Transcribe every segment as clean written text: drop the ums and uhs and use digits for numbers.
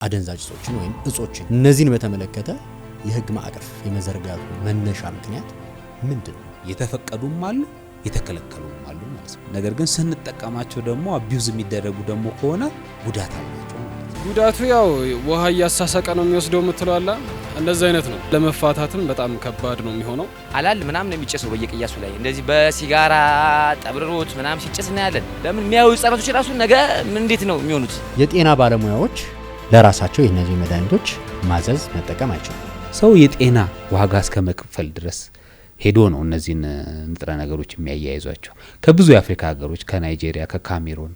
አደንዛዥ እጾችን ወይም እጾችን እነዚህን በተመለከተ የህግ ማዕቀፍ የመዘርጋቱ መነሻ ምክንያት ምንድነው? የተፈቀዱም አሉ የተከለከሉም አሉ ማለት ነው። ነገር ግን ስንጠቀማቸው ደግሞ አቢዩዝ የሚደረጉ ደግሞ ከሆነ ጉዳት አላቸው። ጉዳቱ ያው ውሃ እያሳሰቀ ነው የሚወስደው ምትሏላ እንደዚህ አይነት ነው። ለመፋታትም በጣም ከባድ ነው የሚሆነው። አላል ምናምን የሚጨሰው በየቅያሱ ላይ እንደዚህ በሲጋራ ጠብሮት ምናምን ሲጨስ እናያለን። ለምን የሚያዩ ህጻናቶች ራሱ ነገ ምን እንዴት ነው የሚሆኑት? የጤና ባለሙያዎች ለራሳቸው የነዚህ መድኃኒቶች ማዘዝ መጠቀም አይችሉም። ሰው የጤና ዋጋ እስከ መክፈል ድረስ ሄዶ ነው እነዚህን ንጥረ ነገሮች የሚያያይዟቸው። ከብዙ የአፍሪካ ሀገሮች ከናይጄሪያ፣ ከካሜሩን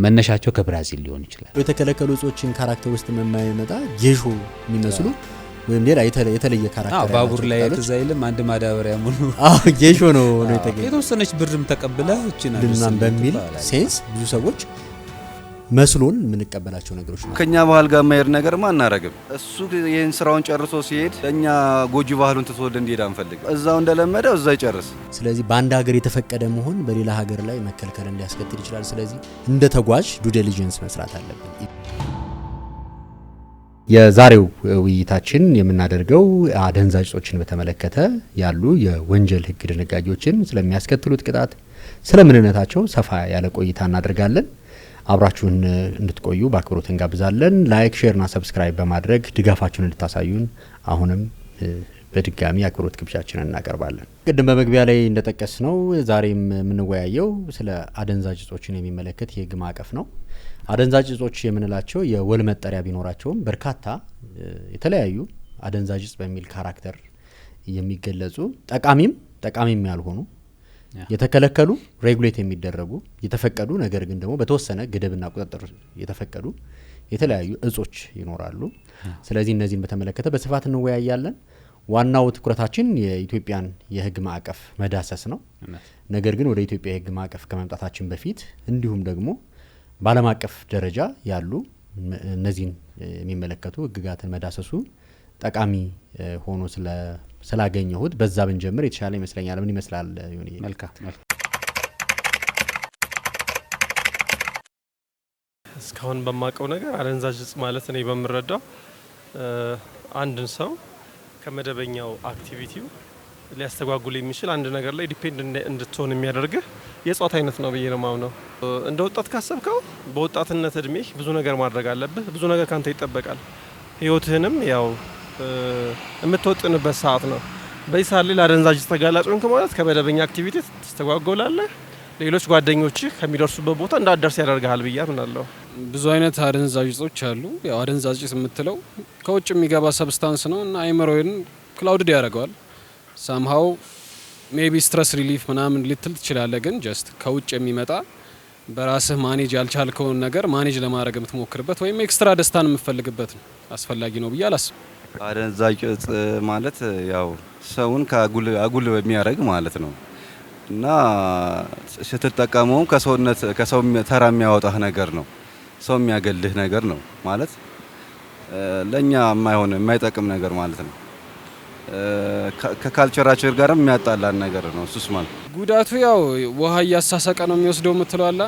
መነሻቸው ከብራዚል ሊሆን ይችላል። የተከለከሉ እጾችን ካራክተር ውስጥ የማይመጣ ጌሾ የሚመስሉ ወይም ሌላ የተለየ ካራክተር ባቡር ላይ የተዛይለም አንድ ማዳበሪያ ሙሉ ጌሾ ነው የተገኘው። የተወሰነች ብርም ተቀብለ እቺና ልናም በሚል ሴንስ ብዙ ሰዎች መስሎን የምንቀበላቸው ነገሮች ናቸው። ከኛ ባህል ጋር ማየር ነገር ማናረግም። እሱ ይሄን ስራውን ጨርሶ ሲሄድ እኛ ጎጂ ባህሉን ተወልደ እንዲሄድ አንፈልግ። እዛው እንደለመደው እዛው ይጨርስ። ስለዚህ በአንድ ሀገር የተፈቀደ መሆን በሌላ ሀገር ላይ መከልከል እንዲያስከትል ይችላል። ስለዚህ እንደ ተጓዥ ዱ ዲሊጀንስ መስራት አለብን። የዛሬው ውይይታችን የምናደርገው አደንዛዥ እጾችን በተመለከተ ያሉ የወንጀል ህግ ድንጋጌዎችን ስለሚያስከትሉት ቅጣት፣ ስለምንነታቸው ሰፋ ያለ ቆይታ እናደርጋለን። አብራችሁን እንድትቆዩ በአክብሮት እንጋብዛለን። ላይክ፣ ሼር እና ሰብስክራይብ በማድረግ ድጋፋችሁን እንድታሳዩን አሁንም በድጋሚ አክብሮት ግብዣችንን እናቀርባለን። ቅድም በመግቢያ ላይ እንደጠቀስነው ዛሬም የምንወያየው ስለ አደንዛዥ እጾችን የሚመለከት የህግ ማዕቀፍ ነው። አደንዛዥ እጾች የምንላቸው የወል መጠሪያ ቢኖራቸውም በርካታ የተለያዩ አደንዛዥ እጽ በሚል ካራክተር የሚገለጹ ጠቃሚም ያልሆኑ የተከለከሉ ሬጉሌት የሚደረጉ የተፈቀዱ ነገር ግን ደግሞ በተወሰነ ገደብና ቁጥጥር የተፈቀዱ የተለያዩ እጾች ይኖራሉ። ስለዚህ እነዚህን በተመለከተ በስፋት እንወያያለን። ዋናው ትኩረታችን የኢትዮጵያን የህግ ማዕቀፍ መዳሰስ ነው። ነገር ግን ወደ ኢትዮጵያ የህግ ማዕቀፍ ከመምጣታችን በፊት እንዲሁም ደግሞ በዓለም አቀፍ ደረጃ ያሉ እነዚህን የሚመለከቱ ህግጋትን መዳሰሱ ጠቃሚ ሆኖ ስላገኘሁት በዛ ብንጀምር የተሻለ ይመስለኛል። ምን ይመስላል? መልካም። እስካሁን በማቀው ነገር አደንዛዥ እጽ ማለት እኔ በምረዳው አንድን ሰው ከመደበኛው አክቲቪቲው ሊያስተጓጉል የሚችል አንድ ነገር ላይ ዲፔንድ እንድትሆን የሚያደርግህ የእጽዋት አይነት ነው ብዬ ነው ማምነው። እንደ ወጣት ካሰብከው በወጣትነት እድሜህ ብዙ ነገር ማድረግ አለብህ። ብዙ ነገር ካንተ ይጠበቃል። ህይወትህንም ያው የምትወጥንበት ሰዓት ነው። በዚህ ሰዓት ላይ ለአደንዛዥ እጽ ተጋላጭ ሆንክ ማለት ከመደበኛ አክቲቪቲ ትስተጓጎላለህ። ሌሎች ጓደኞችህ ከሚደርሱበት ቦታ እንዳትደርስ ያደርግሃል ብዬ አምናለሁ። ብዙ አይነት አደንዛዥ እጾች አሉ። ያው አደንዛዥ እጽ የምትለው ከውጭ የሚገባ ሰብስታንስ ነው እና አይምሮን ክላውድድ ያደርገዋል። ሳምሃው ሜቢ ስትረስ ሪሊፍ ምናምን ልትል ትችላለህ። ግን ጀስት ከውጭ የሚመጣ በራስህ ማኔጅ ያልቻልከውን ነገር ማኔጅ ለማድረግ የምትሞክርበት ወይም ኤክስትራ ደስታን የምትፈልግበት ነው። አስፈላጊ ነው ብዬ አላስብም። አደንዛዥ እጽ ማለት ያው ሰውን አጉል የሚያደርግ ማለት ነው እና ስትጠቀመው ከሰው ተራ የሚያወጣህ ነገር ነው። ሰው የሚያገልህ ነገር ነው ማለት ለኛ የማይጠቅም ነገር ማለት ነው። ከካልቸራችን ጋርም የሚያጣላን ነገር ነው። እሱስ ማለት ጉዳቱ ያው ውሃ እያሳሰቀ ነው የሚወስደው ምትሏላ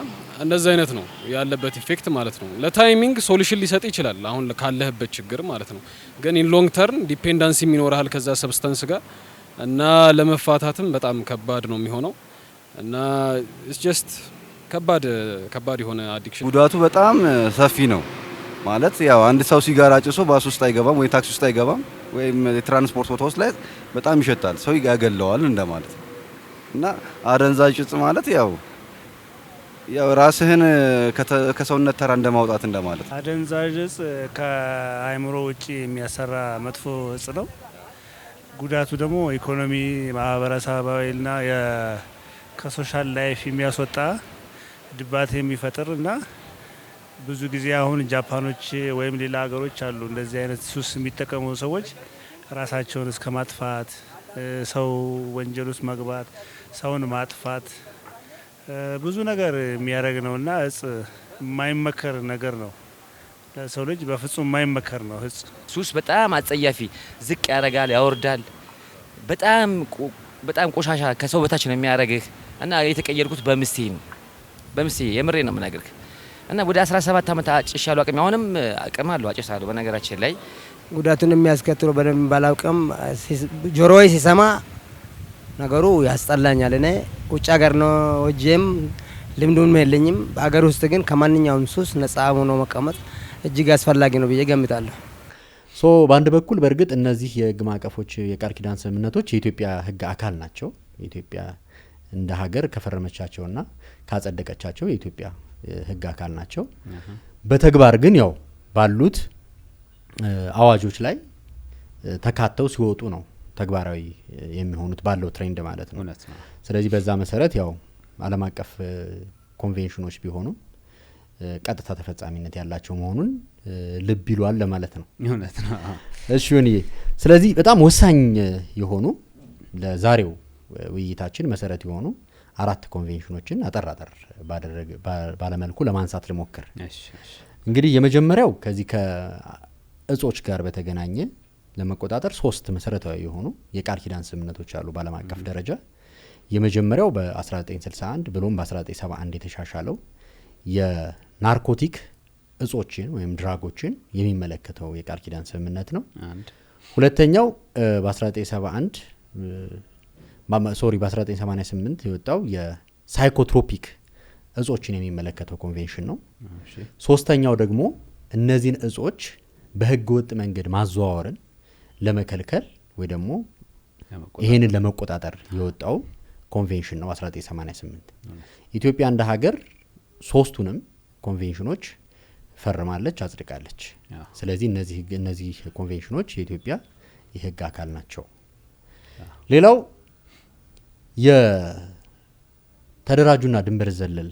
እንደዚህ አይነት ነው ያለበት ኢፌክት ማለት ነው። ለታይሚንግ ሶሉሽን ሊሰጥ ይችላል አሁን ካለህበት ችግር ማለት ነው። ግን ኢን ሎንግ ተርም ዲፔንደንሲ ይኖርሃል ከዛ ሰብስታንስ ጋር እና ለመፋታትም በጣም ከባድ ነው የሚሆነው እና ኢትስ ጀስት ከባድ የሆነ አዲክሽን። ጉዳቱ በጣም ሰፊ ነው ማለት ያው አንድ ሰው ሲጋራ ጭሶ ባስ ውስጥ አይገባም ወይ ታክሲ ውስጥ አይገባም ወይም የትራንስፖርት ቦታ ውስጥ ላይ በጣም ይሸታል፣ ሰው ያገለዋል እንደማለት ነው። እና አደንዛዥ እጽ ማለት ያው ራስህን ከሰውነት ተራ እንደማውጣት እንደማለት ነው። አደንዛዥ እጽ ከአእምሮ ውጪ የሚያሰራ መጥፎ እጽ ነው። ጉዳቱ ደግሞ ኢኮኖሚ፣ ማህበረሰባዊና ከሶሻል ላይፍ የሚያስወጣ ድባቴ የሚፈጥር እና ብዙ ጊዜ አሁን ጃፓኖች ወይም ሌላ ሀገሮች አሉ እንደዚህ አይነት ሱስ የሚጠቀሙ ሰዎች ራሳቸውን እስከ ማጥፋት፣ ሰው ወንጀል ውስጥ መግባት፣ ሰውን ማጥፋት ብዙ ነገር የሚያደርግ ነውና እጽ የማይመከር ነገር ነው። ለሰው ልጅ በፍጹም የማይመከር ነው እጽ። ሱስ በጣም አጸያፊ፣ ዝቅ ያደርጋል፣ ያወርዳል። በጣም ቆሻሻ ከሰው በታች ነው የሚያደርግህ እና የተቀየርኩት በምስቴ የምሬ ነው የምነግርህ። እና ወደ 17 ዓመት አጭሻለሁ። አቅም አሁንም አቅም አለው አጭሳለሁ። በነገራችን ላይ ጉዳቱን የሚያስከትለው በደንብ ባላውቅም ጆሮዬ ሲሰማ ነገሩ ያስጠላኛል። እኔ ውጭ ሀገር ነው ወጄም ልምዱም የለኝም። በአገር ውስጥ ግን ከማንኛውም ሱስ ነጻ ሆኖ መቀመጥ እጅግ አስፈላጊ ነው ብዬ ገምታለሁ። ሶ በአንድ በኩል በእርግጥ እነዚህ የህግ ማዕቀፎች የቃል ኪዳን ስምምነቶች የኢትዮጵያ ህግ አካል ናቸው። ኢትዮጵያ እንደ ሀገር ከፈረመቻቸውና ካጸደቀቻቸው የኢትዮጵያ ህግ አካል ናቸው። በተግባር ግን ያው ባሉት አዋጆች ላይ ተካተው ሲወጡ ነው ተግባራዊ የሚሆኑት ባለው ትሬንድ ማለት ነው። ስለዚህ በዛ መሰረት ያው ዓለም አቀፍ ኮንቬንሽኖች ቢሆኑ ቀጥታ ተፈጻሚነት ያላቸው መሆኑን ልብ ይሏል ለማለት ነው። እውነት ነው። እሺ ወንዬ፣ ስለዚህ በጣም ወሳኝ የሆኑ ለዛሬው ውይይታችን መሰረት የሆኑ 4 ኮንቬንሽኖችን አጠር ባለመልኩ ለማንሳት ልሞክር። እንግዲህ የመጀመሪያው ከዚህ ከእጾች ጋር በተገናኘ ለመቆጣጠር 3 መሰረታዊ የሆኑ የቃል ኪዳን ስምምነቶች አሉ በዓለም አቀፍ ደረጃ። የመጀመሪያው በ1961 ብሎም በ1971 የተሻሻለው የናርኮቲክ እጾችን ወይም ድራጎችን የሚመለከተው የቃል ኪዳን ስምምነት ነው። ሁለተኛው በ1971 በ1988 የወጣው የሳይኮትሮፒክ እጾችን የሚመለከተው ኮንቬንሽን ነው። ሶስተኛው ደግሞ እነዚህን እጾች በህገ ወጥ መንገድ ማዘዋወርን ለመከልከል ወይ ደግሞ ይሄንን ለመቆጣጠር የወጣው ኮንቬንሽን ነው 1988። ኢትዮጵያ እንደ ሀገር 3ቱንም ኮንቬንሽኖች ፈርማለች፣ አጽድቃለች። ስለዚህ እነዚህ ኮንቬንሽኖች የኢትዮጵያ የህግ አካል ናቸው። ሌላው የተደራጁና ድንበር ዘለል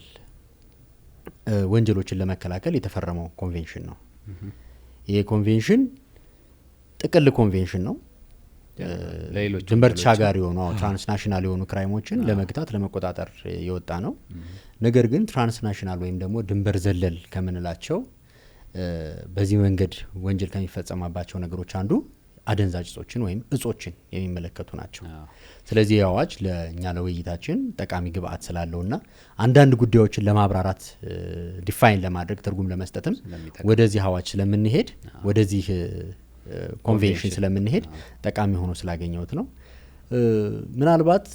ወንጀሎችን ለመከላከል የተፈረመው ኮንቬንሽን ነው። ይሄ ኮንቬንሽን ጥቅል ኮንቬንሽን ነው። ድንበር ተሻጋሪ የሆኑ ትራንስናሽናል የሆኑ ክራይሞችን ለመግታት ለመቆጣጠር የወጣ ነው። ነገር ግን ትራንስናሽናል ወይም ደግሞ ድንበር ዘለል ከምንላቸው በዚህ መንገድ ወንጀል ከሚፈጸማባቸው ነገሮች አንዱ አደንዛዥ እጾችን ወይም እጾችን የሚመለከቱ ናቸው። ስለዚህ የአዋጅ ለእኛ ለውይይታችን ጠቃሚ ግብአት ስላለውና አንዳንድ ጉዳዮችን ለማብራራት ዲፋይን ለማድረግ ትርጉም ለመስጠትም ወደዚህ አዋጅ ስለምንሄድ ወደዚህ ኮንቬንሽን ስለምንሄድ ጠቃሚ ሆኖ ስላገኘሁት ነው። ምናልባት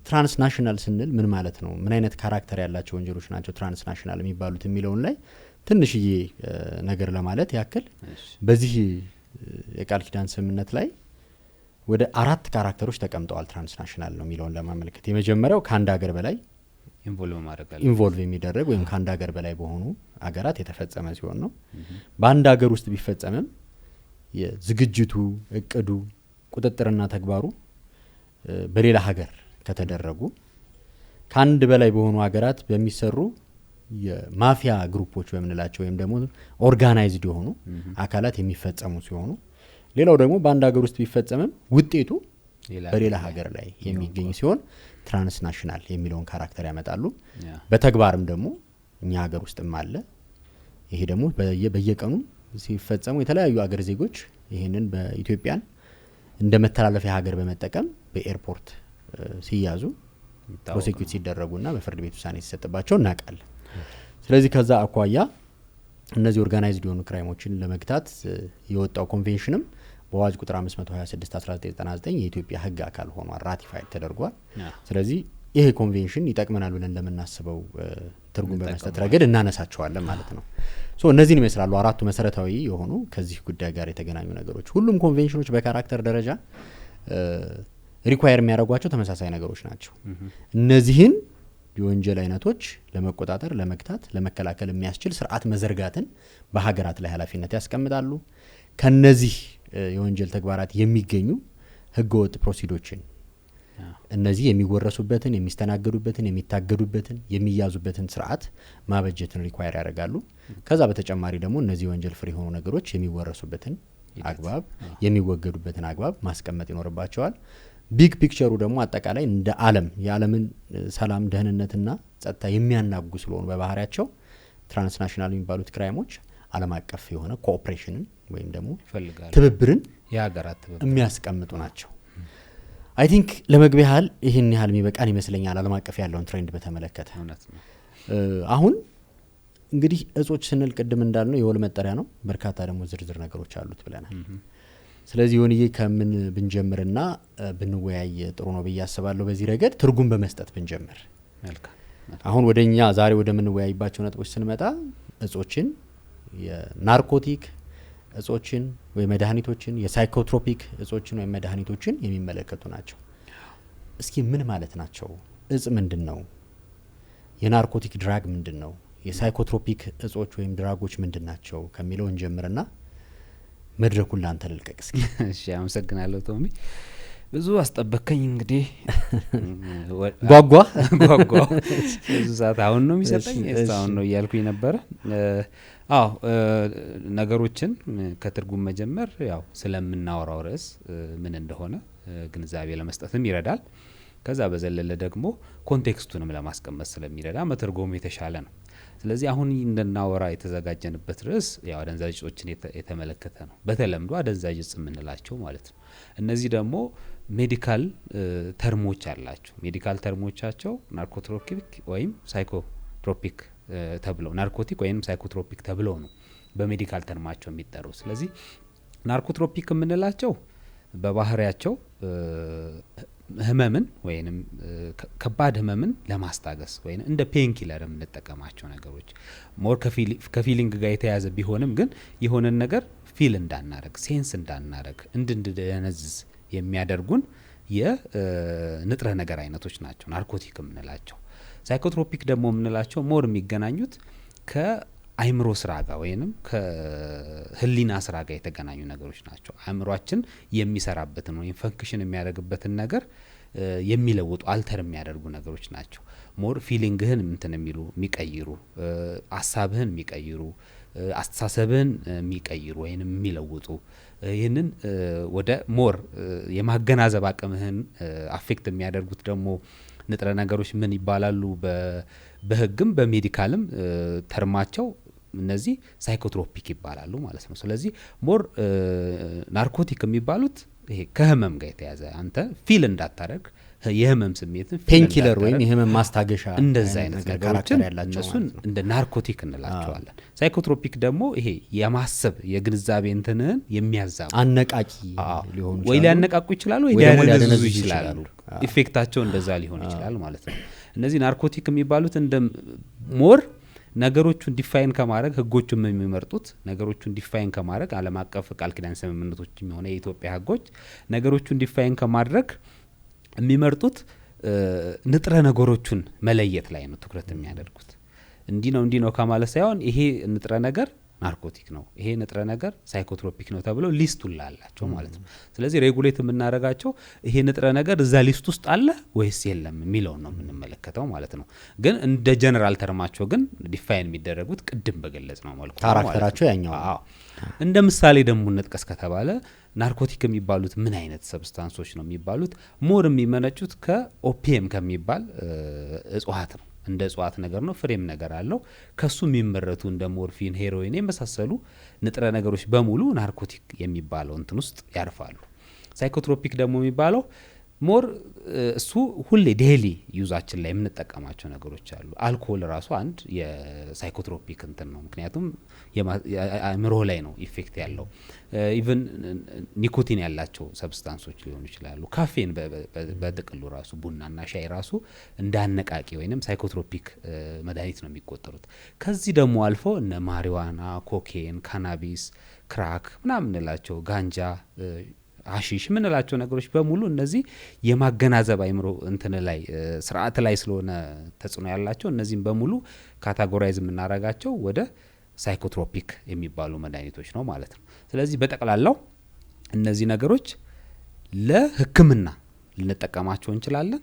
ትራንስናሽናል ስንል ምን ማለት ነው? ምን አይነት ካራክተር ያላቸው ወንጀሎች ናቸው ትራንስናሽናል የሚባሉት የሚለውን ላይ ትንሽዬ ነገር ለማለት ያክል በዚህ የቃል ኪዳን ስምምነት ላይ ወደ 4 ካራክተሮች ተቀምጠዋል። ትራንስናሽናል ነው የሚለውን ለማመልከት የመጀመሪያው ከአንድ ሀገር በላይ ኢንቮልቭ የሚደረግ ወይም ከአንድ ሀገር በላይ በሆኑ አገራት የተፈጸመ ሲሆን ነው። በአንድ ሀገር ውስጥ ቢፈጸምም የዝግጅቱ እቅዱ ቁጥጥርና ተግባሩ በሌላ ሀገር ከተደረጉ ከአንድ በላይ በሆኑ ሀገራት በሚሰሩ የማፊያ ግሩፖች በምንላቸው ወይም ደግሞ ኦርጋናይዝድ የሆኑ አካላት የሚፈጸሙ ሲሆኑ፣ ሌላው ደግሞ በአንድ ሀገር ውስጥ ቢፈጸምም ውጤቱ በሌላ ሀገር ላይ የሚገኝ ሲሆን ትራንስናሽናል የሚለውን ካራክተር ያመጣሉ። በተግባርም ደግሞ እኛ ሀገር ውስጥም አለ። ይሄ ደግሞ በየቀኑ ሲፈጸሙ የተለያዩ አገር ዜጎች ይህንን በኢትዮጵያን እንደ መተላለፊያ ሀገር በመጠቀም በኤርፖርት ሲያዙ ፕሮሲኪዩት ሲደረጉና በፍርድ ቤት ውሳኔ ሲሰጥባቸው እናውቃለን። ስለዚህ ከዛ አኳያ እነዚህ ኦርጋናይዝድ የሆኑ ክራይሞችን ለመግታት የወጣው ኮንቬንሽንም በአዋጅ ቁጥር 526 1999 የኢትዮጵያ ህግ አካል ሆኗል፣ ራቲፋይድ ተደርጓል። ስለዚህ ይሄ ኮንቬንሽን ይጠቅመናል ብለን ለምናስበው ትርጉም በመስጠት ረገድ እናነሳቸዋለን ማለት ነው። ሶ እነዚህን ይመስላሉ 4ቱ መሰረታዊ የሆኑ ከዚህ ጉዳይ ጋር የተገናኙ ነገሮች። ሁሉም ኮንቬንሽኖች በካራክተር ደረጃ ሪኳየር የሚያደርጓቸው ተመሳሳይ ነገሮች ናቸው። እነዚህን የወንጀል አይነቶች ለመቆጣጠር፣ ለመግታት፣ ለመከላከል የሚያስችል ስርዓት መዘርጋትን በሀገራት ላይ ኃላፊነት ያስቀምጣሉ። ከነዚህ የወንጀል ተግባራት የሚገኙ ህገወጥ ፕሮሲዶችን እነዚህ የሚወረሱበትን፣ የሚስተናገዱበትን፣ የሚታገዱበትን፣ የሚያዙበትን ስርዓት ማበጀትን ሪኳየር ያደርጋሉ። ከዛ በተጨማሪ ደግሞ እነዚህ ወንጀል ፍሪ የሆኑ ነገሮች የሚወረሱበትን አግባብ፣ የሚወገዱበትን አግባብ ማስቀመጥ ይኖርባቸዋል። ቢግ ፒክቸሩ ደግሞ አጠቃላይ እንደ ዓለም የዓለምን ሰላም ደህንነትና ጸጥታ የሚያናጉ ስለሆኑ በባህሪያቸው ትራንስናሽናል የሚባሉት ክራይሞች ዓለም አቀፍ የሆነ ኮኦፕሬሽንን ወይም ደግሞ ትብብርን የሚያስቀምጡ ናቸው። አይ ቲንክ ለመግቢያ ያህል ይህን ያህል የሚበቃን ይመስለኛል ዓለም አቀፍ ያለውን ትሬንድ በተመለከተ። አሁን እንግዲህ እጾች ስንል ቅድም እንዳልነው የወል መጠሪያ ነው። በርካታ ደግሞ ዝርዝር ነገሮች አሉት ብለናል። ስለዚህ ዮኒዬ ከምን ብንጀምርና ብንወያይ ጥሩ ነው ብዬ አስባለሁ። በዚህ ረገድ ትርጉም በመስጠት ብንጀምር መልካም። አሁን ወደኛ ዛሬ ወደ ምንወያይባቸው ነጥቦች ስንመጣ እጾችን፣ የናርኮቲክ እጾችን ወይ መድኃኒቶችን፣ የሳይኮትሮፒክ እጾችን ወይ መድኃኒቶችን የሚመለከቱ ናቸው። እስኪ ምን ማለት ናቸው? እጽ ምንድነው? የናርኮቲክ ድራግ ምንድነው? የሳይኮትሮፒክ እጾች ወይም ድራጎች ምንድናቸው ከሚለው እንጀምርና መድረኩን ላንተ ልልቀቅ እስኪ። እሺ አመሰግናለሁ ቶሚ። ብዙ አስጠበከኝ እንግዲህ ጓጓ ብዙ ሰዓት አሁን ነው የሚሰጠኝ አሁን ነው እያልኩኝ ነበረ። አዎ ነገሮችን ከትርጉም መጀመር ያው ስለምናወራው ርዕስ ምን እንደሆነ ግንዛቤ ለመስጠትም ይረዳል። ከዛ በዘለለ ደግሞ ኮንቴክስቱንም ለማስቀመጥ ስለሚረዳ መተርጎሙ የተሻለ ነው። ስለዚህ አሁን እንደናወራ የተዘጋጀንበት ርዕስ ያው አደንዛዥ እጾችን የተመለከተ ነው። በተለምዶ አደንዛዥ እጽ የምንላቸው ማለት ነው። እነዚህ ደግሞ ሜዲካል ተርሞች አላቸው። ሜዲካል ተርሞቻቸው ናርኮትሮፒክ ወይም ሳይኮትሮፒክ ተብለው ናርኮቲክ ወይም ሳይኮትሮፒክ ተብለው ነው በሜዲካል ተርማቸው የሚጠሩ። ስለዚህ ናርኮትሮፒክ የምንላቸው በባህሪያቸው ህመምን ወይንም ከባድ ህመምን ለማስታገስ ወይንም እንደ ፔን ኪለር የምንጠቀማቸው ነገሮች ሞር ከፊሊንግ ጋር የተያያዘ ቢሆንም ግን የሆነን ነገር ፊል እንዳናረግ ሴንስ እንዳናረግ እንድንደነዝዝ የሚያደርጉን የንጥረ ነገር አይነቶች ናቸው ናርኮቲክ የምንላቸው። ሳይኮትሮፒክ ደግሞ የምንላቸው ሞር የሚገናኙት ከአይምሮ ስራ ጋር ወይንም ከህሊና ስራ ጋር የተገናኙ ነገሮች ናቸው። አእምሯችን የሚሰራበትን ወይም ፈንክሽን የሚያደርግበትን ነገር የሚለውጡ አልተር የሚያደርጉ ነገሮች ናቸው። ሞር ፊሊንግህን እንትን የሚሉ የሚቀይሩ፣ ሀሳብህን የሚቀይሩ፣ አስተሳሰብህን የሚቀይሩ ወይንም የሚለውጡ ይህንን ወደ ሞር የማገናዘብ አቅምህን አፌክት የሚያደርጉት ደግሞ ንጥረ ነገሮች ምን ይባላሉ? በህግም በሜዲካልም ተርማቸው እነዚህ ሳይኮትሮፒክ ይባላሉ ማለት ነው። ስለዚህ ሞር ናርኮቲክ የሚባሉት ይሄ ከህመም ጋር የተያዘ አንተ ፊል እንዳታረግ የህመም ስሜትን ፔን ኪለር ወይም የህመም ማስታገሻ እንደዛ አይነት ነገሮችን እነሱን እንደ ናርኮቲክ እንላቸዋለን። ሳይኮትሮፒክ ደግሞ ይሄ የማሰብ የግንዛቤ እንትንን የሚያዛቡ አነቃቂ ሊሆኑ ወይ ሊያነቃቁ ይችላሉ ወይ ሊያደነዙ ይችላሉ። ኢፌክታቸው እንደዛ ሊሆን ይችላል ማለት ነው። እነዚህ ናርኮቲክ የሚባሉት እንደ ሞር ነገሮቹን ዲፋይን ከማድረግ ህጎቹም የሚመርጡት ነገሮቹን ዲፋይን ከማድረግ ዓለም አቀፍ ቃል ኪዳን ስምምነቶች የሚሆነ የኢትዮጵያ ህጎች ነገሮቹን ዲፋይን ከማድረግ የሚመርጡት ንጥረ ነገሮቹን መለየት ላይ ነው ትኩረት የሚያደርጉት። እንዲህ ነው ከማለት ሳይሆን ይሄ ንጥረ ነገር ናርኮቲክ ነው፣ ይሄ ንጥረ ነገር ሳይኮትሮፒክ ነው ተብሎ ሊስት ሁላላቸው ማለት ነው። ስለዚህ ሬጉሌት የምናደርጋቸው ይሄ ንጥረ ነገር እዛ ሊስት ውስጥ አለ ወይስ የለም የሚለው ነው የምንመለከተው ማለት ነው። ግን እንደ ጀነራል ተርማቸው ግን ዲፋይን የሚደረጉት ቅድም በገለጽ ነው መልኩ ካራክተራቸው ያኛው። እንደ ምሳሌ ደግሞ እንጥቀስ ከተባለ ናርኮቲክ የሚባሉት ምን አይነት ሰብስታንሶች ነው የሚባሉት? ሞር የሚመነጩት ከኦፒየም ከሚባል እጽዋት ነው። እንደ እጽዋት ነገር ነው፣ ፍሬም ነገር አለው። ከሱ የሚመረቱ እንደ ሞርፊን፣ ሄሮይን የመሳሰሉ ንጥረ ነገሮች በሙሉ ናርኮቲክ የሚባለው እንትን ውስጥ ያርፋሉ። ሳይኮትሮፒክ ደግሞ የሚባለው ሞር እሱ ሁሌ ዴይሊ ዩዛችን ላይ የምንጠቀማቸው ነገሮች አሉ። አልኮል ራሱ አንድ የሳይኮትሮፒክ እንትን ነው፣ ምክንያቱም አእምሮ ላይ ነው ኢፌክት ያለው። ኢቭን ኒኮቲን ያላቸው ሰብስታንሶች ሊሆኑ ይችላሉ። ካፌን በጥቅሉ ራሱ ቡናና ሻይ ራሱ እንደ አነቃቂ ወይንም ሳይኮትሮፒክ መድኃኒት ነው የሚቆጠሩት። ከዚህ ደግሞ አልፎ እነ ማሪዋና፣ ኮኬን፣ ካናቢስ፣ ክራክ ምናምን እንላቸው ጋንጃ፣ አሺሽ ምንላቸው ነገሮች በሙሉ እነዚህ የማገናዘብ አይምሮ እንትን ላይ ስርዓት ላይ ስለሆነ ተጽዕኖ ያላቸው እነዚህም በሙሉ ካታጎራይዝ የምናረጋቸው ወደ ሳይኮትሮፒክ የሚባሉ መድኃኒቶች ነው ማለት ነው። ስለዚህ በጠቅላላው እነዚህ ነገሮች ለሕክምና ልንጠቀማቸው እንችላለን።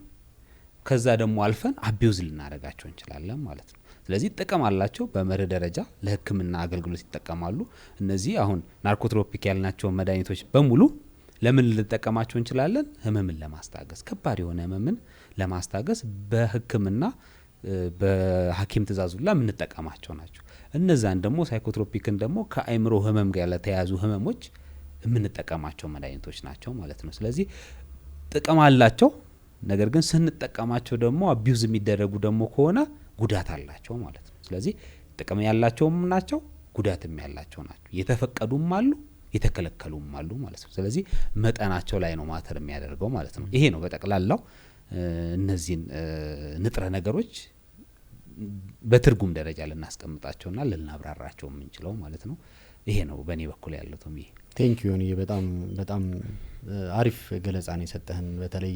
ከዛ ደግሞ አልፈን አቢዩዝ ልናረጋቸው እንችላለን ማለት ነው። ስለዚህ ጥቅም አላቸው። በመርህ ደረጃ ለሕክምና አገልግሎት ይጠቀማሉ። እነዚህ አሁን ናርኮትሮፒክ ያልናቸው መድኃኒቶች በሙሉ ለምን ልንጠቀማቸው እንችላለን? ህመምን ለማስታገስ፣ ከባድ የሆነ ህመምን ለማስታገስ በህክምና በሐኪም ትእዛዝ ሁላ የምንጠቀማቸው ናቸው። እነዛን ደግሞ ሳይኮትሮፒክን ደግሞ ከአይምሮ ህመም ጋር ለተያያዙ ህመሞች የምንጠቀማቸው መድኃኒቶች ናቸው ማለት ነው። ስለዚህ ጥቅም አላቸው። ነገር ግን ስንጠቀማቸው ደግሞ አቢዩዝ የሚደረጉ ደግሞ ከሆነ ጉዳት አላቸው ማለት ነው። ስለዚህ ጥቅም ያላቸውም ናቸው፣ ጉዳትም ያላቸው ናቸው። የተፈቀዱም አሉ፣ የተከለከሉም አሉ ማለት ነው። ስለዚህ መጠናቸው ላይ ነው ማተር የሚያደርገው ማለት ነው። ይሄ ነው በጠቅላላው እነዚህን ንጥረ ነገሮች በትርጉም ደረጃ ልናስቀምጣቸውና ልናብራራቸው የምንችለው ማለት ነው። ይሄ ነው በእኔ በኩል ያለው ቶሚ። ቴንክ ዩ። በጣም በጣም አሪፍ ገለጻ ነው የሰጠህን። በተለይ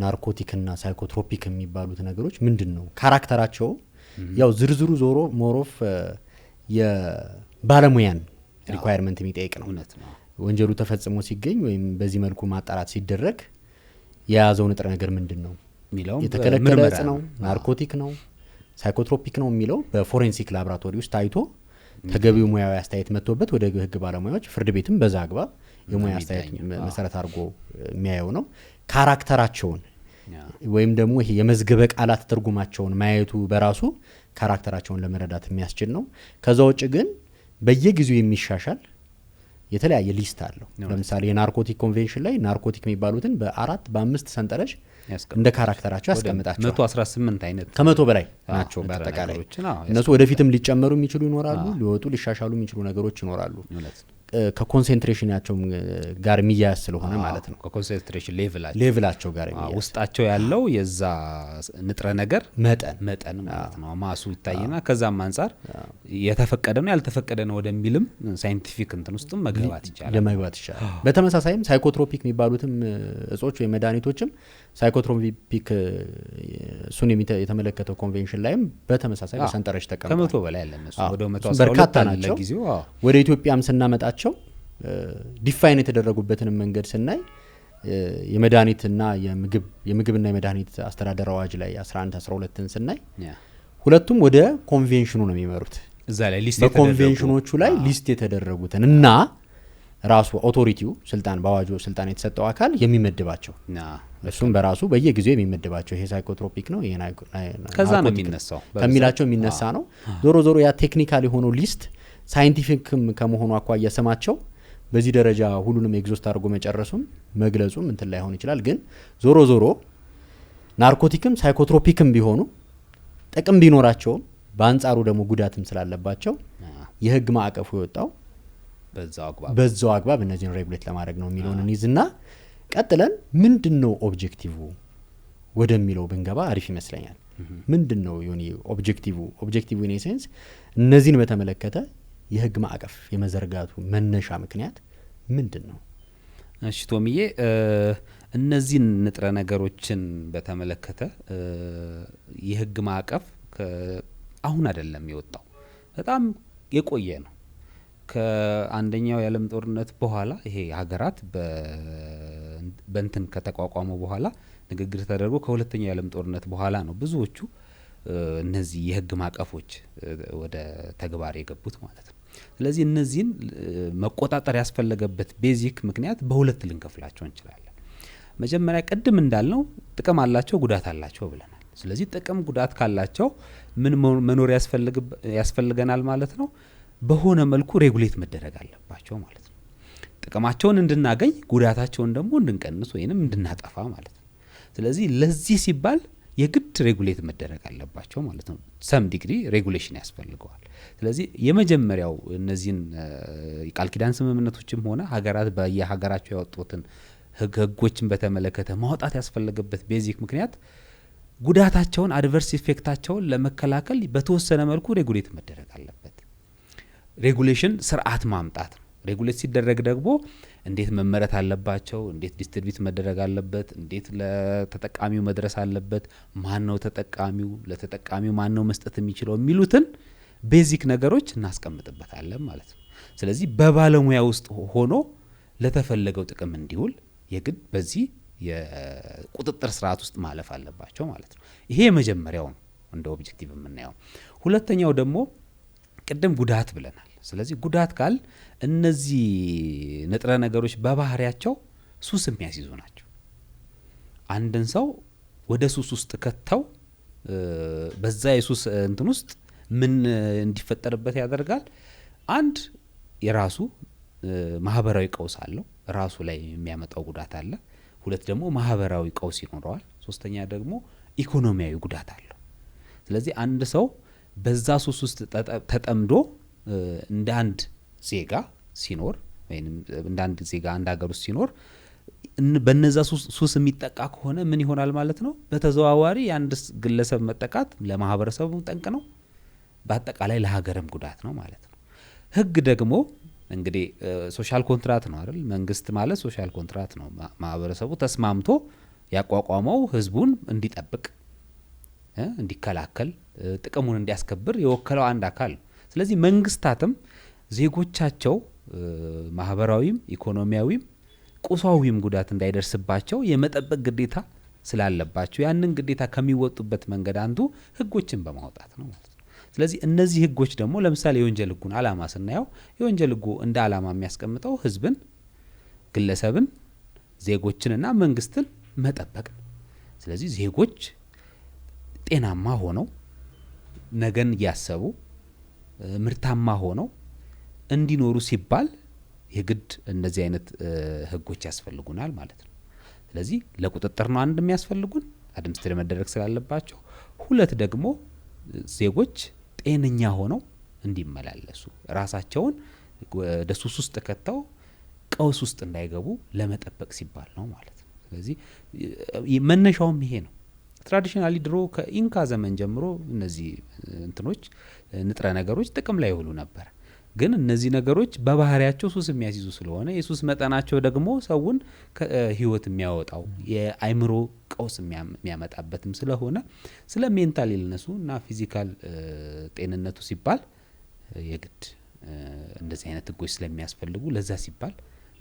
ናርኮቲክና ሳይኮትሮፒክ የሚባሉት ነገሮች ምንድነው ካራክተራቸው? ያው ዝርዝሩ ዞሮ ሞሮፍ የባለሙያን ሪኳየርመንት የሚጠይቅ ነው። እውነት ነው። ወንጀሉ ተፈጽሞ ሲገኝ ወይም በዚህ መልኩ ማጣራት ሲደረግ የያዘው ንጥረ ነገር ምንድነው የሚለው የተከለከለ እጽ ነው፣ ናርኮቲክ ነው፣ ሳይኮትሮፒክ ነው የሚለው በፎሬንሲክ ላቦራቶሪ ውስጥ ታይቶ ተገቢው ሙያዊ አስተያየት መጥቶበት ወደ ህግ ባለሙያዎች ፍርድ ቤትም በዛ አግባብ የሙያ አስተያየት መሰረት አድርጎ የሚያየው ነው። ካራክተራቸውን ወይም ደግሞ ይሄ የመዝገበ ቃላት ትርጉማቸውን ማየቱ በራሱ ካራክተራቸውን ለመረዳት የሚያስችል ነው። ከዛ ውጭ ግን በየጊዜው የሚሻሻል የተለያየ ሊስት አለው። ለምሳሌ የናርኮቲክ ኮንቬንሽን ላይ ናርኮቲክ የሚባሉትን በ4 በ5 ሰንጠረዥ እንደ ካራክተራቸው ያስቀምጣቸዋል። 118 አይነት ከመቶ በላይ ናቸው በአጠቃላይ። እነሱ ወደፊትም ሊጨመሩ የሚችሉ ይኖራሉ፣ ሊወጡ ሊሻሻሉ የሚችሉ ነገሮች ይኖራሉ። ከኮንሰንትሬሽናቸው ጋር የሚያያዝ ስለሆነ ማለት ነው። ከኮንሰንትሬሽን ሌቭላቸው ጋር የሚያያዝ ውስጣቸው ያለው የዛ ንጥረ ነገር መጠን ማለት ነው። ማሱ ይታየና ከዛም አንፃር የተፈቀደ ነው ያልተፈቀደ ነው ወደሚልም ሳይንቲፊክ እንትን ውስጥም መግባት ይቻላል። በተመሳሳይም ሳይኮትሮፒክ የሚባሉትም እጾች ወይ መድኃኒቶችም ሳይኮትሮፒክ እሱን የተመለከተው ኮንቬንሽን ላይም በተመሳሳይ በሰንጠረዥ ተቀምጧል። ከመቶ በላይ ያለ እነሱ ወደ 112 በርካታ ናቸው። ወደ ኢትዮጵያም ስናመጣቸው ዲፋይን የተደረጉበትን መንገድ ስናይ የመድኃኒትና የምግብና የመድኃኒት አስተዳደር አዋጅ ላይ 11-12ን ስናይ ሁለቱም ወደ ኮንቬንሽኑ ነው የሚመሩት። እዛ ላይ ሊስት በኮንቬንሽኖቹ ላይ ሊስት የተደረጉትን እና ራሱ ኦቶሪቲው ስልጣን በአዋጁ ስልጣን የተሰጠው አካል የሚመድባቸው እሱም በራሱ በየጊዜው የሚመድባቸው ይሄ ሳይኮትሮፒክ ነው ይሄ ከዛ ነው የሚነሳው ከሚላቸው የሚነሳ ነው። ዞሮ ያ ቴክኒካል የሆነው ሊስት ሳይንቲፊክም ከመሆኑ አኳያ ስማቸው በዚህ ደረጃ ሁሉንም ኤግዞስት አድርጎ መጨረሱም መግለጹም እንትን ላይ ሆን ይችላል። ግን ዞሮ ናርኮቲክም ሳይኮትሮፒክም ቢሆኑ ጥቅም ቢኖራቸውም በአንጻሩ ደግሞ ጉዳትም ስላለባቸው የህግ ማዕቀፉ የወጣው በዛው አግባብ እነዚህን ሬጉሌት ለማድረግ ነው የሚለውን እንይዝና ቀጥለን ምንድነው ኦብጀክቲቭ ወደሚለው ብንገባ አሪፍ ይመስለኛል። ምንድነው ዮኒ ኦብጀክቲቭ ኢን ሴንስ እነዚህን በተመለከተ የህግ ማዕቀፍ የመዘርጋቱ መነሻ ምክንያት ምንድነው? እሺ ቶሚዬ፣ እነዚህን ንጥረ ነገሮችን በተመለከተ የህግ ማዕቀፍ አሁን አይደለም የወጣው፣ በጣም የቆየ ነው። ከአንደኛው የዓለም ጦርነት በኋላ ይሄ ሀገራት በእንትን ከተቋቋሙ በኋላ ንግግር ተደርጎ ከሁለተኛው የዓለም ጦርነት በኋላ ነው ብዙዎቹ እነዚህ የህግ ማዕቀፎች ወደ ተግባር የገቡት ማለት ነው። ስለዚህ እነዚህን መቆጣጠር ያስፈለገበት ቤዚክ ምክንያት በሁለት ልንከፍላቸው እንችላለን። መጀመሪያ ቅድም እንዳልነው ጥቅም አላቸው፣ ጉዳት አላቸው ብለናል። ስለዚህ ጥቅም ጉዳት ካላቸው ምን መኖር ያስፈልገናል ማለት ነው? በሆነ መልኩ ሬጉሌት መደረግ አለባቸው ማለት ነው። ጥቅማቸውን እንድናገኝ ጉዳታቸውን ደግሞ እንድንቀንስ ወይንም እንድናጠፋ ማለት ነው። ስለዚህ ለዚህ ሲባል የግድ ሬጉሌት መደረግ አለባቸው ማለት ነው። ሰም ዲግሪ ሬጉሌሽን ያስፈልገዋል። ስለዚህ የመጀመሪያው እነዚህን የቃል ኪዳን ስምምነቶችም ሆነ ሀገራት በየሀገራቸው ያወጡትን ህጎችን በተመለከተ ማውጣት ያስፈለገበት ቤዚክ ምክንያት ጉዳታቸውን አድቨርስ ኢፌክታቸውን ለመከላከል በተወሰነ መልኩ ሬጉሌት መደረግ አለበት። ሬጉሌሽን ስርዓት ማምጣት ነው። ሬጉሌት ሲደረግ ደግሞ እንዴት መመረት አለባቸው፣ እንዴት ዲስትሪቢዩት መደረግ አለበት፣ እንዴት ለተጠቃሚው መድረስ አለበት፣ ማን ነው ተጠቃሚው፣ ለተጠቃሚው ማን ነው መስጠት የሚችለው የሚሉትን ቤዚክ ነገሮች እናስቀምጥበታለን ማለት ነው። ስለዚህ በባለሙያ ውስጥ ሆኖ ለተፈለገው ጥቅም እንዲውል የግድ በዚህ የቁጥጥር ስርዓት ውስጥ ማለፍ አለባቸው ማለት ነው። ይሄ የመጀመሪያው ነው እንደ ኦብጀክቲቭ የምናየው። ሁለተኛው ደግሞ ቅድም ጉዳት ብለናል። ስለዚህ ጉዳት ካል እነዚህ ንጥረ ነገሮች በባህሪያቸው ሱስ የሚያስይዙ ናቸው። አንድን ሰው ወደ ሱስ ውስጥ ከተው በዛ የሱስ እንትን ውስጥ ምን እንዲፈጠርበት ያደርጋል? አንድ የራሱ ማህበራዊ ቀውስ አለው፣ ራሱ ላይ የሚያመጣው ጉዳት አለ። ሁለት ደግሞ ማህበራዊ ቀውስ ይኖረዋል። ሶስተኛ ደግሞ ኢኮኖሚያዊ ጉዳት አለው። ስለዚህ አንድ ሰው በዛ ሱስ ውስጥ ተጠምዶ እንደ አንድ ዜጋ ሲኖር ወይም እንደ አንድ ዜጋ አንድ ሀገር ውስጥ ሲኖር በነዛ ሱስ የሚጠቃ ከሆነ ምን ይሆናል ማለት ነው? በተዘዋዋሪ የአንድ ግለሰብ መጠቃት ለማህበረሰቡ ጠንቅ ነው፣ በአጠቃላይ ለሀገርም ጉዳት ነው ማለት ነው። ህግ ደግሞ እንግዲህ ሶሻል ኮንትራት ነው አይደል? መንግስት ማለት ሶሻል ኮንትራት ነው። ማህበረሰቡ ተስማምቶ ያቋቋመው ህዝቡን እንዲጠብቅ፣ እንዲከላከል፣ ጥቅሙን እንዲያስከብር የወከለው አንድ አካል ነው። ስለዚህ መንግስታትም ዜጎቻቸው ማህበራዊም ኢኮኖሚያዊም ቁሳዊም ጉዳት እንዳይደርስባቸው የመጠበቅ ግዴታ ስላለባቸው ያንን ግዴታ ከሚወጡበት መንገድ አንዱ ህጎችን በማውጣት ነው ማለት ነው። ስለዚህ እነዚህ ህጎች ደግሞ ለምሳሌ የወንጀል ህጉን አላማ ስናየው የወንጀል ህጉ እንደ አላማ የሚያስቀምጠው ህዝብን፣ ግለሰብን፣ ዜጎችንና መንግስትን መጠበቅ ነው። ስለዚህ ዜጎች ጤናማ ሆነው ነገን እያሰቡ ምርታማ ሆነው እንዲኖሩ ሲባል የግድ እንደዚህ አይነት ህጎች ያስፈልጉናል ማለት ነው። ስለዚህ ለቁጥጥር ነው አንድ የሚያስፈልጉን አድሚኒስትሬት መደረግ ስላለባቸው፣ ሁለት ደግሞ ዜጎች ጤነኛ ሆነው እንዲመላለሱ ራሳቸውን ወደ ሱስ ውስጥ ከተው ቀውስ ውስጥ እንዳይገቡ ለመጠበቅ ሲባል ነው ማለት ነው። ስለዚህ መነሻውም ይሄ ነው። ትራዲሽናሊ ድሮ ከኢንካ ዘመን ጀምሮ እነዚህ እንትኖች ንጥረ ነገሮች ጥቅም ላይ ይውሉ ነበር። ግን እነዚህ ነገሮች በባህሪያቸው ሱስ የሚያስይዙ ስለሆነ የሱስ መጠናቸው ደግሞ ሰውን ህይወት የሚያወጣው የአይምሮ ቀውስ የሚያመጣበትም ስለሆነ ስለ ሜንታል ኢልነሱ እና ፊዚካል ጤንነቱ ሲባል የግድ እንደዚህ አይነት ህጎች ስለሚያስፈልጉ ለዛ ሲባል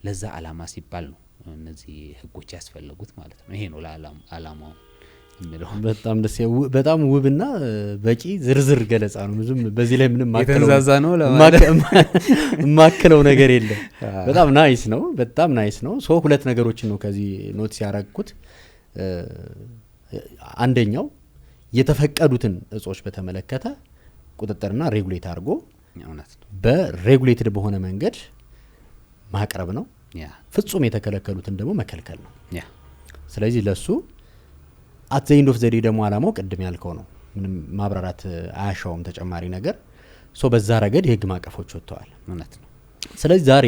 ለዛ አላማ ሲባል ነው እነዚህ ህጎች ያስፈልጉት ማለት ነው። ይሄ ነው ለአላማው የሚለው። በጣም ደስ በጣም ውብና በቂ ዝርዝር ገለጻ ነው። ብዙም በዚህ ላይ ምንም የተንዛዛ ነው ማከለው ነገር የለም። በጣም ናይስ ነው። በጣም ናይስ ነው። ሶ ሁለት ነገሮችን ነው ከዚህ ኖትስ ያረኩት። አንደኛው የተፈቀዱትን እጾች በተመለከተ ቁጥጥርና ሬጉሌት አድርጎ በሬጉሌትድ በሆነ መንገድ ማቅረብ ነው። ፍጹም የተከለከሉትን ደግሞ መከልከል ነው። ስለዚህ ለሱ አት ዘ ኤንድ ኦፍ ዘ ዴይ ደግሞ አላማው ቅድም ያልከው ነው። ምንም ማብራራት አያሻውም ተጨማሪ ነገር። ሶ በዛ ረገድ የህግ ማቀፎች ወጥተዋል ማለት ነው። ስለዚህ ዛሬ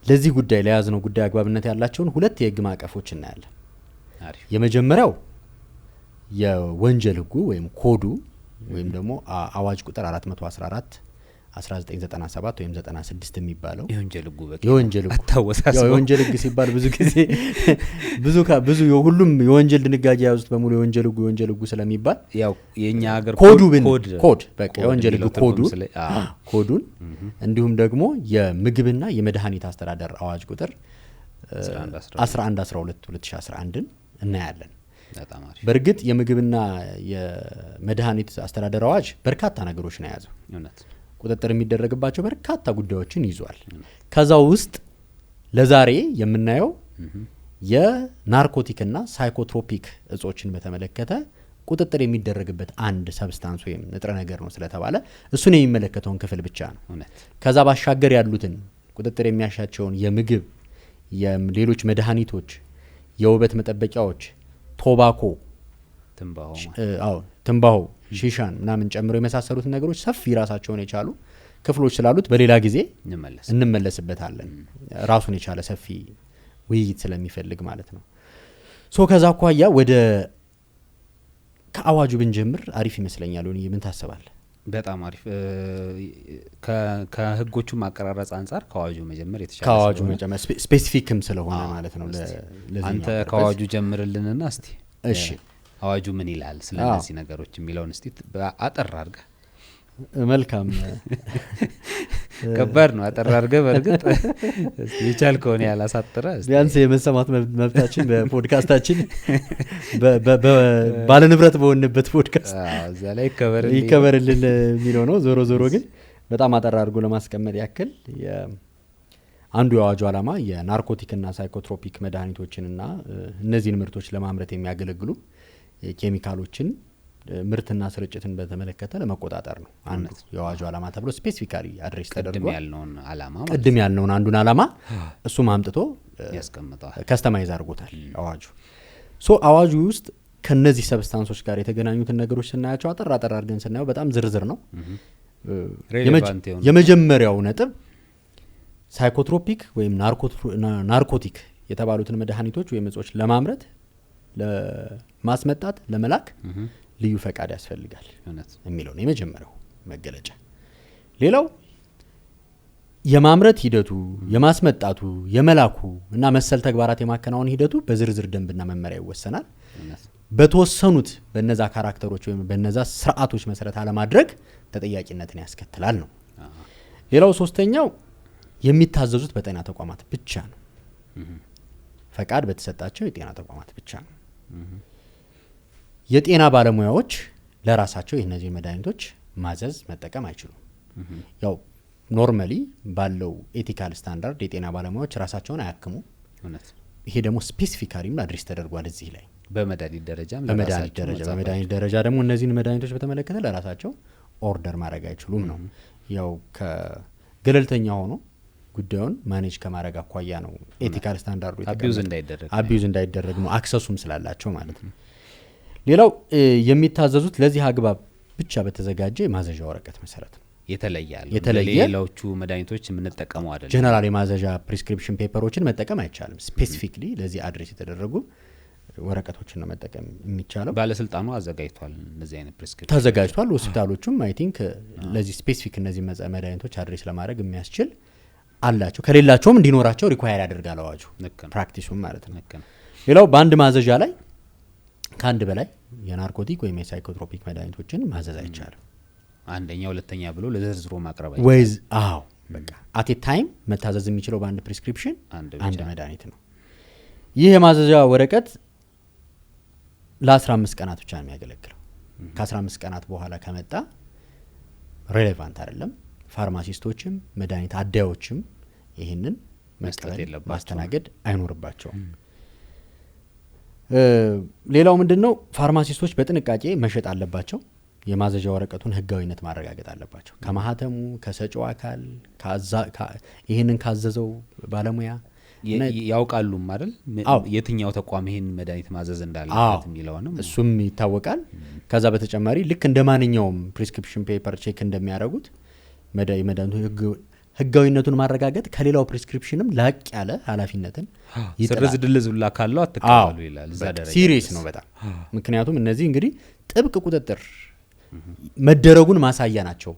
ለዚህ ጉዳይ ለያዝነው ጉዳይ አግባብነት ያላቸውን ሁለት የህግ ማቀፎች እናያለን። የመጀመሪያው የወንጀል ህጉ ወይም ኮዱ ወይም ደግሞ አዋጅ ቁጥር 414 1997 ወይም 96 የሚባለው የወንጀል ህጉ የወንጀል ህግ ሲባል ብዙ ጊዜ ብዙ ሁሉም የወንጀል ድንጋጌ ያዙት በሙሉ የወንጀል ህጉ ስለሚባል ያው የኛ ሀገር ኮድ በቃ የወንጀል ህግ ኮዱን እንዲሁም ደግሞ የምግብና የመድኃኒት አስተዳደር አዋጅ ቁጥር 1112 2011ን እናያለን። በእርግጥ የምግብና የመድኃኒት አስተዳደር አዋጅ በርካታ ነገሮች ነው የያዘው። ቁጥጥር የሚደረግባቸው በርካታ ጉዳዮችን ይዟል። ከዛ ውስጥ ለዛሬ የምናየው የናርኮቲክና ሳይኮትሮፒክ እጾችን በተመለከተ ቁጥጥር የሚደረግበት አንድ ሰብስታንስ ወይም ንጥረ ነገር ነው ስለተባለ እሱን የሚመለከተውን ክፍል ብቻ ነው። ከዛ ባሻገር ያሉትን ቁጥጥር የሚያሻቸውን የምግብ፣ የሌሎች መድኃኒቶች፣ የውበት መጠበቂያዎች፣ ቶባኮ፣ ትንባሆ፣ ሺሻን ምናምን ጨምሮ የመሳሰሉትን ነገሮች ሰፊ ራሳቸውን የቻሉ ክፍሎች ስላሉት በሌላ ጊዜ እንመለስበታለን። ራሱን የቻለ ሰፊ ውይይት ስለሚፈልግ ማለት ነው። ሶ ከዛ አኳያ ወደ ከአዋጁ ብንጀምር አሪፍ ይመስለኛል። ምን ታስባለህ? በጣም አሪፍ። ከህጎቹ ማቀራረጽ አንጻር ከአዋጁ መጀመር የተሻለ ከአዋጁ መጀመር ስፔሲፊክም ስለሆነ ማለት ነው። አንተ ከአዋጁ ጀምርልንና እስቲ እሺ አዋጁ ምን ይላል ስለዚህ ነገሮች የሚለውን እስቲ አጠር አድርገህ። መልካም ከባድ ነው አጠር አድርገህ። በርግጥ ይቻል ከሆነ ያላሳጥረ ቢያንስ የመሰማት መብታችን በፖድካስታችን ባለ ንብረት በሆነበት ፖድካስት እዛ ላይ ይከበርልን የሚለው ነው። ዞሮ ግን በጣም አጠር አድርጎ ለማስቀመጥ ያክል አንዱ የአዋጁ ዓላማ የናርኮቲክና ሳይኮትሮፒክ መድኃኒቶችንና እነዚህን ምርቶች ለማምረት የሚያገለግሉ ኬሚካሎችን ምርትና ስርጭትን በተመለከተ ለመቆጣጠር ነው። አንዱ የአዋጁ ዓላማ ተብሎ ስፔሲፊካሊ አድሬስ ተደርጓል። ቅድም ያልነውን አንዱን ዓላማ እሱም አምጥቶ ያስቀምጣል፣ ከስተማይዝ አድርጎታል አዋጁ። ሶ አዋጁ ውስጥ ከነዚህ ሰብስታንሶች ጋር የተገናኙትን ነገሮች ስናያቸው አጠር አድርገን ስናየው በጣም ዝርዝር ነው። የመጀመሪያው ነጥብ ሳይኮትሮፒክ ወይም ናርኮቲክ የተባሉትን መድኃኒቶች ወይም እጾች ለማምረት ለማስመጣት ለመላክ ልዩ ፈቃድ ያስፈልጋል የሚለው ነው የመጀመሪያው መገለጫ። ሌላው የማምረት ሂደቱ የማስመጣቱ የመላኩ እና መሰል ተግባራት የማከናወን ሂደቱ በዝርዝር ደንብና መመሪያ ይወሰናል። በተወሰኑት በነዛ ካራክተሮች ወይም በነዛ ስርዓቶች መሰረት አለማድረግ ተጠያቂነትን ያስከትላል ነው። ሌላው ሶስተኛው የሚታዘዙት በጤና ተቋማት ብቻ ነው። ፈቃድ በተሰጣቸው የጤና ተቋማት ብቻ ነው። የጤና ባለሙያዎች ለራሳቸው እነዚህ መድኃኒቶች ማዘዝ መጠቀም አይችሉም። ያው ኖርማሊ ባለው ኤቲካል ስታንዳርድ የጤና ባለሙያዎች ራሳቸውን አያክሙ። ይሄ ደግሞ ስፔሲፊካሊም አድሬስ ተደርጓል እዚህ ላይ በመድኃኒት ደረጃ ደግሞ እነዚህን መድኃኒቶች በተመለከተ ለራሳቸው ኦርደር ማድረግ አይችሉም ነው። ያው ከገለልተኛ ሆኖ ጉዳዩን ማኔጅ ከማድረግ አኳያ ነው ኤቲካል ስታንዳርዱ አቢዩዝ እንዳይደረግ ነው፣ አክሰሱም ስላላቸው ማለት ነው። ሌላው የሚታዘዙት ለዚህ አግባብ ብቻ በተዘጋጀ የማዘዣ ወረቀት መሰረት ነው። የተለየ ሌሎቹ መድኃኒቶች የምንጠቀመው አይደለም። ጀነራል የማዘዣ ፕሪስክሪፕሽን ፔፐሮችን መጠቀም አይቻልም። ስፔሲፊክሊ ለዚህ አድሬስ የተደረጉ ወረቀቶችን ነው መጠቀም የሚቻለው። ባለስልጣኑ አዘጋጅቷል፣ እነዚህ አይነት ፕሪስክሪፕሽን ተዘጋጅቷል። ሆስፒታሎቹም አይ ቲንክ ለዚህ ስፔሲፊክ እነዚህ መድኃኒቶች አድሬስ ለማድረግ የሚያስችል አላቸው። ከሌላቸውም እንዲኖራቸው ሪኳየር ያደርጋል አዋጁ፣ ፕራክቲሱም ማለት ነው። ሌላው በአንድ ማዘዣ ላይ ከአንድ በላይ የናርኮቲክ ወይም የሳይኮትሮፒክ መድኃኒቶችን ማዘዝ አይቻልም። አንደኛ ሁለተኛ ብሎ ለዘርዝሮ ማቅረብ ወይዝ በቃ አት ታይም መታዘዝ የሚችለው በአንድ ፕሪስክሪፕሽን አንድ መድኃኒት ነው። ይህ የማዘዣ ወረቀት ለ15 ቀናት ብቻ ነው የሚያገለግለው። ከ15 ቀናት በኋላ ከመጣ ሬሌቫንት አይደለም። ፋርማሲስቶችም መድኃኒት አዳዮችም ይህንን ማስተናገድ አይኖርባቸውም። ሌላው ምንድነው? ፋርማሲስቶች በጥንቃቄ መሸጥ አለባቸው። የማዘዣ ወረቀቱን ህጋዊነት ማረጋገጥ አለባቸው። ከማህተሙ ከሰጪው አካል ይህንን ካዘዘው ባለሙያ ያውቃሉ አይደል? የትኛው ተቋም ይሄን መድኃኒት ማዘዝ እንዳለበት የሚለውንም እሱም ይታወቃል። ከዛ በተጨማሪ ልክ እንደ ማንኛውም ፕሪስክሪፕሽን ፔፐር ቼክ እንደሚያደርጉት መድኃኒቱ ህጋዊነቱን ማረጋገጥ ከሌላው ፕሪስክሪፕሽንም ላቅ ያለ ኃላፊነትን ይጥላል። ስርዝ ድልዝ ብላ ካለው አትቀበሉ ይላል። እዛ ደረጃ ሲሪየስ ነው በጣም። ምክንያቱም እነዚህ እንግዲህ ጥብቅ ቁጥጥር መደረጉን ማሳያ ናቸው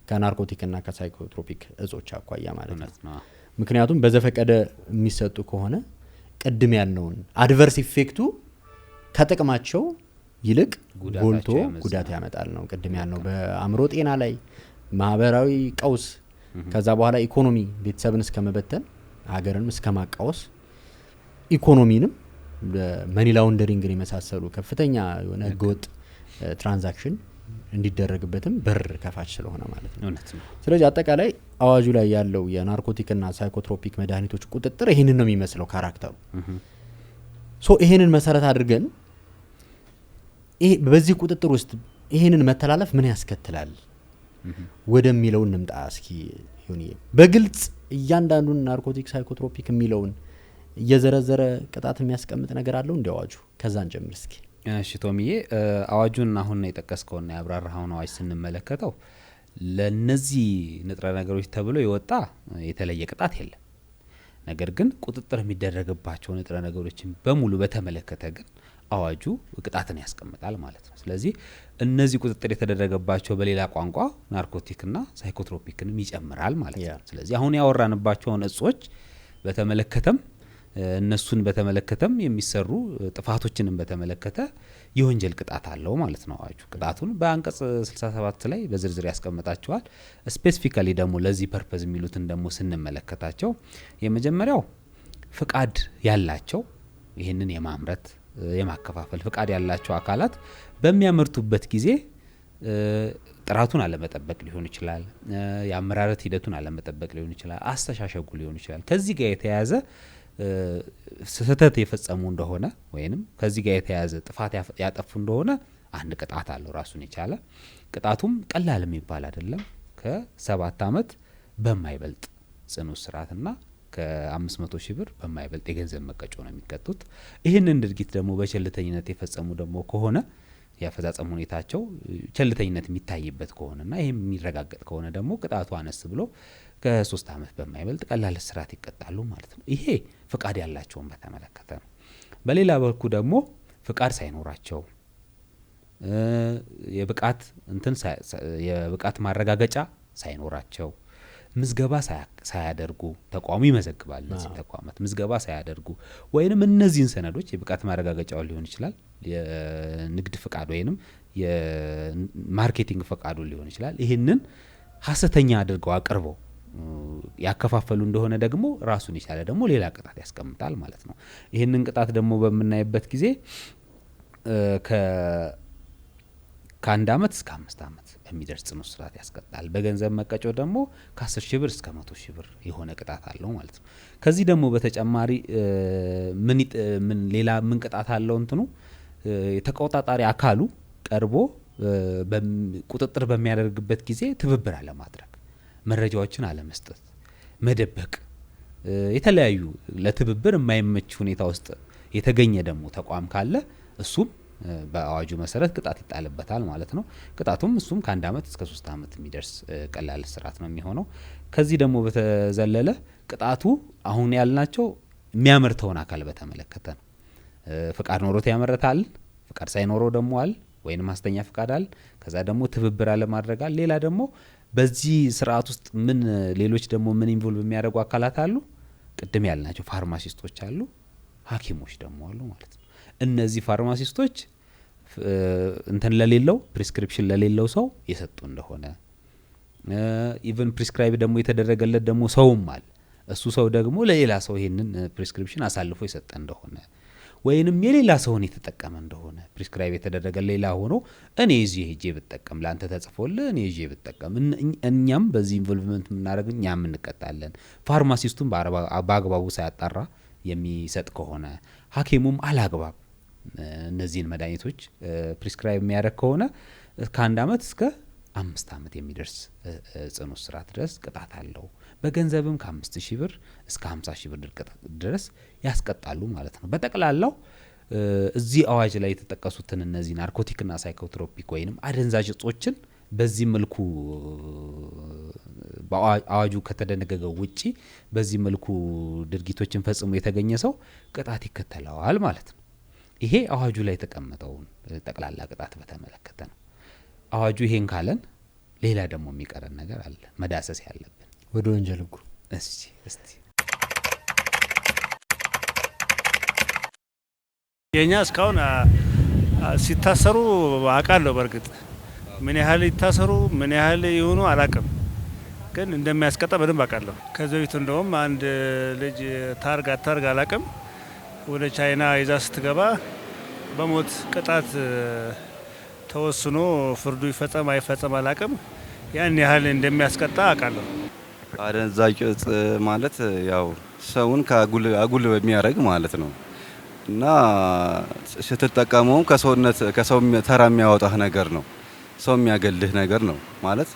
ከናርኮቲክና ከሳይኮትሮፒክ እጾች አኳያ ማለት ነው። ምክንያቱም በዘፈቀደ የሚሰጡ ከሆነ ቅድም ያልነውን አድቨርስ ኢፌክቱ ከጥቅማቸው ይልቅ ጎልቶ ጉዳት ያመጣል ነው። ቅድም ያልነው በአእምሮ ጤና ላይ ማህበራዊ ቀውስ፣ ከዛ በኋላ ኢኮኖሚ ቤተሰብን እስከመበተን ሀገርንም እስከማቃወስ ኢኮኖሚንም መኒ ላውንደሪንግን የመሳሰሉ ከፍተኛ የሆነ ህገወጥ ትራንዛክሽን እንዲደረግበትም በር ከፋች ስለሆነ ማለት ነው። ስለዚህ አጠቃላይ አዋጁ ላይ ያለው የናርኮቲክና ሳይኮትሮፒክ መድኃኒቶች ቁጥጥር ይህንን ነው የሚመስለው ካራክተሩ። ይህንን መሰረት አድርገን በዚህ ቁጥጥር ውስጥ ይህንን መተላለፍ ምን ያስከትላል ወደሚለው እንምጣ እስኪ። በግልጽ እያንዳንዱን ናርኮቲክ ሳይኮትሮፒክ የሚለውን እየዘረዘረ ቅጣት የሚያስቀምጥ ነገር አለው እንደ አዋጁ? ከዛን ጀምር እስኪ። እሺ ቶሚዬ፣ አዋጁን አሁን የጠቀስከውና ያብራራኸውን አዋጅ ስንመለከተው ለነዚህ ንጥረ ነገሮች ተብሎ የወጣ የተለየ ቅጣት የለም። ነገር ግን ቁጥጥር የሚደረግባቸው ንጥረ ነገሮችን በሙሉ በተመለከተ ግን አዋጁ ቅጣትን ያስቀምጣል ማለት ነው። ስለዚህ እነዚህ ቁጥጥር የተደረገባቸው በሌላ ቋንቋ ናርኮቲክና ሳይኮትሮፒክንም ይጨምራል ማለት ነው። ስለዚህ አሁን ያወራንባቸውን እጾች በተመለከተም እነሱን በተመለከተም የሚሰሩ ጥፋቶችንም በተመለከተ የወንጀል ቅጣት አለው ማለት ነው አዋጁ። ቅጣቱን በአንቀጽ 67 ላይ በዝርዝር ያስቀምጣቸዋል። ስፔሲፊካሊ ደግሞ ለዚህ ፐርፐዝ የሚሉትን ደግሞ ስንመለከታቸው የመጀመሪያው ፍቃድ ያላቸው ይህንን የማምረት የማከፋፈል ፍቃድ ያላቸው አካላት በሚያመርቱበት ጊዜ ጥራቱን አለመጠበቅ ሊሆን ይችላል፣ የአመራረት ሂደቱን አለመጠበቅ ሊሆን ይችላል፣ አስተሻሸጉ ሊሆን ይችላል። ከዚህ ጋር የተያያዘ ስህተት የፈጸሙ እንደሆነ ወይንም ከዚህ ጋር የተያያዘ ጥፋት ያጠፉ እንደሆነ አንድ ቅጣት አለው ራሱን የቻለ። ቅጣቱም ቀላል የሚባል አይደለም። ከ7 ዓመት በማይበልጥ ጽኑ እስራትና ከ500 ሺህ ብር በማይበልጥ የገንዘብ መቀጮ ነው የሚቀጡት። ይህንን ድርጊት ደግሞ በቸልተኝነት የፈጸሙ ደግሞ ከሆነ ያፈጻጸም ሁኔታቸው ቸልተኝነት የሚታይበት ከሆነና ይሄም የሚረጋገጥ ከሆነ ደግሞ ቅጣቱ አነስ ብሎ ከ3 አመት በማይበልጥ ቀላል እስራት ይቀጣሉ ማለት ነው። ይሄ ፍቃድ ያላቸውን በተመለከተ ነው። በሌላ በኩ ደግሞ ፍቃድ ሳይኖራቸው የብቃት ማረጋገጫ ሳይኖራቸው ምዝገባ ሳያደርጉ ተቋሙ ይመዘግባል። እነዚህ ተቋማት ምዝገባ ሳያደርጉ ወይንም እነዚህን ሰነዶች የብቃት ማረጋገጫው ሊሆን ይችላል፣ የንግድ ፍቃድ ወይንም የማርኬቲንግ ፍቃዱ ሊሆን ይችላል። ይህንን ሐሰተኛ አድርገው አቅርበው ያከፋፈሉ እንደሆነ ደግሞ ራሱን ይቻለ ደግሞ ሌላ ቅጣት ያስቀምጣል ማለት ነው። ይህንን ቅጣት ደግሞ በምናይበት ጊዜ ከ1 አመት እስከ 5 አመት በሚደርስ ጽኑ እስራት ያስቀጣል። በገንዘብ መቀጮ ደግሞ ከ10 ሺህ ብር እስከ 100 ሺህ ብር የሆነ ቅጣት አለው ማለት ነው። ከዚህ ደግሞ በተጨማሪ ምን ቅጣት አለው? እንትኑ የተቆጣጣሪ አካሉ ቀርቦ ቁጥጥር በሚያደርግበት ጊዜ ትብብር አለማድረግ፣ መረጃዎችን አለመስጠት፣ መደበቅ፣ የተለያዩ ለትብብር የማይመች ሁኔታ ውስጥ የተገኘ ደግሞ ተቋም ካለ እሱም በአዋጁ መሰረት ቅጣት ይጣልበታል ማለት ነው። ቅጣቱም እሱም ከ1 አመት እስከ 3 አመት የሚደርስ ቀላል እስራት ነው የሚሆነው። ከዚህ ደግሞ በተዘለለ ቅጣቱ አሁን ያልናቸው የሚያመርተውን አካል በተመለከተ ነው። ፍቃድ ኖሮት ያመርታል፣ ፍቃድ ሳይኖረው ደግሞ አለ ወይንም ሐሰተኛ ፍቃድ አለ፣ ከዛ ደግሞ ትብብር አለማድረግ አለ። ሌላ ደግሞ በዚህ ስርዓት ውስጥ ሌሎች ደግሞ ኢንቮልቭ የሚያደርጉ አካላት አሉ። ቅድም ያልናቸው ፋርማሲስቶች አሉ፣ ሐኪሞች ደግሞ አሉ ማለት ነው። እነዚህ ፋርማሲስቶች ለሌለው ፕሪስክሪፕሽን ለሌለው ሰው የሰጡ እንደሆነ ኢቭን ፕሪስክራይብ ደግሞ የተደረገለት ደግሞ ሰውም አለ። እሱ ሰው ደግሞ ለሌላ ሰው ይሄንን ፕሪስክሪፕሽን አሳልፎ የሰጠ እንደሆነ ወይንም የሌላ ሰውን የተጠቀመ እንደሆነ ፕሪስክራይብ የተደረገ ሌላ ሆኖ እኔ እዚህ ሄጄ ብጠቀም ላንተ ተጽፎልህ እኔ እዚህ ብጠቀም እኛም በዚህ ኢንቮልቭመንት የምናደርግ እኛም እንቀጣለን። ፋርማሲስቱም በአግባቡ ሳያጣራ የሚሰጥ ከሆነ ሐኪሙም አላግባብ እነዚህን መድኃኒቶች ፕሪስክራይብ የሚያደርግ ከሆነ ከ1 አመት እስከ 5 አመት የሚደርስ ጽኑ እስራት ድረስ ቅጣት አለው። በገንዘብም ከ5 ሺህ ብር እስከ 50 ሺህ ብር ድረስ ያስቀጣሉ ማለት ነው። በጠቅላላው እዚህ አዋጅ ላይ የተጠቀሱትን እነዚህ ናርኮቲክና ሳይኮትሮፒክ ወይንም አደንዛዥ እጾችን በዚህ መልኩ በአዋጁ ከተደነገገው ውጪ በዚህ መልኩ ድርጊቶችን ፈጽሞ የተገኘ ሰው ቅጣት ይከተለዋል ማለት ነው። ይሄ አዋጁ ላይ የተቀመጠውን ጠቅላላ ቅጣት በተመለከተ ነው። አዋጁ ይሄን ካለን ሌላ ደግሞ የሚቀረን ነገር አለ መዳሰስ ያለብን ወደ ወንጀል ህጉ እስቲ የኛ እስካሁን ሲታሰሩ አውቃለሁ። በርግጥ ምን ያህል ይታሰሩ ምን ያህል ይሆኑ አላቅም፣ ግን እንደሚያስቀጣ በደንብ አውቃለሁ። ከዚህ በፊት እንደውም አንድ ልጅ ታርግ አላቅም ወደ ቻይና ይዛ ስትገባ በሞት ቅጣት ተወስኖ ፍርዱ ይፈጸም አይፈጸም አላቅም፣ ያን ያህል እንደሚያስቀጣ አውቃለሁ። አደንዛዥ እጽ ማለት ያው ሰውን አጉል በሚያደርግ ማለት ነው እና ስትጠቀመው ከሰው ተራ የሚያወጣህ ነገር ነው፣ ሰው የሚያገልህ ነገር ነው ማለት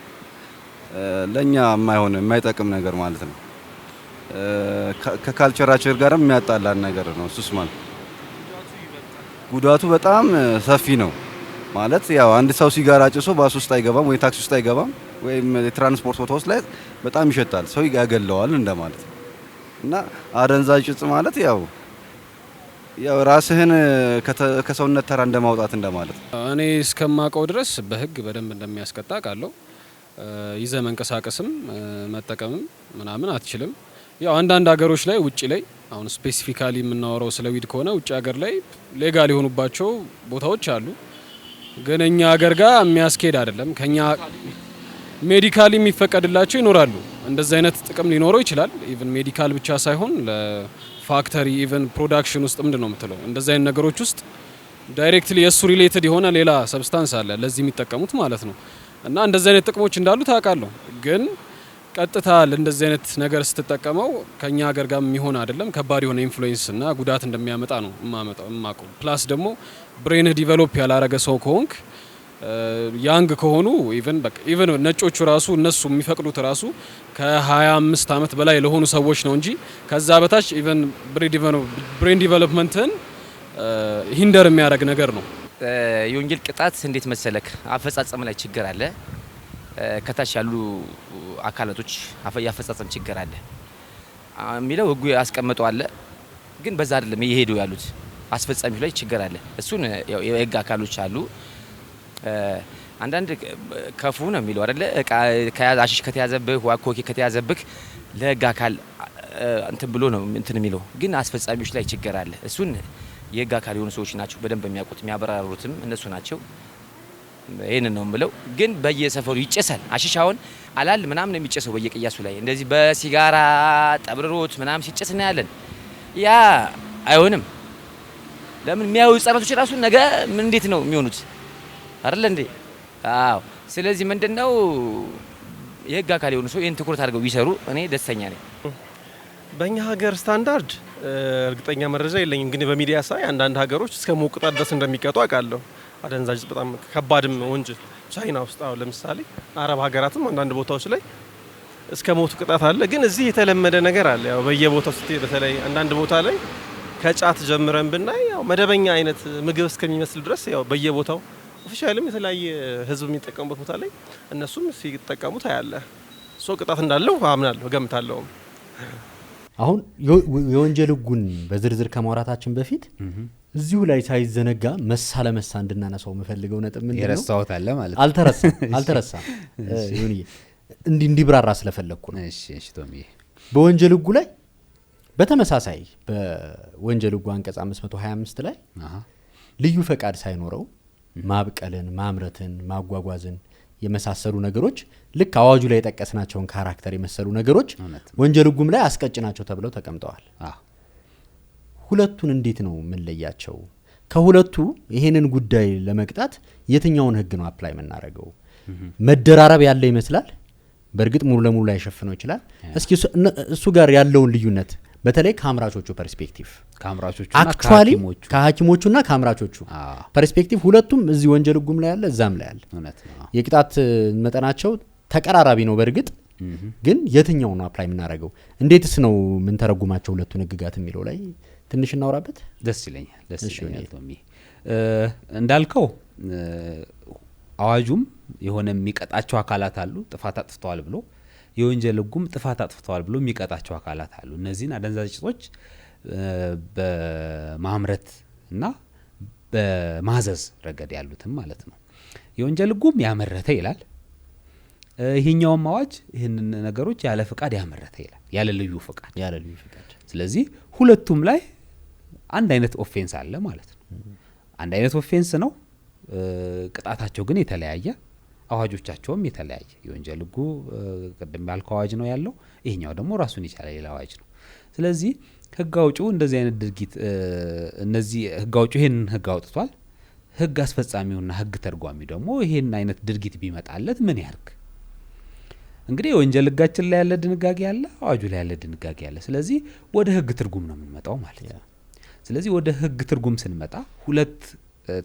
ለኛ የማይጠቅም ነገር ማለት ነው። ከካልቸራችን ጋርም የሚያጣላን ነገር ነው። እሱስ ማለት ጉዳቱ በጣም ሰፊ ነው ማለት ያው አንድ ሰው ሲጋራ ጭሶ ባስ ውስጥ አይገባም ወይ ታክሲ ውስጥ አይገባም ወይም የትራንስፖርት ቦታ ውስጥ ላይ በጣም ይሸታል፣ ሰው ያገለዋል እንደማለት ነው። እና አደንዛዥ እጽ ማለት ያው ራስህን ከሰውነት ተራ እንደማውጣት እንደማለት ነው። እኔ እስከማውቀው ድረስ በህግ በደንብ እንደሚያስቀጣ ቃለው ይዘ መንቀሳቀስም መጠቀምም ምናምን አትችልም። ያው አንዳንድ ሀገሮች ላይ ውጪ ላይ አሁን ስፔሲፊካሊ የምናወራው ስለ ዊድ ከሆነ ውጪ ሀገር ላይ ሌጋል የሆኑባቸው ቦታዎች አሉ፣ ግን እኛ ሀገር ጋር የሚያስኬድ አይደለም። ከኛ ሜዲካሊ የሚፈቀድላቸው ይኖራሉ። እንደዚህ አይነት ጥቅም ሊኖረው ይችላል። ኢቭን ሜዲካል ብቻ ሳይሆን ለፋክተሪ ኢቭን ፕሮዳክሽን ውስጥ ምንድነው የምትለው እንደዚህ አይነት ነገሮች ውስጥ ዳይሬክትሊ የሱ ሪሌትድ የሆነ ሌላ ሰብስታንስ አለ ለዚህ የሚጠቀሙት ማለት ነው። እና እንደዚህ አይነት ጥቅሞች እንዳሉ ታውቃለሁ፣ ግን ቀጥታ ለእንደዚህ አይነት ነገር ስትጠቀመው ከኛ ሀገር ጋር የሚሆን አይደለም። ከባድ የሆነ ኢንፍሉዌንስ እና ጉዳት እንደሚያመጣ ነው የማውቀው። ፕላስ ደግሞ ብሬንህ ዲቨሎፕ ያላረገ ሰው ከሆንክ ያንግ ከሆኑ ኢቨን ነጮቹ ራሱ እነሱ የሚፈቅዱት ራሱ ከ25 ዓመት በላይ ለሆኑ ሰዎች ነው እንጂ ከዛ በታች ኢቨን ብሬን ዲቨሎፕመንትን ሂንደር የሚያደርግ ነገር ነው። የወንጀል ቅጣት እንዴት መሰለክ አፈጻጸም ላይ ችግር አለ። ከታች ያሉ አካላቶች ያፈጻጸም ችግር አለ የሚለው ህጉ ያስቀምጠው አለ። ግን በዛ አይደለም እየሄዱ ያሉት አስፈጻሚዎች ላይ ችግር አለ። እሱን ያው የህግ አካሎች አሉ። አንዳንድ ከፉ ነው የሚለው አይደለ ከያዝ አሽሽ ከተያዘብህ ዋኮኪ ከተያዘብህ ለህግ አካል እንትን ብሎ ነው እንትን የሚለው። ግን አስፈጻሚዎች ላይ ችግር አለ። እሱን የህግ አካል የሆኑ ሰዎች ናቸው በደንብ የሚያውቁት የሚያበራሩትም እነሱ ናቸው። ይሄንን ነው የምለው። ግን በየሰፈሩ ይጨሳል አሽሻውን አላል ምናምን የሚጨሰው በየቅያሱ ላይ እንደዚህ በሲጋራ ጠብርሮት ምናምን ሲጨስ እናያለን። ያ አይሆንም። ለምን የሚያዩ ህጻናቶች ራሱ ነገ ምን እንዴት ነው የሚሆኑት አይደል እንዴ? አዎ። ስለዚህ ምንድነው የህግ አካል የሆኑ ሰው ይሄን ትኩረት አድርገው ቢሰሩ እኔ ደስተኛ ነኝ። በእኛ ሀገር ስታንዳርድ እርግጠኛ መረጃ የለኝም፣ ግን በሚዲያ ሳይ አንዳንድ ሀገሮች እስከ ሞት ቅጣት ድረስ እንደሚቀጡ አውቃለሁ። አደንዛዥ በጣም ከባድም ወንጀል ቻይና ውስጥ አሁን ለምሳሌ አረብ ሀገራትም አንዳንድ ቦታዎች ላይ እስከ ሞት ቅጣት አለ። ግን እዚህ የተለመደ ነገር አለ። ያው በየቦታው ስትሄድ በተለይ አንዳንድ ቦታ ላይ ከጫት ጀምረን ብናይ ያው መደበኛ አይነት ምግብ እስከሚመስል ድረስ ያው በየቦታው ኦፊሻልም የተለያየ ህዝብ የሚጠቀሙበት ቦታ ላይ እነሱም ሲጠቀሙት አያለ ሶ ቅጣት እንዳለው አምናለሁ እገምታለሁ። አሁን የወንጀል ህጉን በዝርዝር ከማውራታችን በፊት እዚሁ ላይ ሳይዘነጋ መሳ ለመሳ እንድናነሳው የምፈልገው ነጥብ ምንድነው? የረሳሁት አለ ማለት አልተረሳም ይሁንዬ እንዲብራራ ስለፈለኩ ነው። እሺ ቶሚዬ በወንጀል ህጉ ላይ በተመሳሳይ በወንጀል ህጉ አንቀጽ 525 ላይ ልዩ ፈቃድ ሳይኖረው ማብቀልን፣ ማምረትን፣ ማጓጓዝን የመሳሰሉ ነገሮች ልክ አዋጁ ላይ የጠቀስናቸውን ካራክተር የመሰሉ ነገሮች ወንጀል ህጉም ላይ አስቀጭ ናቸው ተብለው ተቀምጠዋል። ሁለቱን እንዴት ነው የምንለያቸው? ከሁለቱ ይሄንን ጉዳይ ለመቅጣት የትኛውን ህግ ነው አፕላይ የምናደርገው? መደራረብ ያለ ይመስላል። በእርግጥ ሙሉ ለሙሉ ላይ ሸፍነው ይችላል። እስኪ እሱ ጋር ያለውን ልዩነት በተለይ ከአምራቾቹ ፐርስፔክቲቭ አክቹአሊ ከሐኪሞቹና ከአምራቾቹ ፐርስፔክቲቭ ሁለቱም እዚህ ወንጀል ህጉም ላይ ያለ እዛም ላይ ያለ የቅጣት መጠናቸው ተቀራራቢ ነው። በእርግጥ ግን የትኛው ነው አፕላይ የምናደርገው? እንዴትስ ነው ምን ተረጉማቸው ሁለቱን ህግጋት የሚለው ላይ ትንሽ እናውራበት። ደስ ይለኛል ቶሚ። እንዳልከው አዋጁም የሆነ የሚቀጣቸው አካላት አሉ ጥፋት አጥፍተዋል ብሎ፣ የወንጀል ህጉም ጥፋት አጥፍተዋል ብሎ የሚቀጣቸው አካላት አሉ። እነዚህን አደንዛዥ እጾች በማምረት እና በማዘዝ ረገድ ያሉትም ማለት ነው። የወንጀል ህጉም ያመረተ ይላል። ይሄኛውም አዋጅ ይህንን ነገሮች ያለ ፍቃድ ያመረተ ይላል፣ ያለ ልዩ ፍቃድ። ስለዚህ ሁለቱም ላይ አንድ አይነት ኦፌንስ አለ ማለት ነው። አንድ አይነት ኦፌንስ ነው። ቅጣታቸው ግን የተለያየ፣ አዋጆቻቸውም የተለያየ። የወንጀል ህጉ ቅድም ያልከው አዋጅ ነው ያለው፣ ይሄኛው ደግሞ ራሱን የቻለ ሌላ አዋጅ ነው። ስለዚህ ህግ አውጪው እንደዚህ አይነት ድርጊት እነዚህ ህግ አውጪው ይሄን ህግ አውጥቷል። ህግ አስፈጻሚውና ህግ ተርጓሚው ደግሞ ይሄን አይነት ድርጊት ቢመጣለት ምን ያርግ? እንግዲህ የወንጀል ህጋችን ላይ ያለ ድንጋጌ ያለ፣ አዋጁ ላይ ያለ ድንጋጌ ያለ። ስለዚህ ወደ ህግ ትርጉም ነው የምንመጣው ማለት ነው። ስለዚህ ወደ ህግ ትርጉም ስንመጣ ሁለት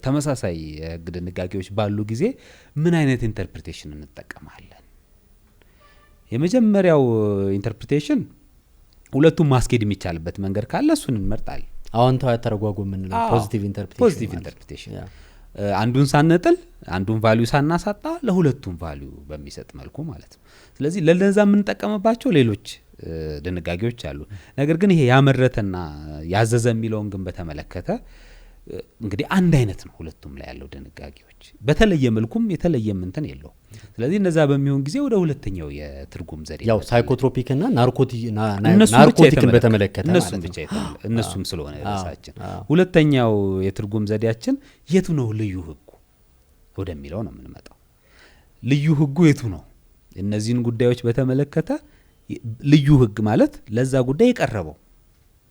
ተመሳሳይ ህግ ድንጋጌዎች ባሉ ጊዜ ምን አይነት ኢንተርፕሪቴሽን እንጠቀማለን? የመጀመሪያው ኢንተርፕሪቴሽን ሁለቱም ማስኬድ የሚቻልበት መንገድ ካለ እሱን እንመርጣለን። አዎንታዊ ተረጓጉም ምን ነው? ፖዚቲቭ ኢንተርፕሪቴሽን አንዱን ሳንጥል አንዱን ቫልዩ ሳናሳጣ ለሁለቱም ቫልዩ በሚሰጥ መልኩ ማለት ነው። ስለዚህ ለለዛ የምንጠቀምባቸው ሌሎች ድንጋጌዎች አሉ። ነገር ግን ይሄ ያመረተና ያዘዘ የሚለውን ግን በተመለከተ እንግዲህ አንድ አይነት ነው ሁለቱም ላይ ያለው ድንጋጌዎች። በተለየ መልኩም የተለየ እንትን የለው። ስለዚህ እነዛ በሚሆን ጊዜ ወደ ሁለተኛው የትርጉም ዘዴ ያው ሳይኮትሮፒክና ናርኮቲክን በተመለከተ እነሱም ስለሆነ ራሳችን ሁለተኛው የትርጉም ዘዴያችን የቱ ነው ልዩ ህጉ ወደሚለው ነው የምንመጣው። ልዩ ህጉ የቱ ነው? እነዚህን ጉዳዮች በተመለከተ ልዩ ህግ ማለት ለዛ ጉዳይ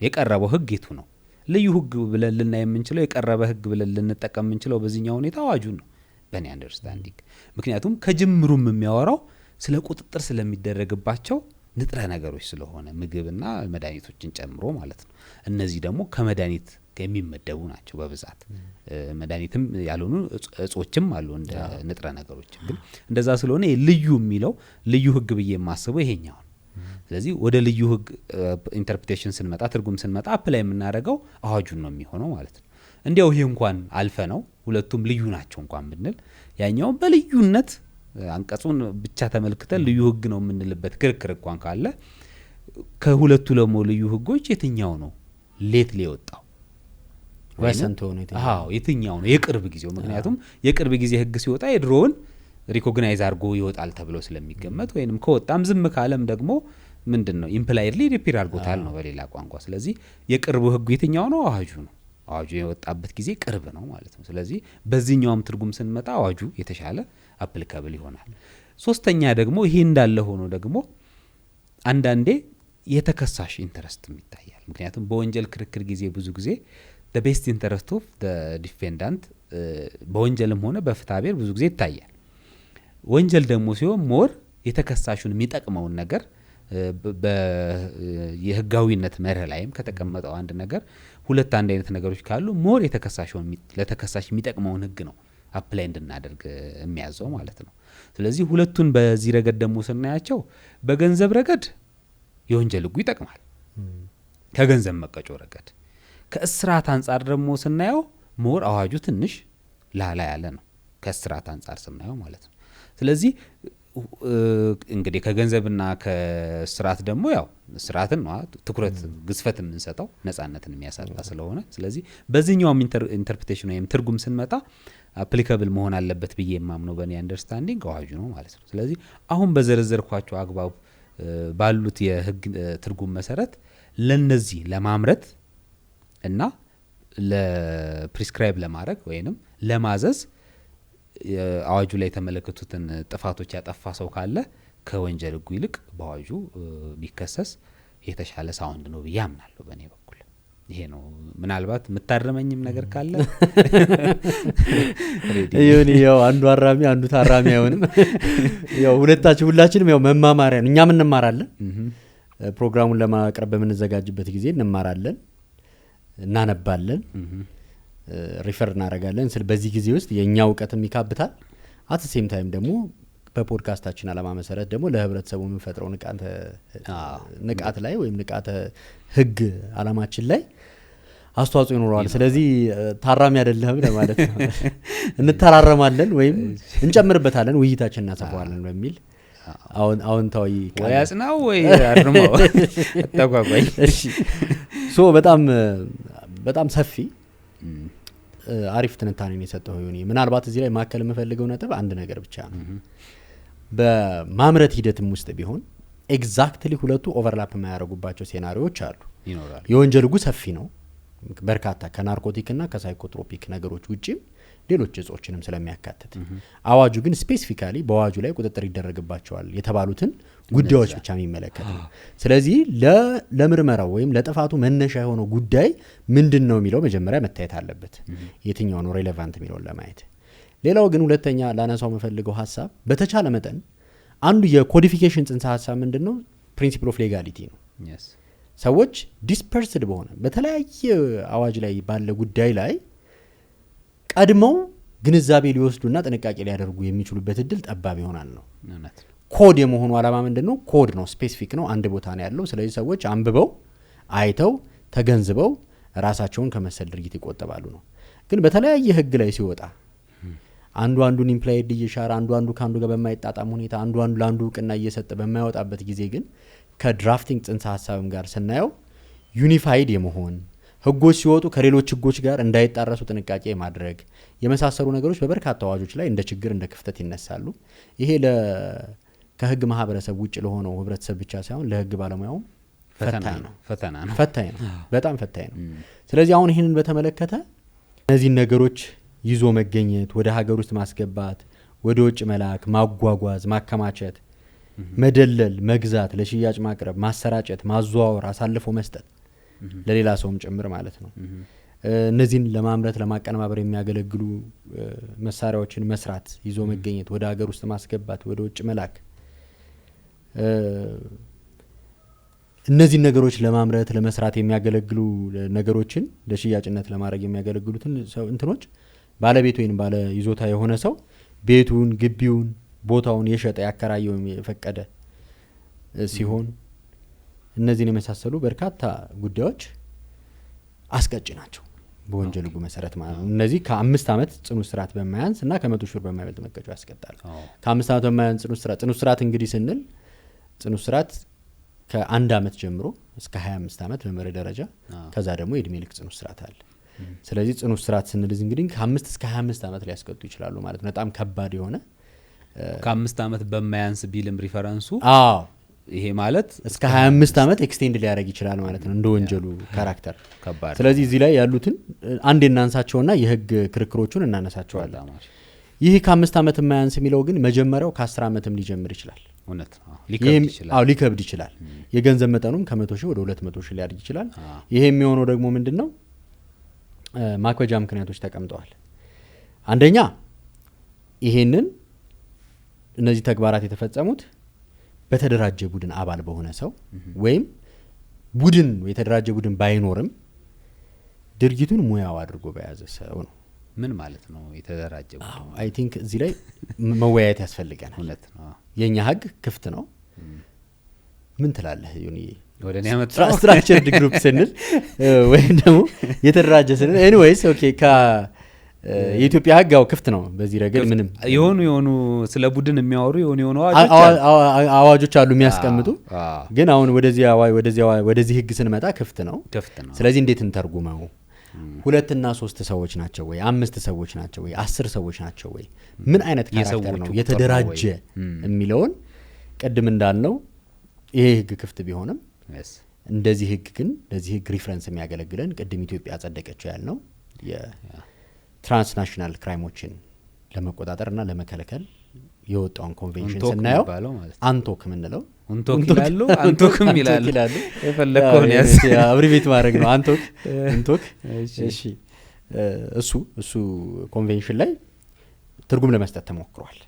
የቀረበው ህግ የቱ ነው? ልዩ ህግ ብለን ልናይ የምንችለው የቀረበ ህግ ብለን ልንጠቀም የምንችለው በዚህኛው ሁኔታ አዋጁን ነው በእኔ አንደርስታንዲንግ። ምክንያቱም ከጅምሩም የሚያወራው ስለ ቁጥጥር ስለሚደረግባቸው ንጥረ ነገሮች ስለሆነ ምግብና መድኃኒቶችን ጨምሮ ማለት ነው። እነዚህ ደግሞ ከመድኃኒት የሚመደቡ ናቸው በብዛት መድኃኒትም ያልሆኑ እጾችም አሉ እንደ ንጥረ ነገሮች ግን እንደዛ ስለሆነ ልዩ የሚለው ልዩ ህግ ብዬ የማስበው ይሄኛው ስለዚህ ወደ ልዩ ህግ ኢንተርፕሬቴሽን ስንመጣ ትርጉም ስንመጣ አፕላይ የምናደርገው አዋጁን ነው የሚሆነው ማለት ነው እንዲያው ይሄ እንኳን አልፈ ነው ሁለቱም ልዩ ናቸው እንኳን ብንል ያኛው በልዩነት አንቀጹን ብቻ ተመልክተን ልዩ ህግ ነው የምንልበት ክርክር እንኳን ካለ ከሁለቱ ለሞ ልዩ ህጎች የትኛው ነው ሌት ሊወጣው ወሰንቶ ነው የትኛው ነው የቅርብ ጊዜው ምክንያቱም የቅርብ ጊዜ ህግ ሲወጣ የድሮውን ሪኮግናይዝ አድርጎ ይወጣል ተብሎ ስለሚገመት ወይንም ከወጣም ዝም ካለም ደግሞ ምንድነው ኢምፕላይድሊ ሪፒር አድርጎታል ነው በሌላ ቋንቋ ስለዚህ የቅርቡ ህግ የትኛው ነው አዋጁ ነው አዋጁ የወጣበት ጊዜ ቅርብ ነው ማለት ነው ስለዚህ በዚህኛውም ትርጉም ስንመጣ አዋጁ የተሻለ አፕሊካብል ይሆናል ሶስተኛ ደግሞ ይሄ እንዳለ ሆኖ ደግሞ አንዳንዴ የተከሳሽ ኢንተረስት ይታያል ምክንያቱም በወንጀል ክርክር ጊዜ ብዙ ጊዜ the best interest of the defendant በወንጀልም ሆነ በፍትሐብሔር ብዙ ጊዜ ይታያል ወንጀል ደግሞ ሲሆን ሞር የተከሳሹን የሚጠቅመውን ነገር የህጋዊነት መርህ ላይም ከተቀመጠው አንድ ነገር ሁለት አንድ አይነት ነገሮች ካሉ ሞር የተከሳሹን ለተከሳሽ የሚጠቅመውን ህግ ነው አፕላይ እንድናደርግ የሚያዘው ማለት ነው ስለዚህ ሁለቱን በዚህ ረገድ ደግሞ ስናያቸው በገንዘብ ረገድ የወንጀል ህጉ ይጠቅማል ከገንዘብ መቀጮ ረገድ ከእስራት አንፃር ደግሞ ስናየው ሞር አዋጁ ትንሽ ላላ ያለ ነው ከእስራት አንፃር ስናየው ማለት ነው ስለዚህ እንግዲህ ከገንዘብና ከስራት ደግሞ ያው ስራትን ነው ትኩረት ግዝፈት የምንሰጠው ነፃነትን የሚያሳጣ ስለሆነ ስለዚህ በዚህኛው ኢንተርፕሬቴሽን ወይም ትርጉም ስንመጣ አፕሊካብል መሆን አለበት ብዬ የማምነው በእኔ አንደርስታንዲንግ አዋጁ ነው ማለት ነው ስለዚህ አሁን በዘረዘርኳቸው አግባብ ባሉት የህግ ትርጉም መሰረት ለነዚህ ለማምረት እና ለፕሪስክራይብ ለማድረግ ወይንም ለማዘዝ አዋጁ ላይ የተመለከቱትን ጥፋቶች ያጠፋ ሰው ካለ ከወንጀል ህጉ ይልቅ በአዋጁ ቢከሰስ የተሻለ ሳውንድ ነው ብዬ አምናለሁ በእኔ በኩል ይሄ ነው ምናልባት የምታረመኝም ነገር ካለ ያው አንዱ አራሚ አንዱ ታራሚ አይሆንም ያው ሁላችንም ያው መማማሪያ ነው እኛም እንማራለን ፕሮግራሙን ለማቅረብ በምንዘጋጅበት ጊዜ እንማራለን እናነባለን ሪፈር እናደርጋለን ስለ በዚህ ጊዜ ውስጥ የኛ ዕውቀትም ይካብታል አት ሴም ታይም ደግሞ በፖድካስታችን አላማ መሰረት ደግሞ ለህብረተሰቡ የምንፈጥረው ንቃት ላይ ወይም ንቃተ ህግ አላማችን ላይ አስተዋጽኦ ይኖረዋል ስለዚህ ታራሚ አይደለም ለማለት ነው እንተራረማለን ወይም እንጨምርበታለን ውይይታችንን እናሰፋዋለን በሚል አዎንታዊ ወይ አጽናው ወይ አርመው ተጓጓይ እሺ ሶ በጣም ሰፊ አሪፍ ትንታኔ ነው የሰጠው ይሁን ምናልባት እዚህ ላይ ማከል የምፈልገው ነጥብ አንድ ነገር ብቻ ነው በማምረት ሂደትም ውስጥ ቢሆን ኤግዛክትሊ ሁለቱ ኦቨርላፕ የማያደርጉባቸው ሴናሪዎች አሉ ይኖራል የወንጀል ህጉ ሰፊ ነው በርካታ ከናርኮቲክና ከሳይኮትሮፒክ ነገሮች ውጪ ሌሎች እጾችንም ስለሚያካትት አዋጁ ግን ስፔሲፊካሊ በአዋጁ ላይ ቁጥጥር ይደረግባቸዋል የተባሉትን ጉዳዮች ብቻ የሚመለከት ነው ስለዚህ ለምርመራው ወይም ለጥፋቱ መነሻ የሆነው ጉዳይ ምንድነው የሚለው መጀመሪያ መታየት አለበት የትኛው ነው ሬሌቫንት የሚለውን ለማየት ሌላው ግን ሁለተኛ ላነሳው መፈልገው ሐሳብ በተቻለ መጠን አንዱ የኮዲፊኬሽን ጽንሰ ሐሳብ ምንድነው ፕሪንሲፕል ኦፍ ሌጋሊቲ ነው ሰዎች ዲስፐርስድ በሆነ በተለያየ አዋጅ ላይ ባለ ጉዳይ ላይ ቀድመው ግንዛቤ ሊወስዱና ጥንቃቄ ሊያደርጉ የሚችሉበት እድል ጠባብ ይሆናል ነው ኮድ የመሆኑ ዓላማ ምንድነው ኮድ ነው ስፔሲፊክ ነው አንድ ቦታ ነው ያለው ስለዚህ ሰዎች አንብበው አይተው ተገንዝበው ራሳቸውን ከመሰል ድርጊት ይቆጠባሉ ነው ግን በተለያየ ህግ ላይ ሲወጣ አንዱን ኢምፕላይድ እየሻረ አንዱ ካንዱ ጋር በማይጣጣም ሁኔታ አንዱ ለአንዱ ዕውቅና እየሰጠ በማይወጣበት ጊዜ ግን ከድራፍቲንግ ጽንሰ ሐሳብም ጋር ስናየው ዩኒፋይድ የመሆን ህጎች ሲወጡ ከሌሎች ህጎች ጋር እንዳይጣረሱ ጥንቃቄ ማድረግ የመሳሰሉ ነገሮች በበርካታ አዋጆች ላይ እንደ ችግር እንደ ክፍተት ይነሳሉ ይሄ ከህግ ማህበረሰብ ውጭ ለሆነው ህብረተሰብ ብቻ ሳይሆን ለህግ ባለሙያው ፈተና ነው በጣም ፈታኝ ነው ስለዚህ አሁን ይሄንን በተመለከተ እነዚህ ነገሮች ይዞ መገኘት ወደ ሀገር ውስጥ ማስገባት ወደ ውጭ መላክ ማጓጓዝ ማከማቸት መደለል መግዛት ለሽያጭ ማቅረብ ማሰራጨት ማዘዋወር አሳልፎ መስጠት ለሌላ ሰውም ጭምር ማለት ነው እነዚህን ለማምረት ለማቀነባበር የሚያገለግሉ መሳሪያዎችን መስራት ይዞ መገኘት ወደ ሀገር ውስጥ ማስገባት ወደ ውጭ መላክ እነዚህን ነገሮች ለማምረት ለመስራት የሚያገለግሉ ነገሮችን ለሽያጭነት ለማድረግ የሚያገለግሉትን ሰው እንትኖች ባለቤት ወይም ባለ ይዞታ የሆነ ሰው ቤቱን ግቢውን ቦታውን የሸጠ ያከራየው የፈቀደ ሲሆን እነዚህን የመሳሰሉ በርካታ ጉዳዮች አስቀጭ ናቸው በወንጀል ሕጉ መሰረት ማለት ነው። እነዚህ ከ5 ዓመት ጽኑ እስራት በማያንስ እና ከ100 ሺህ ብር በማይበልጥ መቀጮ ያስቀጣል። ከ5 ዓመት በማያንስ ጽኑ እስራት እንግዲህ ስንል ጽኑ እስራት ከ1 ዓመት ጀምሮ እስከ 25 ዓመት በመርህ ደረጃ ከዛ ደግሞ የእድሜ ልክ ጽኑ እስራት አለ። ስለዚህ ጽኑ እስራት ስንል እንግዲህ ከ5 እስከ 25 ዓመት ሊያስቀጡ ይችላሉ ማለት ነው። በጣም ከባድ የሆነ ከ5 ዓመት በማያንስ ቢልም ሪፈረንሱ ይሄ ማለት እስከ 25 ዓመት ኤክስቴንድ ሊያደርግ ይችላል ማለት ነው እንደ ወንጀሉ ካራክተር ከባድ። ስለዚህ እዚህ ላይ ያሉትን አንድ እናንሳቸውና የህግ ክርክሮቹን እናነሳቸዋለን። ይህ ከ5 ዓመት የማያንስ የሚለው ግን መጀመሪያው ከ10 ዓመትም ሊጀምር ይችላል። እውነት ሊከብድ ይችላል። የገንዘብ መጠኑም ከ100 ሺህ ወደ 200 ሺህ ሊያድግ ይችላል። ይሄ የሚሆነው ደግሞ ምንድነው ማክበጃ ምክንያቶች ተቀምጠዋል። አንደኛ ይሄንን እነዚህ ተግባራት የተፈጸሙት በተደራጀ ቡድን አባል በሆነ ሰው ወይም ቡድን የተደራጀ ቡድን ባይኖርም ድርጊቱን ሙያው አድርጎ በያዘ ሰው ነው። ምን ማለት ነው የተደራጀ ቡድን? አይ ቲንክ እዚህ ላይ መወያየት ያስፈልገናል። እውነት ነው። የኛ ህግ ክፍት ነው። ምን ትላለህ ዩኒ? ወደኔ ያመጣው ስትራክቸርድ ግሩፕ ስንል ወይም ደግሞ የተደራጀ ስንል ኤኒዌይስ ኦኬ የኢትዮጵያ ህግ ያው ክፍት ነው በዚህ ረገድ ምንም የሆኑ ስለ ቡድን የሚያወሩ የሆኑ አዋጆች አሉ የሚያስቀምጡ ግን አሁን ወደዚህ ህግ ስንመጣ ክፍት ነው። ስለዚህ እንዴት እንተርጉመው? 2 እና 3 ሰዎች ናቸው ወይ 5 ሰዎች ናቸው ወይ 10 ሰዎች ናቸው ወይ ምን አይነት ካራክተር ነው የተደራጀ የሚለውን ቅድም እንዳልነው ይሄ ህግ ክፍት ቢሆንም እንደዚህ ህግ ግን ለዚህ ህግ ሪፈረንስ የሚያገለግለን ቅድም ኢትዮጵያ ያጸደቀችው ያልነው የትራንስናሽናል ክራይሞችን ለመቆጣጠርና ለመከለከል የወጣውን ኮንቬንሽን ስናየው አንቶክ ምንለው አንቶክም ይላሉ የፈለከውን ያስ አብሪቬት ማድረግ ነው አንቶክ እሺ እሱ ኮንቬንሽን ላይ ትርጉም ለመስጠት ተሞክሯል።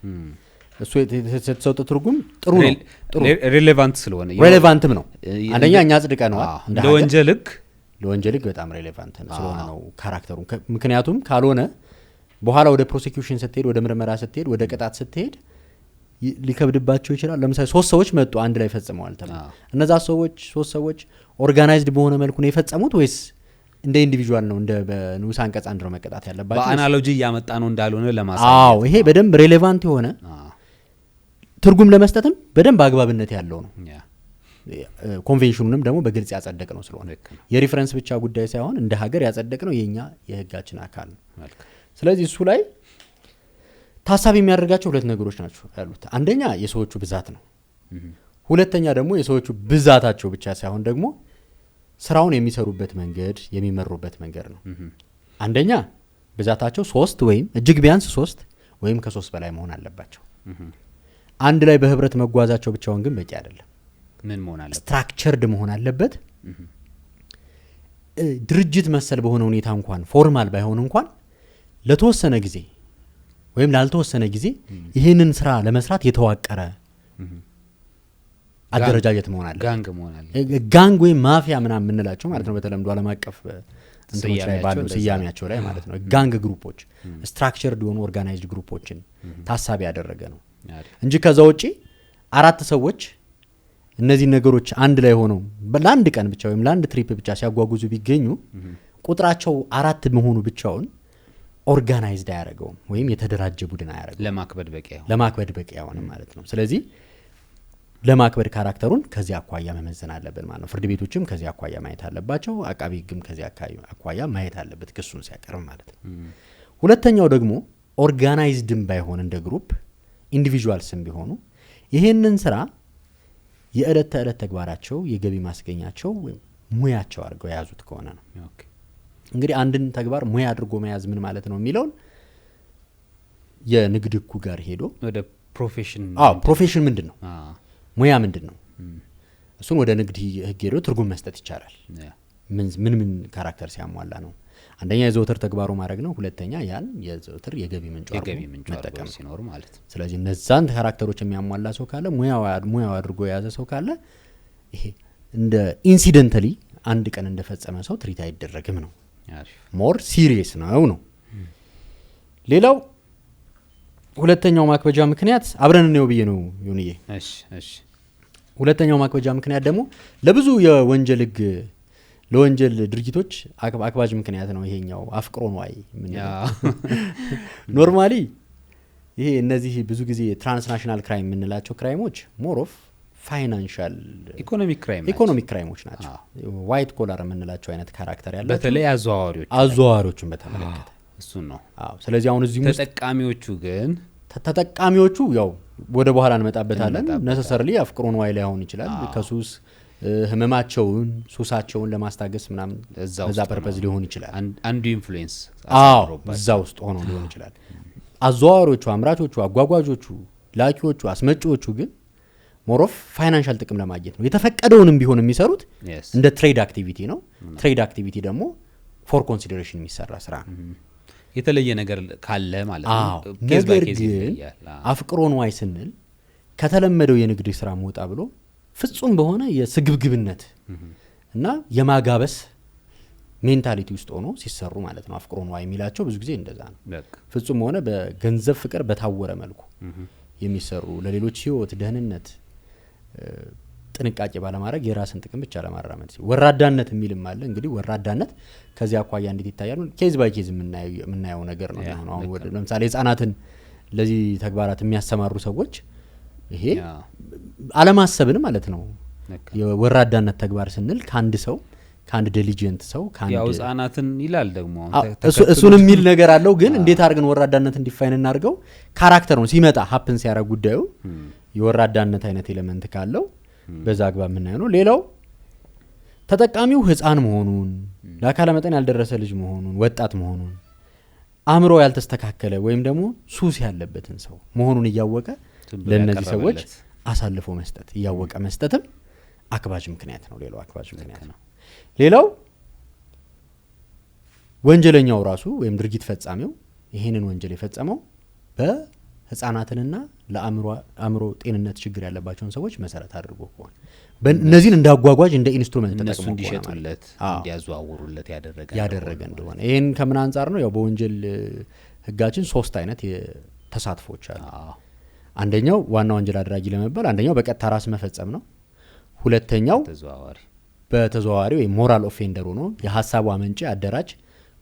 እሱ የተሰጠው ትርጉም ጥሩ ነው ሬሌቫንት ስለሆነ ሬሌቫንትም ነው። አንደኛ እኛ አጽድቀነዋል ለወንጀል ህግ በጣም ሬሌቫንት ስለሆነ ነው ካራክተሩ። ምክንያቱም ካልሆነ በኋላ ወደ ፕሮሲኪዩሽን ስትሄድ ወደ ምርመራ ስትሄድ ወደ ቅጣት ስትሄድ ሊከብድባቸው ይችላል። ለምሳሌ 3 ሰዎች መጡ አንድ ላይ ፈጽመዋል ተባለ። እነዛ 3 ሰዎች ኦርጋናይዝድ በሆነ መልኩ ነው የፈጸሙት ወይስ እንደ ኢንዲቪጁዋል ነው እንደ በንዑስ አንቀጽ 1 ነው መቀጣት ያለባቸው? በአናሎጂ ያመጣ ነው እንዳልሆነ ለማሳየት ይሄ በደንብ ሬሌቫንት የሆነ ትርጉም ለመስጠትም በደንብ አግባብነት ያለው ነው። ኮንቬንሽኑንም ደግሞ በግልጽ ያጸደቅ ነው ስለሆነ የሪፈረንስ ብቻ ጉዳይ ሳይሆን እንደ ሀገር ያጸደቅ ነው የኛ የህጋችን አካል ነው። ስለዚህ እሱ ላይ ታሳቢ የሚያደርጋቸው 2 ነገሮች ናቸው ያሉት። አንደኛ የሰዎቹ ብዛት ነው። ሁለተኛ ደግሞ የሰዎቹ ብዛታቸው ብቻ ሳይሆን ደግሞ ስራውን የሚሰሩበት መንገድ የሚመሩበት መንገድ ነው። አንደኛ ብዛታቸው 3 ወይም እጅግ ቢያንስ 3 ወይም ከ3 በላይ መሆን አለባቸው። አንድ ላይ በህብረት መጓዛቸው ብቻውን ግን በቂ አይደለም። ምን መሆን አለበት? ስትራክቸርድ መሆን አለበት። ድርጅት መሰል በሆነ ሁኔታ እንኳን ፎርማል ባይሆን እንኳን ለተወሰነ ጊዜ ወይም ላልተወሰነ ጊዜ ይህንን ስራ ለመስራት የተዋቀረ አደረጃጀት መሆን አለበት። ጋንግ ወይም ማፊያ ምናምን የምንላቸው ማለት ነው በተለምዶ ዓለም አቀፍ እንትኖች ላይ ባሉ ስያሜያቸው ላይ ማለት ነው። ጋንግ ግሩፖች ስትራክቸርድ የሆኑ ኦርጋናይዝድ ግሩፖችን ታሳቢ ያደረገ ነው እንጂ ከዛ ውጪ 4 ሰዎች እነዚህ ነገሮች አንድ ላይ ሆነው ለአንድ ቀን ብቻ ወይም ለአንድ ትሪፕ ብቻ ሲያጓጉዙ ቢገኙ ቁጥራቸው 4 መሆኑ ብቻውን ኦርጋናይዝድ አያደርገውም ወይም የተደራጀ ቡድን አያደርገውም። ለማክበድ በቂ አይሆንም ማለት ነው። ስለዚህ ለማክበድ ካራክተሩን ከዚህ አኳያ መመዘን አለብን ማለት ነው። ፍርድ ቤቶችም ከዚህ አኳያ ማየት አለባቸው። አቃቢ ህግም ከዚህ አኳያ ማየት አለበት ክሱን ሲያቀርብ ማለት ነው። ሁለተኛው ደግሞ ኦርጋናይዝድም ባይሆን እንደ ግሩፕ ኢንዲቪጁዋልስም ቢሆኑ ይሄንን ስራ የዕለት ተዕለት ተግባራቸው የገቢ ማስገኛቸው ወይም ሙያቸው አድርገው የያዙት ከሆነ ነው። እንግዲህ አንድን ተግባር ሙያ አድርጎ መያዝ ምን ማለት ነው የሚለውን የንግድ ህጉ ጋር ሄዶ ወደ ፕሮፌሽን ምንድን ነው ሙያ ምንድን ነው እሱን ወደ ንግድ ህግ ሄዶ ትርጉም መስጠት ይቻላል። ምን ካራክተር ሲያሟላ ነው? አንደኛ የዘውትር ተግባሩ ማድረግ ነው። ሁለተኛ ያን የዘውትር የገቢ ምንጭ መጠቀም ሲኖር ማለት ነው። ስለዚህ እነዛን ካራክተሮች የሚያሟላ ሰው ካለ ሙያው አድርጎ የያዘ ሰው ካለ ይሄ እንደ ኢንሲደንታሊ አንድ ቀን እንደፈጸመ ሰው ትሪት አይደረግም ነው። ሞር ሲሪየስ ነው። ሌላው ሁለተኛው ማክበጃ ምክንያት አብረን ነው ብዬ ነው ዩኒዬ። እሺ ሁለተኛው ማክበጃ ምክንያት ደግሞ ለብዙ የወንጀል ህግ ለወንጀል ድርጊቶች አክባጅ ምክንያት ነው ይሄኛው አፍቅሮ ንዋይ ምን ኖርማሊ ይሄ እነዚህ ብዙ ጊዜ ትራንስናሽናል ክራይም የምንላቸው ክራይሞች ሞር ኦፍ ፋይናንሻል ኢኮኖሚክ ክራይሞች ናቸው። ዋይት ኮላር የምንላቸው አይነት ካራክተር ያለው በተለይ አዘዋዋሪዎችን በተመለከተ እሱ ነው። ስለዚህ አሁን እዚህ ተጠቃሚዎቹ ያው ወደ በኋላ እንመጣበታለን። ነሰሰርሊ አፍቅሮ ንዋይ ላይ አሁን ይችላል ከሱስ ህመማቸውን ሱሳቸውን ለማስታገስ ምናምን በዛ ፐርፐዝ ሊሆን ይችላል። አንዱ ኢንፍሉዌንስ እዛ ውስጥ ሆኖ ሊሆን ይችላል። አዘዋዋሪዎቹ፣ አምራቾቹ፣ አጓጓዦቹ፣ ላኪዎቹ፣ አስመጪዎቹ ግን ሞር ኦፍ ፋይናንሻል ጥቅም ለማግኘት ነው የተፈቀደውንም ቢሆን የሚሰሩት እንደ ትሬድ አክቲቪቲ ነው። ትሬድ አክቲቪቲ ደግሞ ፎር ኮንሲደሬሽን የሚሰራ ስራ ነው። የተለየ ነገር ካለ ማለት ነው። ነገር ግን አፍቅሮ ንዋይ ስንል ከተለመደው የንግድ ስራ መውጣ ብሎ ፍጹም በሆነ የስግብግብነት እና የማጋበስ ሜንታሊቲ ውስጥ ሆኖ ሲሰሩ ማለት ነው። አፍቅሮ ንዋይ የሚላቸው ብዙ ጊዜ እንደዛ ነው። ፍጹም ሆነ በገንዘብ ፍቅር በታወረ መልኩ የሚሰሩ ለሌሎች ህይወት ደህንነት ጥንቃቄ ባለማድረግ የራስን ጥቅም ብቻ ለማራመድ ወራዳነት የሚልም አለ። እንግዲህ ወራዳነት ከዚያ አኳያ እንዴት ይታያል? ኬዝ ባይ ኬዝ የምናየው ነገር ነው። አሁን ወደ ለምሳሌ ህጻናትን ለዚህ ተግባራት የሚያሰማሩ ሰዎች ይሄ አለማሰብን ማለት ነው። የወራዳነት ተግባር ስንል ከአንድ ሰው ከአንድ ዲሊጀንት ሰው ያው ህጻናትን ይላል ደግሞ እሱን የሚል ነገር አለው። ግን እንዴት አድርገን ወራዳነት እንዲፋይን እናርገው? ካራክተር ነው ሲመጣ ሀፕን ሲያደርግ ጉዳዩ የወራዳነት አይነት ኤሌመንት ካለው በዛ አግባብ የምናየው ነው። ሌላው ተጠቃሚው ህፃን መሆኑን፣ ለአካለ መጠን ያልደረሰ ልጅ መሆኑን፣ ወጣት መሆኑን፣ አእምሮ ያልተስተካከለ ወይም ደግሞ ሱስ ያለበትን ሰው መሆኑን እያወቀ ለእነዚህ ሰዎች አሳልፎ መስጠት እያወቀ መስጠትም አክባጅ ምክንያት ነው። ሌላው አክባጅ ምክንያት ነው። ሌላው ወንጀለኛው ራሱ ወይም ድርጊት ፈጻሚው ይሄንን ወንጀል የፈጸመው በህፃናትንና ለአእምሮ ጤንነት ችግር ያለባቸውን ሰዎች መሰረት አድርጎ ከሆነ እነዚህን እንዳጓጓዥ እንደ ኢንስትሩመንት ተጠቅሞ እንዲሸጡለት እንዲያዘዋውሩለት ያደረገ እንደሆነ ይሄን ከምን አንጻር ነው? ያው በወንጀል ህጋችን 3 አይነት ተሳትፎች አሉ። አንደኛው ዋና ወንጀል አድራጊ ለመባል አንደኛው በቀጥታ ራስ መፈጸም ነው። ሁለተኛው በተዘዋዋሪ ወይ ሞራል ኦፌንደር ሆኖ የሐሳቡ አመንጪ አደራጅ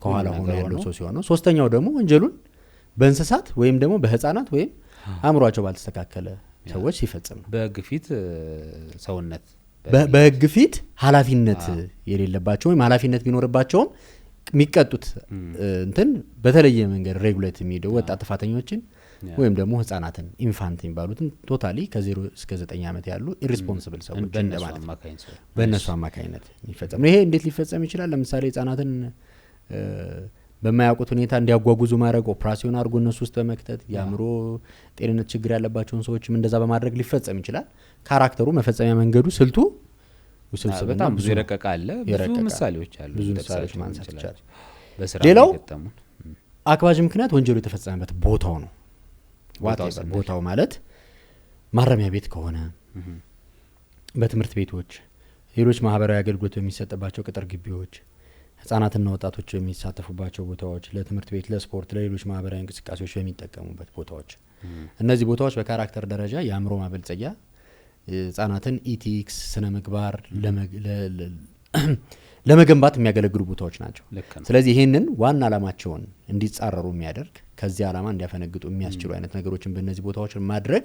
ከኋላ ሆኖ ያለው ሰው ሲሆን ነው። ሶስተኛው ደግሞ ወንጀሉን በእንስሳት ወይም ደግሞ በህፃናት ወይም አእምሯቸው ባልተስተካከለ ሰዎች ሲፈጽም ነው። በህግ ፊት ሰውነት በህግ ፊት ኃላፊነት የሌለባቸው ወይም ኃላፊነት ቢኖርባቸውም የሚቀጡት እንትን በተለየ መንገድ ሬጉሌት የሚሄደው ወጣት ጥፋተኞችን ወይም ደግሞ ህፃናትን ኢንፋንት የሚባሉትን ቶታሊ ከ0 እስከ 9 ዓመት ያሉ ኢሪስፖንሲብል ሰዎች በእነሱ አማካኝነት የሚፈጸም ነው። ይሄ እንዴት ሊፈጸም ይችላል? ለምሳሌ ህፃናትን በማያውቁት ሁኔታ እንዲያጓጉዙ ማድረግ፣ ኦፕራሲዮን አድርጎ እነሱ ውስጥ በመክተት የአእምሮ ጤንነት ችግር ያለባቸውን ሰዎችም እንደዛ በማድረግ ሊፈጸም ይችላል። ካራክተሩ፣ መፈጸሚያ መንገዱ፣ ስልቱ ውስብስብ በጣም ብዙ የረቀቀ አለ። ብዙ ምሳሌዎች አሉ። ብዙ ምሳሌዎች ማንሳት ይቻላል። ሌላው አክባጅ ምክንያት ወንጀሉ የተፈጸመበት ቦታው ነው። ቦታው ማለት ማረሚያ ቤት ከሆነ በትምህርት ቤቶች፣ ሌሎች ማህበራዊ አገልግሎት የሚሰጥባቸው ቅጥር ግቢዎች፣ ህጻናትና ወጣቶች የሚሳተፉባቸው ቦታዎች፣ ለትምህርት ቤት፣ ለስፖርት፣ ለሌሎች ማህበራዊ እንቅስቃሴዎች የሚጠቀሙበት ቦታዎች። እነዚህ ቦታዎች በካራክተር ደረጃ የአእምሮ ማበልጸጊያ ህጻናትን ኢቲክስ ስነ ምግባር ለመገንባት የሚያገለግሉ ቦታዎች ናቸው። ስለዚህ ይሄንን ዋና አላማቸውን እንዲጻረሩ የሚያደርግ ከዚህ አላማ እንዲያፈነግጡ የሚያስችሉ አይነት ነገሮችን በእነዚህ ቦታዎች ማድረግ፣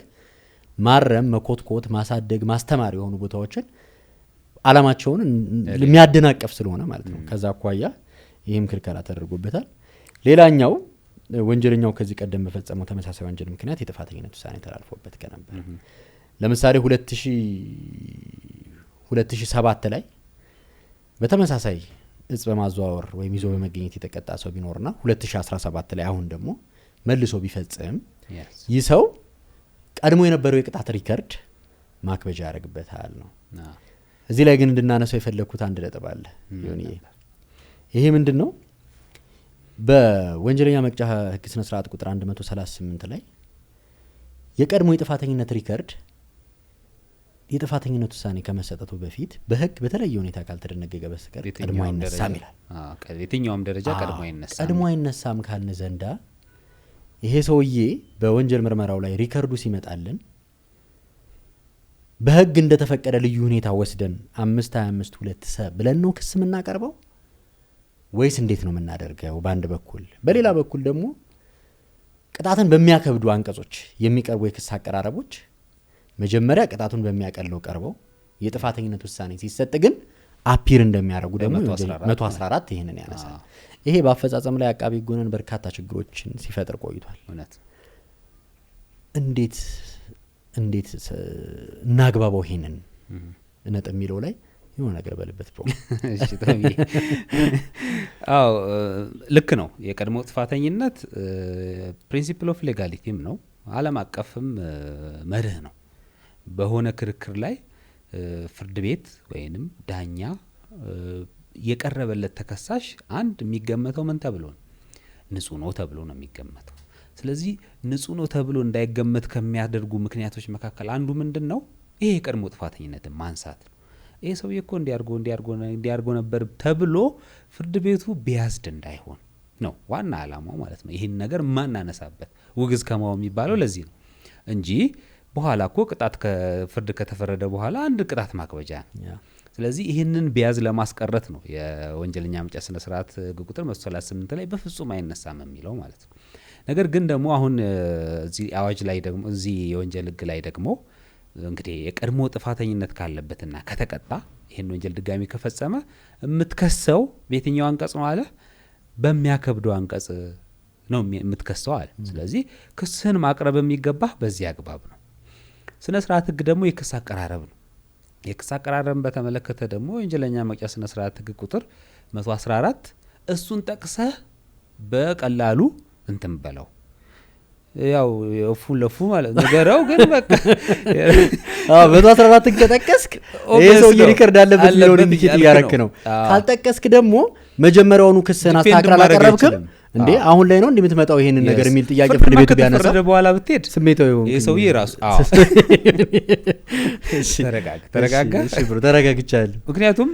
ማረም፣ መኮትኮት፣ ማሳደግ፣ ማስተማር የሆኑ ቦታዎችን አላማቸውን የሚያደናቀፍ ስለሆነ ማለት ነው። ከዛ አኳያ ይህም ክልከላ ተደርጎበታል። ሌላኛው ወንጀለኛው ከዚህ ቀደም በፈጸመው ተመሳሳይ ወንጀል ምክንያት የጥፋተኝነት ውሳኔ ተላልፎበት ከነበር ለምሳሌ 2007 ላይ በተመሳሳይ እጽ በማዘዋወር ወይም ይዞ በመገኘት የተቀጣ ሰው ቢኖርና 2017 ላይ አሁን ደግሞ መልሶ ቢፈጽም ይህ ሰው ቀድሞ የነበረው የቅጣት ሪከርድ ማክበጃ ያደርግበታል ነው። እዚህ ላይ ግን እንድናነሳው የፈለኩት አንድ ነጥብ አለ። ይሄ ምንድነው? በወንጀለኛ መቅጫ ህግ ስነ ስርዓት ቁጥር 138 ላይ የቀድሞ የጥፋተኝነት ሪከርድ የጥፋተኝነት ውሳኔ ከመሰጠቱ በፊት በህግ በተለየ ሁኔታ ካልተደነገገ በስተቀር ቀድሞ አይነሳም ይላል። የትኛውም ደረጃ ቀድሞ አይነሳም። ቀድሞ አይነሳም ካልን ዘንዳ ይሄ ሰውዬ በወንጀል ምርመራው ላይ ሪከርዱ ሲመጣልን በህግ እንደተፈቀደ ልዩ ሁኔታ ወስደን 525(2) ሰ ብለን ነው ክስ የምናቀርበው ወይስ እንዴት ነው የምናደርገው? በአንድ በኩል በሌላ በኩል ደግሞ ቅጣትን በሚያከብዱ አንቀጾች የሚቀርቡ የክስ አቀራረቦች መጀመሪያ ቅጣቱን በሚያቀለው ቀርበው የጥፋተኝነት ውሳኔ ሲሰጥ ግን አፒር እንደሚያደርጉ ደግሞ 114 ይሄንን ያነሳል። ይሄ በአፈጻጸም ላይ አቃቢ ህጉን በርካታ ችግሮችን ሲፈጥር ቆይቷል። እውነት እንዴት እናግባባው ይሄንን ነጥብ የሚለው ላይ የሆነ ነገር በልበት ፕሮ እሺ ታሚ አው ልክ ነው። የቀድሞ ጥፋተኝነት ፕሪንሲፕል ኦፍ ሌጋሊቲም ነው፣ ዓለም አቀፍም መርህ ነው። በሆነ ክርክር ላይ ፍርድ ቤት ወይንም ዳኛ የቀረበለት ተከሳሽ አንድ የሚገመተው ምን ተብሎ ነው? ንጹህ ነው ተብሎ ነው የሚገመተው። ስለዚህ ንጹህ ነው ተብሎ እንዳይገመት ከሚያደርጉ ምክንያቶች መካከል አንዱ ምንድነው? ይሄ የቀድሞ ጥፋተኝነትን ማንሳት ነው። ይሄ ሰውዬ እኮ እንዲያርጎ ነበር ተብሎ ፍርድ ቤቱ ቢያዝድ እንዳይሆን ነው ዋና ዓላማው ማለት ነው። ይሄን ነገር ማናነሳበት ውግዝ ከማው የሚባለው ለዚህ ነው እንጂ በኋላ እኮ ቅጣት ከፍርድ ከተፈረደ በኋላ አንድ ቅጣት ማክበጃ ነው። ስለዚህ ይህንን ቢያዝ ለማስቀረት ነው የወንጀለኛ መቅጫ ስነ ስርዓት ቁጥር 138 ላይ በፍጹም አይነሳም የሚለው ማለት ነው። ነገር ግን ደግሞ አሁን እዚህ አዋጅ ላይ ደግሞ እዚህ የወንጀል ህግ ላይ ደግሞ እንግዲህ የቀድሞ ጥፋተኝነት ካለበትና ከተቀጣ ይሄን ወንጀል ድጋሚ ከፈጸመ የምትከሰው በየትኛው አንቀጽ ነው አለ? በሚያከብደው አንቀጽ ነው የምትከሰው አለ። ስለዚህ ክስህን ማቅረብ የሚገባህ በዚህ አግባብ ነው። ስነ ስርዓት ህግ ደግሞ የክስ አቀራረብ ነው። የክስ አቀራረብን በተመለከተ ደግሞ ወንጀለኛ መቅጫ ስነ ስርዓት ህግ ቁጥር 114 እሱን ጠቅሰህ በቀላሉ እንትን በለው ያው የፉን ለፉ ማለት ነገረው ግን በቃ 114 ከጠቀስክ ይሄ ሰው ሪከርድ አለበት ነው ኢንዲኬት ያረክ ነው። ካልጠቀስክ ደግሞ መጀመሪያውኑ ክስህን አስተካክል አላቀረብክም እንዴ አሁን ላይ ነው እንደምትመጣው ይሄንን ነገር የሚል ጥያቄ ፍርድ ቤቱ ቢያነሳ ፍርድ በኋላ ብትሄድ ስሜታው ይሁን ይሄ ሰውዬ ራሱ ተረጋጋ እሺ ብሮ ተረጋግቻለሁ። ምክንያቱም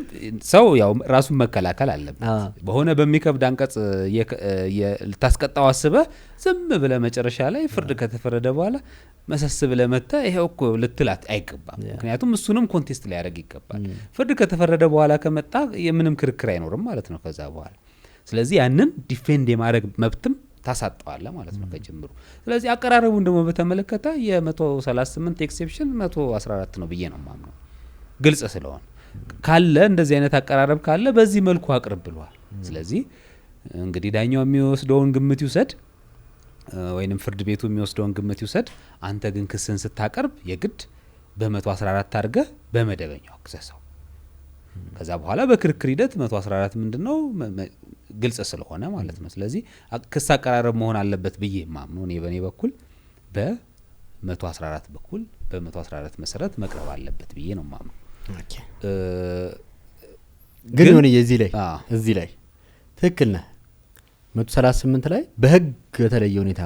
ሰው ያው ራሱን መከላከል አለበት። በሆነ በሚከብድ አንቀጽ ልታስቀጣው አስበህ ዝም ብለህ መጨረሻ ላይ ፍርድ ከተፈረደ በኋላ መሰስ ብለህ መተህ ይሄው እኮ ልትላት አይገባም። ምክንያቱም እሱንም ኮንቴስት ላይ ያደርግ ይገባል። ፍርድ ከተፈረደ በኋላ ከመጣ የምንም ክርክር አይኖርም ማለት ነው ከዛ በኋላ። ስለዚህ ያንን ዲፌንድ የማድረግ መብትም ታሳጣዋለ ማለት ነው ከጅምሩ። ስለዚህ አቀራረቡን ደግሞ በተመለከተ የ138 ኤክሴፕሽን 114 ነው ብዬ ነው ማምነው። ግልጽ ስለሆነ ካለ እንደዚህ አይነት አቀራረብ ካለ በዚህ መልኩ አቅርብ ብሏል። ስለዚህ እንግዲህ ዳኛው የሚወስደውን ግምት ይውሰድ ወይንም ፍርድ ቤቱ የሚወስደውን ግምት ይውሰድ። አንተ ግን ክስን ስታቀርብ የግድ በ114 አድርገ በመደበኛው ክሰሰው። ከዛ በኋላ በክርክር ሂደት 114 ምንድነው ግልጽ ስለሆነ ማለት ነው። ስለዚህ ክስ አቀራረብ መሆን አለበት ብዬ ማምነው እኔ በኔ በኩል በ114 በኩል በ114 መሰረት መቅረብ አለበት ብዬ ነው ማምነው። ኦኬ ግን ሆነ እዚህ ላይ ትክክል ነህ። 138 ላይ በህግ በተለየ ሁኔታ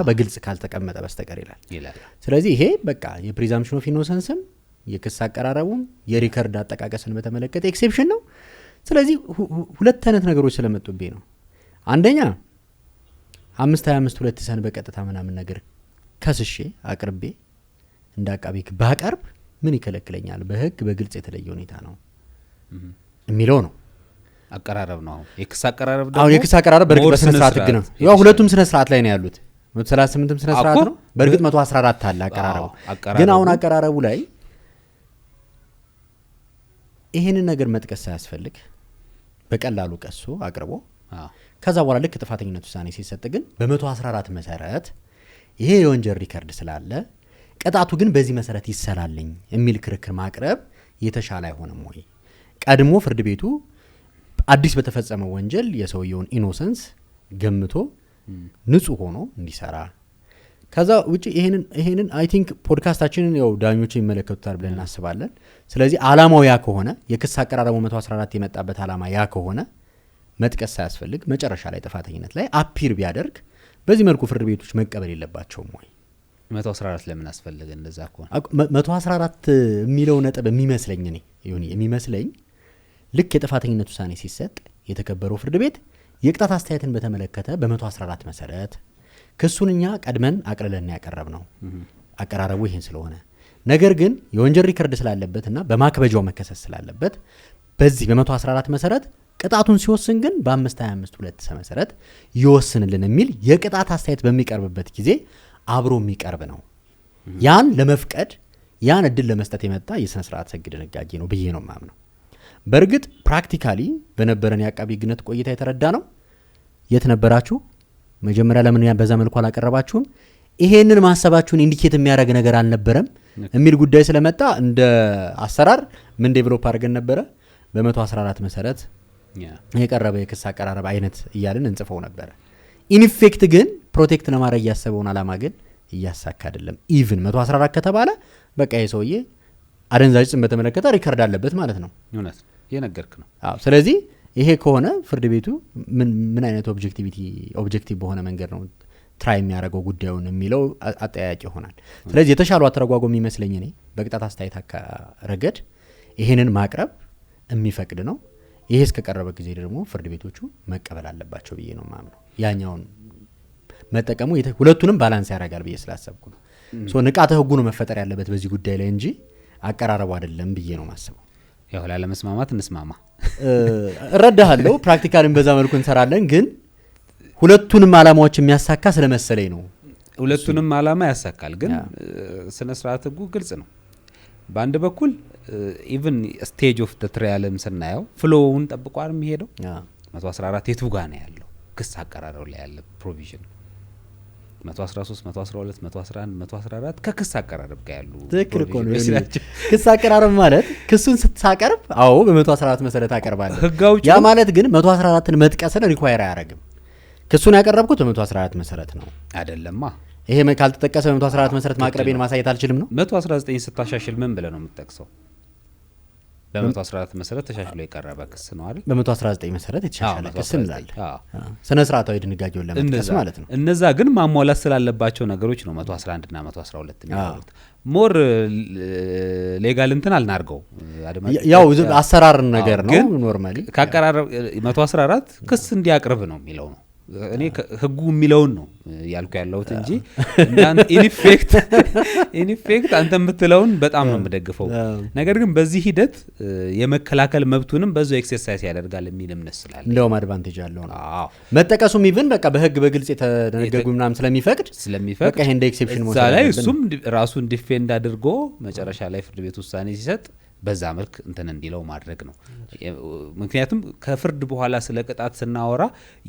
በግልጽ ካልተቀመጠ በስተቀር ይላል። ስለዚህ ይሄ በቃ የፕሪዛምፕሽን ኦፍ ኢኖሰንስም የክስ አቀራረቡም የሪከርድ አጠቃቀስን በተመለከተ ኤክሴፕሽን ነው። ስለዚህ ሁለት አይነት ነገሮች ስለመጡብኝ ነው። አንደኛ 525(2) ሰን በቀጥታ ምናምን ነገር ከስሼ አቅርቤ እንደ አቃቤ ህግ ባቀርብ ምን ይከለክለኛል? በህግ በግልጽ የተለየ ሁኔታ ነው የሚለው ነው አቀራረብ ነው። የክስ አቀራረብ ደግሞ አሁን የክስ አቀራረብ በርግጥ በስነ ስርዓት ህግ ነው። ያው ሁለቱም ስነ ስርዓት ላይ ነው ያሉት። 138ም ስነ ስርዓት ነው። በርግጥ 114 አለ አቀራረቡ። ግን አሁን አቀራረቡ ላይ ይሄንን ነገር መጥቀስ ሳያስፈልግ በቀላሉ ቀሶ አቅርቦ ከዛ በኋላ ልክ ጥፋተኝነት ውሳኔ ሲሰጥ ግን በ114 መሰረት ይሄ የወንጀል ሪከርድ ስላለ ቅጣቱ ግን በዚህ መሰረት ይሰላልኝ የሚል ክርክር ማቅረብ የተሻለ አይሆንም ወይ? ቀድሞ ፍርድ ቤቱ አዲስ በተፈጸመው ወንጀል የሰውየውን ኢኖሰንስ ገምቶ ንጹህ ሆኖ እንዲሰራ ከዛ ውጪ ይሄንን አይ ቲንክ ፖድካስታችንን ያው ዳኞች ይመለከቱታል ብለን እናስባለን። ስለዚህ ዓላማው ያ ከሆነ የክስ አቀራረቡ 114 የመጣበት ዓላማ ያ ከሆነ መጥቀስ ሳያስፈልግ መጨረሻ ላይ ጥፋተኝነት ላይ አፒር ቢያደርግ በዚህ መልኩ ፍርድ ቤቶች መቀበል የለባቸውም ወይ? 114 ለምን አስፈልገ እንደዛ ከሆነ 114 የሚለው ነጥብ የሚመስለኝ እኔ ይሁን የሚመስለኝ ልክ የጥፋተኝነት ውሳኔ ሲሰጥ የተከበረው ፍርድ ቤት የቅጣት አስተያየትን በተመለከተ በ114 መሰረት ክሱንኛ ቀድመን አቅርለን ያቀረብ ነው አቀራረቡ ይሄን ስለሆነ ነገር ግን የወንጀል ሪከርድ ስላለበትና በማክበጃው መከሰስ ስላለበት በዚህ በ114 መሰረት ቅጣቱን ሲወስን ግን በ525 መሰረት ይወስንልን የሚል የቅጣት አስተያየት በሚቀርብበት ጊዜ አብሮ የሚቀርብ ነው ያን ለመፍቀድ ያን እድል ለመስጠት የመጣ የሥነ ስርዓት ሕግ ድንጋጌ ነው ብዬ ነው ማምነው በርግጥ ፕራክቲካሊ በነበረን ያቃቢ ግነት ቆይታ የተረዳ ነው የት ነበራችሁ መጀመሪያ ለምን በዛ መልኩ አላቀረባችሁም ይሄንን ማሰባችሁን ኢንዲኬት የሚያደርግ ነገር አልነበረም የሚል ጉዳይ ስለመጣ እንደ አሰራር ምን ዴቨሎፕ አድርገን ነበረ በ114 መሰረት የቀረበ የክስ አቀራረብ አይነት እያልን እንጽፈው ነበር ኢንፌክት ግን ፕሮቴክት ለማድረግ ያሰበውን አላማ ግን እያሳካ አይደለም ኢቭን 114 ከተባለ በቃ የሰውዬ አደንዛዥ ጽን በተመለከተ ሪከርድ አለበት ማለት ነው እውነት የነገርክ ነው አዎ ስለዚህ ይሄ ከሆነ ፍርድ ቤቱ ምን አይነት ኦብጀክቲቭ በሆነ መንገድ ነው ትራይ የሚያደርገው ጉዳዩን የሚለው አጠያያቂ ይሆናል ስለዚህ የተሻለው አተረጓጎም ይመስለኝ እኔ በቅጣት አስተያየት ረገድ ይሄንን ማቅረብ የሚፈቅድ ነው ይሄ እስከቀረበ ጊዜ ደግሞ ፍርድ ቤቶቹ መቀበል አለባቸው ብዬ ነው ማምነው ያኛውን መጠቀሙ ሁለቱንም ባላንስ ያደርጋል ብዬ ስላሰብኩ ነው ሶ ንቃተ ህጉ ነው መፈጠር ያለበት በዚህ ጉዳይ ላይ እንጂ አቀራረቡ አይደለም ብዬ ነው ማስበው ያው ለመስማማት እንስማማ እረዳሃለሁ ፕራክቲካልን በዛ መልኩ እንሰራለን ግን ሁለቱንም አላማዎች የሚያሳካ ስለመሰለኝ ነው ሁለቱንም አላማ ያሳካል ግን ስነ ስርዓት ህጉ ግልጽ ነው በአንድ በኩል ኢቭን ስቴጅ ኦፍ ዘ ትራያልም ስናየው ፍሎውን ጠብቋል የሚሄደው 114 የቱ ጋር ነው ያለው ክስ አቀራረቡ ላይ ያለ ፕሮቪዥን 113 112 111 114 ከክስ አቀራረብ ጋር ያሉ ትክክል እኮ ነው ክስ አቀራረብ ማለት ክሱን ስትሳቀርብ አዎ በ114 መሰረት አቀርባለሁ ያ ማለት ግን 114ን መጥቀስን ሪኳየር አያረግም ክሱን ያቀረብኩት በ114 መሰረት ነው አይደለማ ይሄ ካልተጠቀሰ በ114 መሰረት ማቅረቤን ማሳየት አልችልም ነው 119 ስታሻሽል ምን ብለ ነው የምትጠቅሰው በ114 መሰረት ተሻሽሎ የቀረበ ክስ ነው አይደል በ119 መሰረት የተሻሻለ ክስ እንላለን ስነ ስርዓታዊ ድንጋጌውን ለመጥቀስ ማለት ነው እነዛ ግን ማሟላት ስላለባቸው ነገሮች ነው 111 እና 112 የሚባሉት ሞር ሌጋል እንትን አልናርገው ያው አሰራር ነገር ነው ኖርማሊ ካቀራረብ 114 ክስ እንዲያቀርብ ነው የሚለው ነው እኔ ህጉ የሚለውን ነው ያልኩ ያለሁት እንጂ ኢንፌክት አንተ የምትለውን በጣም ነው የምደግፈው ነገር ግን በዚህ ሂደት የመከላከል መብቱንም በዛው ኤክሰርሳይዝ ያደርጋል የሚል እምነት ስላለ እንደውም አድቫንቴጅ አለው ነው መጠቀሱም ኢቭን በቃ በህግ በግልጽ የተደነገጉ ምናምን ስለሚፈቅድ በቃ ይሄ እንደ ኤክሴፕሽን ሞታ ላይ እሱም ራሱን ዲፌንድ አድርጎ መጨረሻ ላይ ፍርድ ቤት ውሳኔ ሲሰጥ በዛ መልክ እንትን እንዲለው ማድረግ ነው ምክንያቱም ከፍርድ በኋላ ስለ ቅጣት ስናወራ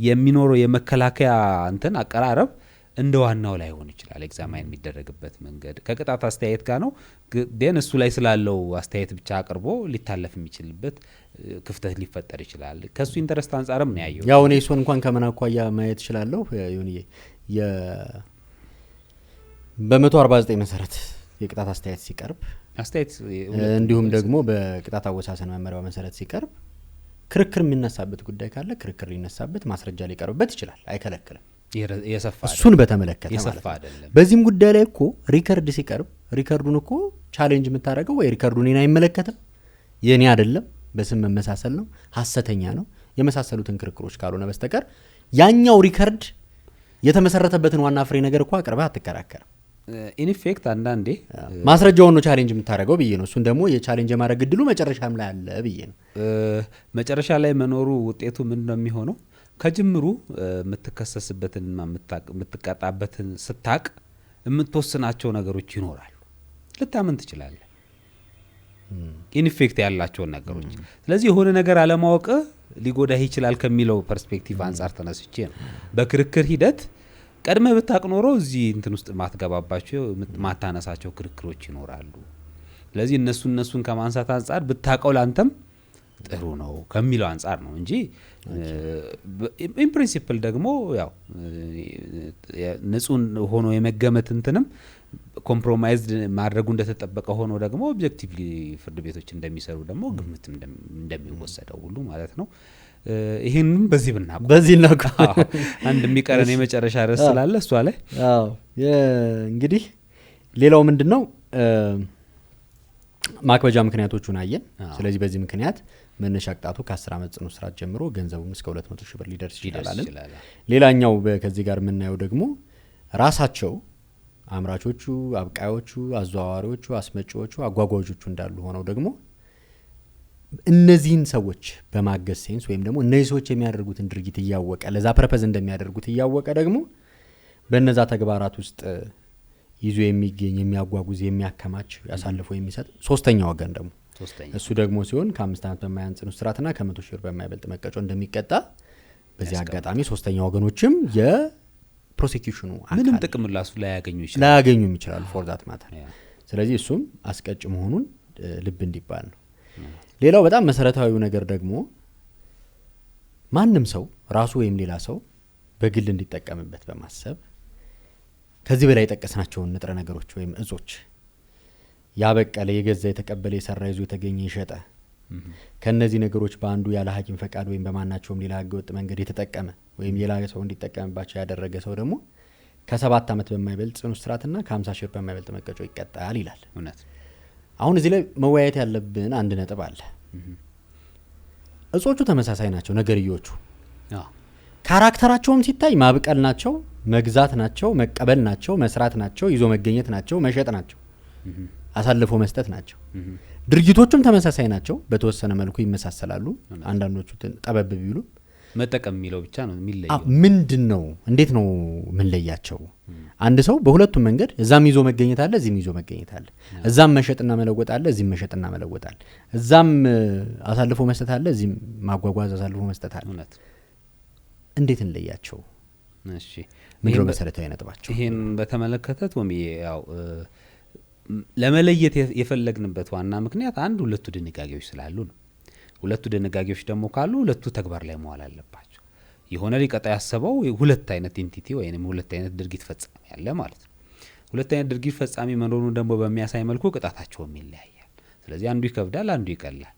የሚኖረው የመከላከያ እንትን አቀራረብ እንደ ዋናው ላይ ሆን ይችላል ኤግዛማይን የሚደረግበት መንገድ ከቅጣት አስተያየት ጋር ነው ግን እሱ ላይ ስላለው አስተያየት ብቻ አቅርቦ ሊታለፍ የሚችልበት ክፍተት ሊፈጠር ይችላል ከሱ ኢንተረስት አንፃርም ነው ያየው ያው እኔ እሱን እንኳን ከመናኳያ ማየት ይችላልው ይሁንዬ በ149 መሰረት የቅጣት አስተያየት ሲቀርብ አስተያየት እንዲሁም ደግሞ በቅጣት አወሳሰን መመሪያው መሰረት ሲቀርብ ክርክር የሚነሳበት ጉዳይ ካለ ክርክር ሊነሳበት ማስረጃ ሊቀርብበት ይችላል አይከለክልም እሱን በተመለከተ ማለት በዚህም ጉዳይ ላይ እኮ ሪከርድ ሲቀርብ ሪከርዱን እኮ ቻሌንጅ የምታደርገው ወይ ሪከርዱን እኔን አይመለከትም የኔ አይደለም በስም መመሳሰል ነው ሐሰተኛ ነው የመሳሰሉትን ክርክሮች ካልሆነ በስተቀር ያኛው ሪከርድ የተመሰረተበትን ዋና ፍሬ ነገር እኮ አቅርበህ አትከራከርም ኢንፌክት አንዳንዴ ማስረጃውን ነው ቻሌንጅ የምታደርገው ብዬ ነው እሱን ደግሞ የቻሌንጅ የማድረግ እድሉ መጨረሻም ላይ አለ ብዬ ነው መጨረሻ ላይ መኖሩ ውጤቱ ምን ነው የሚሆነው ከጅምሩ የምትከሰስበትን የምትቀጣበትን ስታቅ የምትወስናቸው ነገሮች ይኖራሉ ልታምን ትችላለህ ኢንፌክት ያላቸውን ነገሮች ስለዚህ የሆነ ነገር አለማወቅ ሊጎዳህ ይችላል ከሚለው ፐርስፔክቲቭ አንፃር ተነስቼ ነው በክርክር ሂደት ቀድመ ብታቅ ኖሮ እዚህ እንትን ውስጥ ማትገባባቸው ማታነሳቸው ክርክሮች ይኖራሉ ስለዚህ እነሱን ከማንሳት አንፃር ብታቀው ላንተም ጥሩ ነው ከሚለው አንፃር ነው እንጂ ኢን ፕሪንሲፕል ደግሞ ያው ንጹህ ሆኖ የመገመት እንትንም ኮምፕሮማይዝድ ማድረጉ እንደተጠበቀ ሆኖ ደግሞ ኦብጀክቲቭሊ ፍርድ ቤቶች እንደሚሰሩ ደግሞ ግምት እንደሚወሰደው ሁሉ ማለት ነው ይሄንም በዚህ ብናቆም በዚህ እናቆም አንድ የሚቀረን የመጨረሻ ርዕስ ስላለ እሷ ላይ እንግዲህ ሌላው ምንድነው ማክበጃ ምክንያቶቹን አየን። ስለዚህ በዚህ ምክንያት መነሻ ቅጣቱ ከ10 ዓመት ጽኑ እስራት ጀምሮ ገንዘቡም እስከ 200 ሺህ ብር ሊደርስ ይችላል። ሌላኛው ከዚህ ጋር የምናየው ደግሞ ራሳቸው አምራቾቹ፣ አብቃዮቹ፣ አዘዋዋሪዎቹ፣ አስመጪዎቹ፣ አጓጓዦቹ እንዳሉ ሆነው ደግሞ እነዚህን ሰዎች በማገዝ ሴንስ ወይም ደግሞ እነዚህ ሰዎች የሚያደርጉትን ድርጊት እያወቀ ለዛ ፐርፐዝ እንደሚያደርጉት እያወቀ ደግሞ በእነዛ ተግባራት ውስጥ ይዞ የሚገኝ የሚያጓጉዝ የሚያከማች ያሳልፎ የሚሰጥ ሶስተኛ ወገን ደግሞ እሱ ደግሞ ሲሆን ከ5 ዓመት በማያንስ ጽኑ እስራትና ከ100 ሺህ ብር በማይበልጥ መቀጮ እንደሚቀጣ በዚህ አጋጣሚ ሶስተኛ ወገኖችም የፕሮሲኪዩሽኑ ምንም ጥቅም ላያገኙ ይችላሉ ፎር ዛት ማተር። ስለዚህ እሱም አስቀጭ መሆኑን ልብ እንዲባል ነው። ሌላው በጣም መሰረታዊው ነገር ደግሞ ማንም ሰው ራሱ ወይም ሌላ ሰው በግል እንዲጠቀምበት በማሰብ ከዚህ በላይ የጠቀስናቸውን ንጥረ ነገሮች ወይም እጾች ያበቀለ፣ የገዛ፣ የተቀበለ፣ የሰራ፣ ይዞ የተገኘ፣ የሸጠ ከነዚህ ነገሮች በአንዱ ያለ ሐኪም ፈቃድ ወይም በማናቸውም ሌላ ህገወጥ መንገድ የተጠቀመ ወይም ሌላ ሰው እንዲጠቀምባቸው ያደረገ ሰው ደግሞ ከ7 ዓመት በማይበልጥ ጽኑ እስራትና ከ50 ሺህ ብር በማይበልጥ መቀጮ ይቀጣል ይላል። አሁን እዚህ ላይ መወያየት ያለብን አንድ ነጥብ አለ። እጾቹ ተመሳሳይ ናቸው። ነገርዮቹ ካራክተራቸውም ሲታይ ማብቀል ናቸው፣ መግዛት ናቸው፣ መቀበል ናቸው፣ መስራት ናቸው፣ ይዞ መገኘት ናቸው፣ መሸጥ ናቸው፣ አሳልፎ መስጠት ናቸው። ድርጊቶቹም ተመሳሳይ ናቸው፣ በተወሰነ መልኩ ይመሳሰላሉ። አንዳንዶቹ ጠበብ ቢሉ መጠቀም የሚለው ብቻ ነው የሚለየው። ምንድነው እንዴት ነው ምን ለያቸው? አንድ ሰው በሁለቱም መንገድ እዛም ይዞ መገኘት አለ፣ እዚህም ይዞ መገኘት አለ። እዛም መሸጥና መለወጥ አለ፣ እዚህም መሸጥና መለወጥ አለ። እዛም አሳልፎ መስጠት አለ፣ እዚህም ማጓጓዝ አሳልፎ መስጠት አለ። እንዴት እንለያቸው? እሺ ምንድነው መሰረታዊ ነጥባቸው? ይሄን በተመለከተ ቶሚ ያው ለመለየት የፈለግንበት ዋና ምክንያት አንድ ሁለቱ ድንጋጌዎች ስላሉ ነው። ሁለቱ ድንጋጌዎች ደግሞ ካሉ ሁለቱ ተግባር ላይ መዋል አለባቸው። የሆነ ሊቀጣ ያሰበው ሁለት አይነት ኢንቲቲ ወይንም ሁለት አይነት ድርጊት ፈጻሚ ያለ ማለት ነው። ሁለት አይነት ድርጊት ፈጻሚ መኖሩን ደግሞ በሚያሳይ መልኩ ቅጣታቸውም ይለያያል። ስለዚህ አንዱ ይከብዳል፣ አንዱ ይቀላል።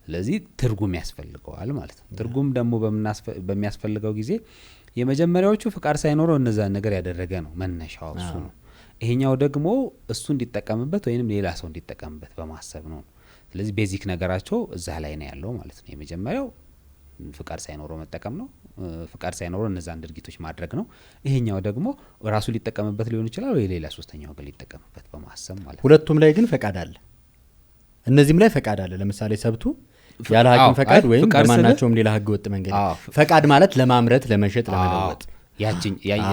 ስለዚህ ትርጉም ያስፈልገዋል ማለት ነው። ትርጉም ደግሞ በሚያስፈልገው ጊዜ የመጀመሪያዎቹ ፍቃድ ሳይኖረው እነዛ ነገር ያደረገ ነው መነሻው እሱ ነው። ይሄኛው ደግሞ እሱ እንዲጠቀምበት ወይንም ሌላ ሰው እንዲጠቀምበት በማሰብ ነው። ስለዚህ ቤዚክ ነገራቸው እዛ ላይ ነው ያለው ማለት ነው። የመጀመሪያው ፍቃድ ሳይኖረው መጠቀም ነው። ፍቃድ ሳይኖረው እነዛን ድርጊቶች ማድረግ ነው። ይሄኛው ደግሞ ራሱ ሊጠቀምበት ሊሆን ይችላል ወይ ሌላ ሶስተኛ ወገን ሊጠቀምበት በማሰብ ማለት ነው። ሁለቱም ላይ ግን ፈቃድ አለ፣ እነዚህም ላይ ፈቃድ አለ። ለምሳሌ ሰብቱ ያለ ሐኪም ፈቃድ ወይም በማናቸውም ሌላ ህገ ወጥ መንገድ ፈቃድ ማለት ለማምረት፣ ለመሸጥ፣ ለመለወጥ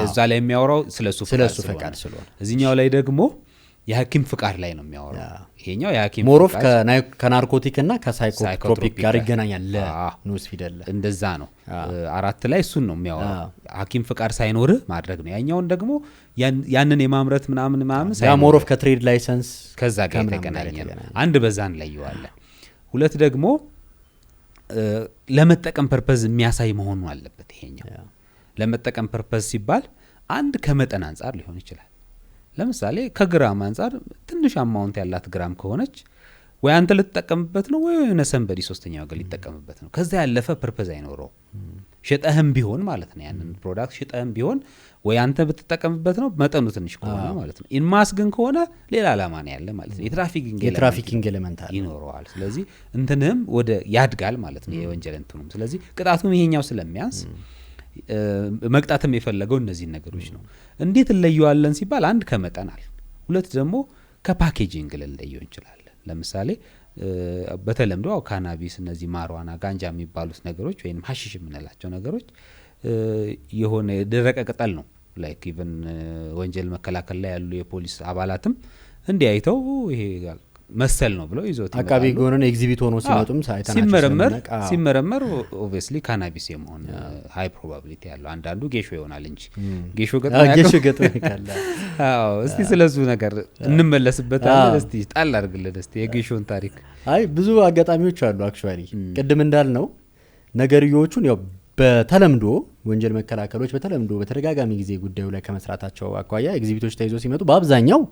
እዛ ላይ የሚያወራው ስለሱ ፈቃድ ስለሆነ እዚህኛው ላይ ደግሞ የሐኪም ፍቃድ ላይ ነው የሚያወራው። ይሄኛው የሐኪም ሞሮፍ ከናርኮቲክና ከሳይኮትሮፒክ ጋር ይገናኛል። ለኑስ ፊደል እንደዛ ነው። 4 ላይ እሱን ነው የሚያወራው። ሐኪም ፍቃድ ሳይኖር ማድረግ ነው። ያኛውን ደግሞ ያንን የማምረት ምናምን ያ ሞሮፍ ከትሬድ ላይሰንስ ከዛ ጋር የተገናኘ ነው። አንድ በዛን ላይ ይዋላል። ሁለት ደግሞ ለመጠቀም ፐርፐዝ የሚያሳይ መሆኑ አለበት። ይሄኛው ለመጠቀም ፐርፐዝ ሲባል አንድ ከመጠን አንጻር ሊሆን ይችላል። ለምሳሌ ከግራም አንጻር ትንሽ አማውንት ያላት ግራም ከሆነች ወይ አንተ ልትጠቀምበት ነው ወይ የሆነ ሰንበዲ ሶስተኛ ወገን ሊጠቀምበት ነው። ከዛ ያለፈ ፐርፐዝ አይኖረው። ሸጠህም ቢሆን ማለት ነው ያንን ፕሮዳክት ሸጠህም ቢሆን ወይ አንተ ብትጠቀምበት ነው መጠኑ ትንሽ ከሆነ ማለት ነው። ኢንማስ ግን ከሆነ ሌላ ዓላማ ነው ያለ ማለት ነው። የትራፊኪንግ ኤሌመንት ይኖረዋል። ስለዚህ እንትንም ወደ ያድጋል ማለት ነው የወንጀል እንትኑም። ስለዚህ ቅጣቱም ይሄኛው ስለሚያንስ መቅጣትም የፈለገው እነዚህ ነገሮች ነው። እንዴት እንለየዋለን ሲባል አንድ ከመጠናል፣ ሁለት ደግሞ ከፓኬጂንግ ልንለየው እንችላለን። ለምሳሌ በተለምዶ ካናቢስ፣ እነዚህ ማርዋና፣ ጋንጃ የሚባሉት ነገሮች ወይም ሀሺሽ የምንላቸው ነገሮች የሆነ የደረቀ ቅጠል ነው። ላይክ ኢቭን ወንጀል መከላከል ላይ ያሉ የፖሊስ አባላትም እንዲያይተው ይሄ መሰል ነው ብለው ይዞት አቃቢ ጎነን ኤግዚቢት ሆኖ ሲመጡም ሲመረመር ኦብቪየስሊ ካናቢስ የመሆን ሃይ ፕሮባቢሊቲ ያለው። አንዳንዱ ጌሾ ይሆናል እንጂ ጌሾ ገጥሞ ይካላ። እስቲ ስለሱ ነገር እንመለስበታለን። እስቲ ጣል አድርግልን እስቲ የጌሾን ታሪክ። አይ ብዙ አጋጣሚዎች አሉ። አክቹአሊ ቅድም እንዳልነው ነገርዮቹን ያው በተለምዶ ወንጀል መከላከሎች በተለምዶ በተደጋጋሚ ጊዜ ጉዳዩ ላይ ከመስራታቸው አኳያ ኤግዚቢቶች ተይዞ ሲመጡ በአብዛኛው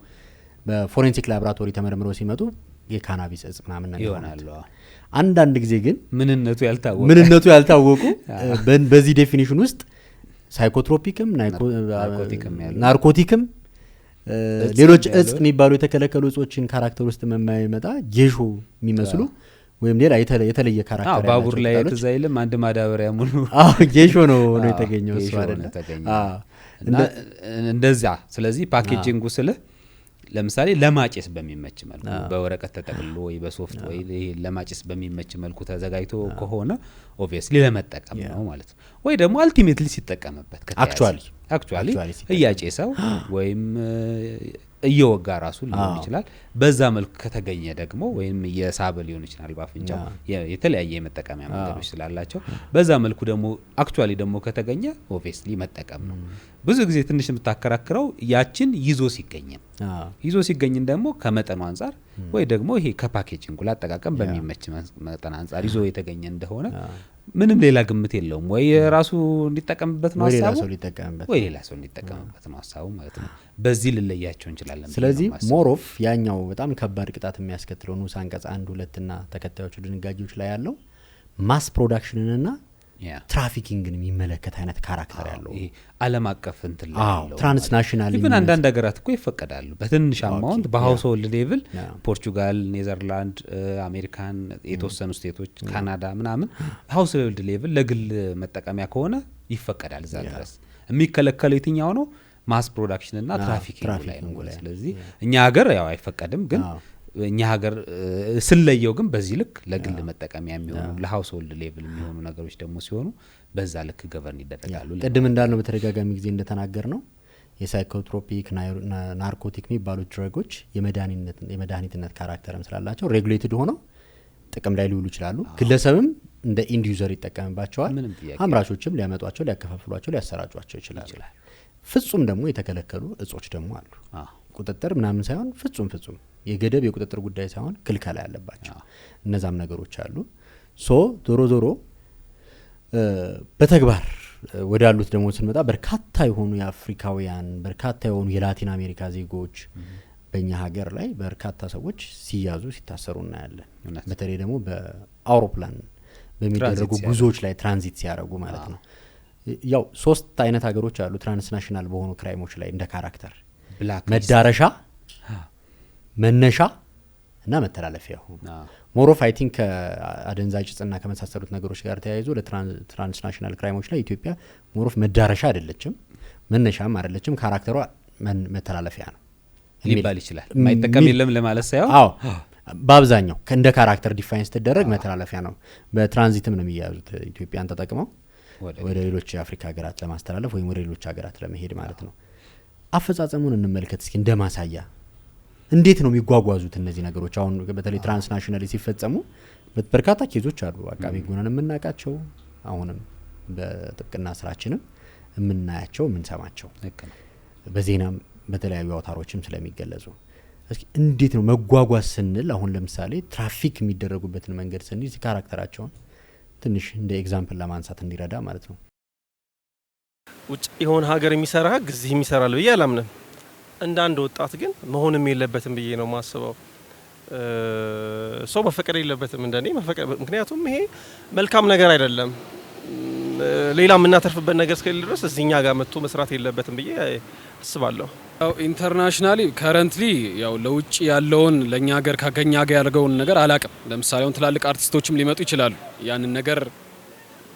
በፎሬንሲክ ላቦራቶሪ ተመርምረው ሲመጡ የካናቢስ እጽ ምናምን ነው ይሆናሉ። አንዳንድ ጊዜ ግን ምንነቱ ያልታወቁ በዚህ ዴፊኒሽን ውስጥ ሳይኮትሮፒክም ናርኮቲክም ሌሎች እጽ የሚባሉ የተከለከሉ እጾችን ካራክተር ውስጥ የማይመጣ ጌሾ የሚመስሉ ወይም ሌላ የተለየ ካራክተር ያላቸው ባቡር ላይ ተዛይለም አንድ ማዳበሪያ ሙሉ ጌሾ ነው የተገኘው እሱ አይደለ እና እንደዛ ስለዚህ ፓኬጂንጉ ስለ ለምሳሌ ለማጨስ በሚመች መልኩ በወረቀት ተጠቅልሎ ወይ በሶፍት ወይ ይሄ ለማጨስ በሚመች መልኩ ተዘጋጅቶ ከሆነ ኦብቪየስሊ ለመጠቀም ነው ማለት ነው ወይ ደግሞ አልቲሜትሊ ሲጠቀምበት አክቹአሊ እያጨሰው ወይም እየወጋ ራሱ ሊሆን ይችላል በዛ መልኩ ከተገኘ ደግሞ ወይም የሳበ ሊሆን ይችላል ባፍንጫው የተለያየ የመጠቀሚያ መንገዶች ስላላቸው በዛ መልኩ ደግሞ አክቹአሊ ደግሞ ከተገኘ ኦብቪየስሊ መጠቀም ነው ብዙ ጊዜ ትንሽ የምታከራክረው ያችን ይዞ ሲገኝ ደግሞ ከመጠኑ አንፃር ወይ ደግሞ ይሄ ከፓኬጂንጉ ላጠቃቀም በሚመች መጠን አንፃር ይዞ የተገኘ እንደሆነ ምንም ሌላ ግምት የለውም ወይ ራሱ እንዲጠቀምበት ነው ሐሳቡ ወይ ሌላ ሰው እንዲጠቀምበት ነው ሐሳቡ ማለት ነው በዚህ ልለያቸው እንችላለን ስለዚህ ሞሮፍ ያኛው በጣም ከባድ ቅጣት የሚያስከትለው ንዑስ አንቀጽ 1 2 እና ተከታዮቹ ድንጋጌዎች ላይ ያለው ማስ ፕሮዳክሽንና ትራፊኪንግን የሚመለከት አይነት ካራክተር ያለው ይሄ ዓለም አቀፍ እንትን ላይ ያለው ትራንስናሽናል ኢቭን አንዳንድ ሀገራት እኮ ይፈቀዳሉ በትንሽ አማውንት በሃውስሆልድ ሌቭል ፖርቹጋል ኔዘርላንድ አሜሪካን የተወሰኑ ስቴቶች ካናዳ ምናምን ሃውስሆልድ ሌቭል ለግል መጠቀሚያ ከሆነ ይፈቀዳል እዛ ድረስ የሚከለከለው የትኛው ነው ማስ ፕሮዳክሽን እና ትራፊኪንግ ላይ ነው ስለዚህ እኛ ሀገር ያው አይፈቀድም ግን እኛ ሀገር ስለየው ግን በዚህ ልክ ለግል መጠቀሚያ የሚሆኑ ለሃውስሆልድ ሌቭል የሚሆኑ ነገሮች ደግሞ ሲሆኑ በዛ ልክ ገቨርን ይደረጋሉ ቀደም እንዳልነው በተደጋጋሚ ጊዜ እንደተናገር ነው የሳይኮትሮፒክ ናርኮቲክ የሚባሉት ድረጎች የመድኃኒትነት ካራክተርም ስላላቸው ሬጉሌትድ ሆነው ጥቅም ላይ ሊውሉ ይችላሉ ግለሰብም እንደ ኢንድ ዩዘር ይጠቀምባቸዋል አምራቾችም ሊያመጧቸው ሊያከፋፍሏቸው ሊያሰራጯቸው ይችላሉ ፍጹም ደግሞ የተከለከሉ እጾች ደግሞ አሉ ቁጥጥር ምናምን ሳይሆን ፍጹም የገደብ የቁጥጥር ጉዳይ ሳይሆን ክልከላ ያለባቸው እነዛም ነገሮች አሉ ዞሮ በተግባር ወዳሉት ደግሞ ስንመጣ በርካታ የሆኑ የአፍሪካውያን በርካታ የሆኑ የላቲን አሜሪካ ዜጎች በእኛ ሀገር ላይ በርካታ ሰዎች ሲያዙ ሲታሰሩ እናያለን በተለይ ደግሞ በአውሮፕላን በሚደረጉ ጉዞዎች ላይ ትራንዚት ሲያደርጉ ማለት ነው ያው 3 አይነት ሀገሮች አሉ ትራንስናሽናል በሆኑ ክራይሞች ላይ እንደ ካራክተር መዳረሻ መነሻ እና መተላለፊያ ሞሮፍ አይ ቲንክ አደንዛዥ እጽና ከመሳሰሉት ነገሮች ጋር ተያይዞ ለትራንስናሽናል ክራይሞች ላይ ኢትዮጵያ ሞሮፍ መዳረሻ አይደለችም መነሻም አይደለችም ካራክተሯ መተላለፊያ ነው ሊባል ይችላል ማይጠቀም የለም ለማለት ሳይሆን በአብዛኛው እንደ ካራክተር ዲፋይን ስትደረግ መተላለፊያ ነው በትራንዚትም ነው የሚያዙት ኢትዮጵያን ተጠቅመው ወደ ሌሎች የአፍሪካ ሀገራት ለማስተላለፍ ወይም ወደ ሌሎች ሀገራት ለመሄድ ማለት ነው አፈጻጸሙን እንመልከት እስኪ እንደማሳያ እንዴት ነው የሚጓጓዙት እነዚህ ነገሮች አሁን በተለይ ትራንስናሽናሊ ሲፈጸሙ በርካታ ኬዞች አሉ አቃቤ ጎናን የምናቃቸው አሁንም በጥብቅና ስራችንም የምናያቸው የምንሰማቸው በዜናም በተለያዩ አውታሮችም ስለሚገለጹ እስኪ እንዴት ነው መጓጓዝ ስንል አሁን ለምሳሌ ትራፊክ የሚደረጉበትን መንገድ ስንል ካራክተራቸውን ትንሽ እንደ ኤግዛምፕል ለማንሳት እንዲረዳ ማለት ነው ውጭ የሆነ ሀገር የሚሰራ ህግ እዚህ የሚሰራል ብዬ አላምንም እንደ አንድ ወጣት ግን መሆንም የለበትም ብዬ ነው ማስበው ሰው መፈቀድ የለበትም እንደኔ ምክንያቱም ይሄ መልካም ነገር አይደለም ሌላ የምናተርፍበት ነገር እስከሌለ ድረስ እዚህኛ ጋር መጥቶ መስራት የለበትም ብዬ አስባለሁ ያው ኢንተርናሽናሊ ከረንትሊ ያው ለውጭ ያለውን ለኛ ሀገር ከኛ ጋር ያደርገውን ነገር አላቅም ለምሳሌ አሁን ትላልቅ አርቲስቶችም ሊመጡ ይችላሉ ያንን ነገር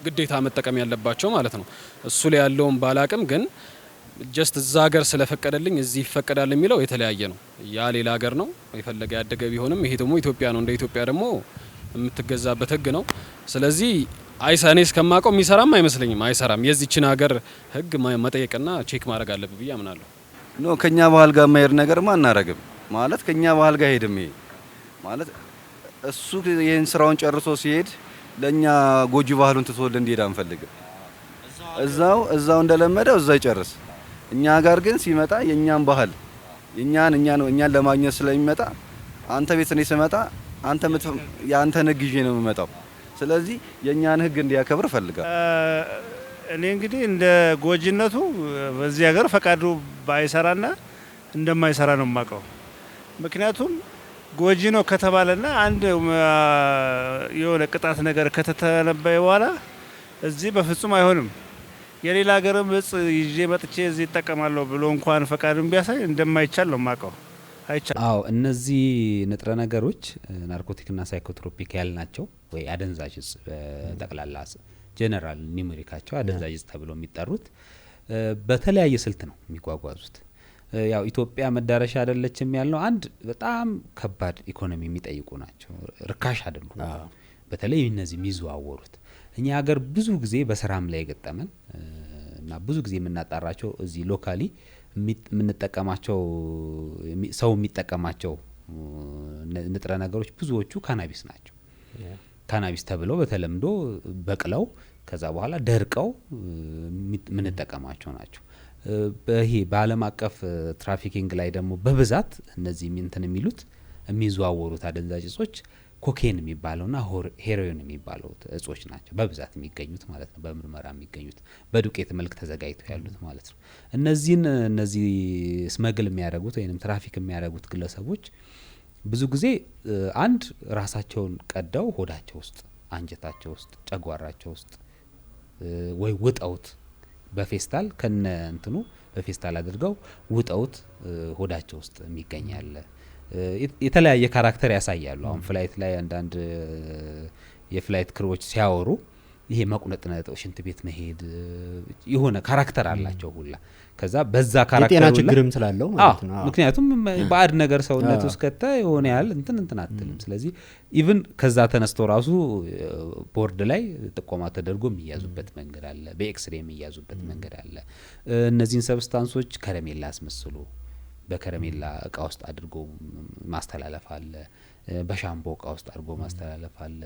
ግዴታ መጠቀም ያለባቸው ማለት ነው እሱ ላይ ያለውን ባላቅም ግን ጀስት እዛ ሀገር ስለፈቀደልኝ እዚህ ይፈቀዳል የሚለው የተለያየ ነው ያ ሌላ ሀገር ነው የፈለገ ያደገ ቢሆንም ይሄ ደግሞ ኢትዮጵያ ነው እንደ ኢትዮጵያ ደግሞ የምትገዛበት ህግ ነው ስለዚህ አይሳኔ እስከማቀው የሚሰራም አይመስለኝም አይሰራም የዚችን ሀገር ህግ መጠየቅና ቼክ ማድረግ አለብኝ ብዬ አምናለሁ ኖ ከኛ ባህል ጋር ማይር ነገር ማናረግም ማለት ከኛ ባህል ጋር ሄድም ይሄ ማለት እሱ ይሄን ስራውን ጨርሶ ሲሄድ ለኛ ጎጂ ባህሉን ትተወል እንዲሄድ አንፈልግም እዛው እንደለመደው እዛው ይጨርስ እኛ ጋር ግን ሲመጣ የኛን ባህል እኛን ለማግኘት ስለሚመጣ አንተ ቤት እኔ ስመጣ ያንተን ህግ ይዤ ነው የምመጣው ስለዚህ የኛን ህግ እንዲያከብር ፈልጋለሁ እኔ እንግዲህ እንደ ጎጂነቱ በዚህ ሀገር ፈቃዱ ባይሰራና እንደማይሰራ ነው የማውቀው ምክንያቱም ጎጂ ነው ከተባለና አንድ የሆነ ቅጣት ነገር ከተተነበየ በኋላ እዚህ በፍጹም አይሆንም የሌላ ሀገርም እጽ ይዤ መጥቼ እዚህ እጠቀማለሁ ብሎ እንኳን ፈቃድም ቢያሳይ እንደማይቻል ነው የማውቀው። አይቻልም። አዎ እነዚህ ንጥረ ነገሮች ናርኮቲክና ሳይኮትሮፒክ ያልናቸው ወይ አደንዛዥ እጽ በጠቅላላ ጄኔራል ኒውሜሪካቸው አደንዛዥ እጽ ተብሎ የሚጠሩት በተለያየ ስልት ነው የሚጓጓዙት። ያው ኢትዮጵያ መዳረሻ አይደለችም ያልነው አንድ በጣም ከባድ ኢኮኖሚ የሚጠይቁ ናቸው። ርካሽ አይደሉም። በተለይ እነዚህ የሚዘዋወሩት እኛ ሀገር ብዙ ጊዜ በስራም ላይ የገጠመን እና ብዙ ጊዜ የምናጣራቸው እዚህ ሎካሊ የምንጠቀማቸው ሰው የሚጠቀማቸው ንጥረ ነገሮች ብዙዎቹ ካናቢስ ናቸው። ካናቢስ ተብለው በተለምዶ በቅለው ከዛ በኋላ ደርቀው የምንጠቀማቸው ናቸው። በይሄ በዓለም አቀፍ ትራፊኪንግ ላይ ደግሞ በብዛት እነዚህ እንትን የሚሉት የሚዘዋወሩት አደንዛዥ እጾች ኮኬን የሚባለውና ሄሮይን የሚባለው እጾች ናቸው በብዛት የሚገኙት ማለት ነው። በምርመራ የሚገኙት በዱቄት መልክ ተዘጋጅተው ያሉት ማለት ነው። እነዚህ ስመግል የሚያደርጉት ወይንም ትራፊክ የሚያደርጉት ግለሰቦች ብዙ ጊዜ አንድ ራሳቸውን ቀደው ሆዳቸው ውስጥ፣ አንጀታቸው ውስጥ፣ ጨጓራቸው ውስጥ ወይ ውጠውት በፌስታል ከነ እንትኑ በፌስታል አድርገው ውጠውት ሆዳቸው ውስጥ የሚገኛል። የተለያየ ካራክተር ያሳያሉ። አሁን ፍላይት ላይ አንዳንድ የፍላይት ክሮች ሲያወሩ ይሄ መቁነጥነጥ፣ ሽንት ቤት መሄድ የሆነ ካራክተር አላቸው ሁላ። ከዛ በዛ ካራክተር የጤና ችግርም ስላለው ማለት ነው። ምክንያቱም ባዕድ ነገር ሰውነት ውስጥ ከተ የሆነ ያህል እንትን አትልም። ስለዚህ ኢቭን ከዛ ተነስተው ራሱ ቦርድ ላይ ጥቆማ ተደርጎ የሚያዙበት መንገድ አለ። በኤክስሬ የሚያዙበት መንገድ አለ። እነዚህን ሰብስታንሶች ከረሜላ አስመስሎ በከረሜላ እቃ ውስጥ አድርጎ ማስተላለፍ አለ። በሻምፖ እቃ ውስጥ አድርጎ ማስተላለፍ አለ።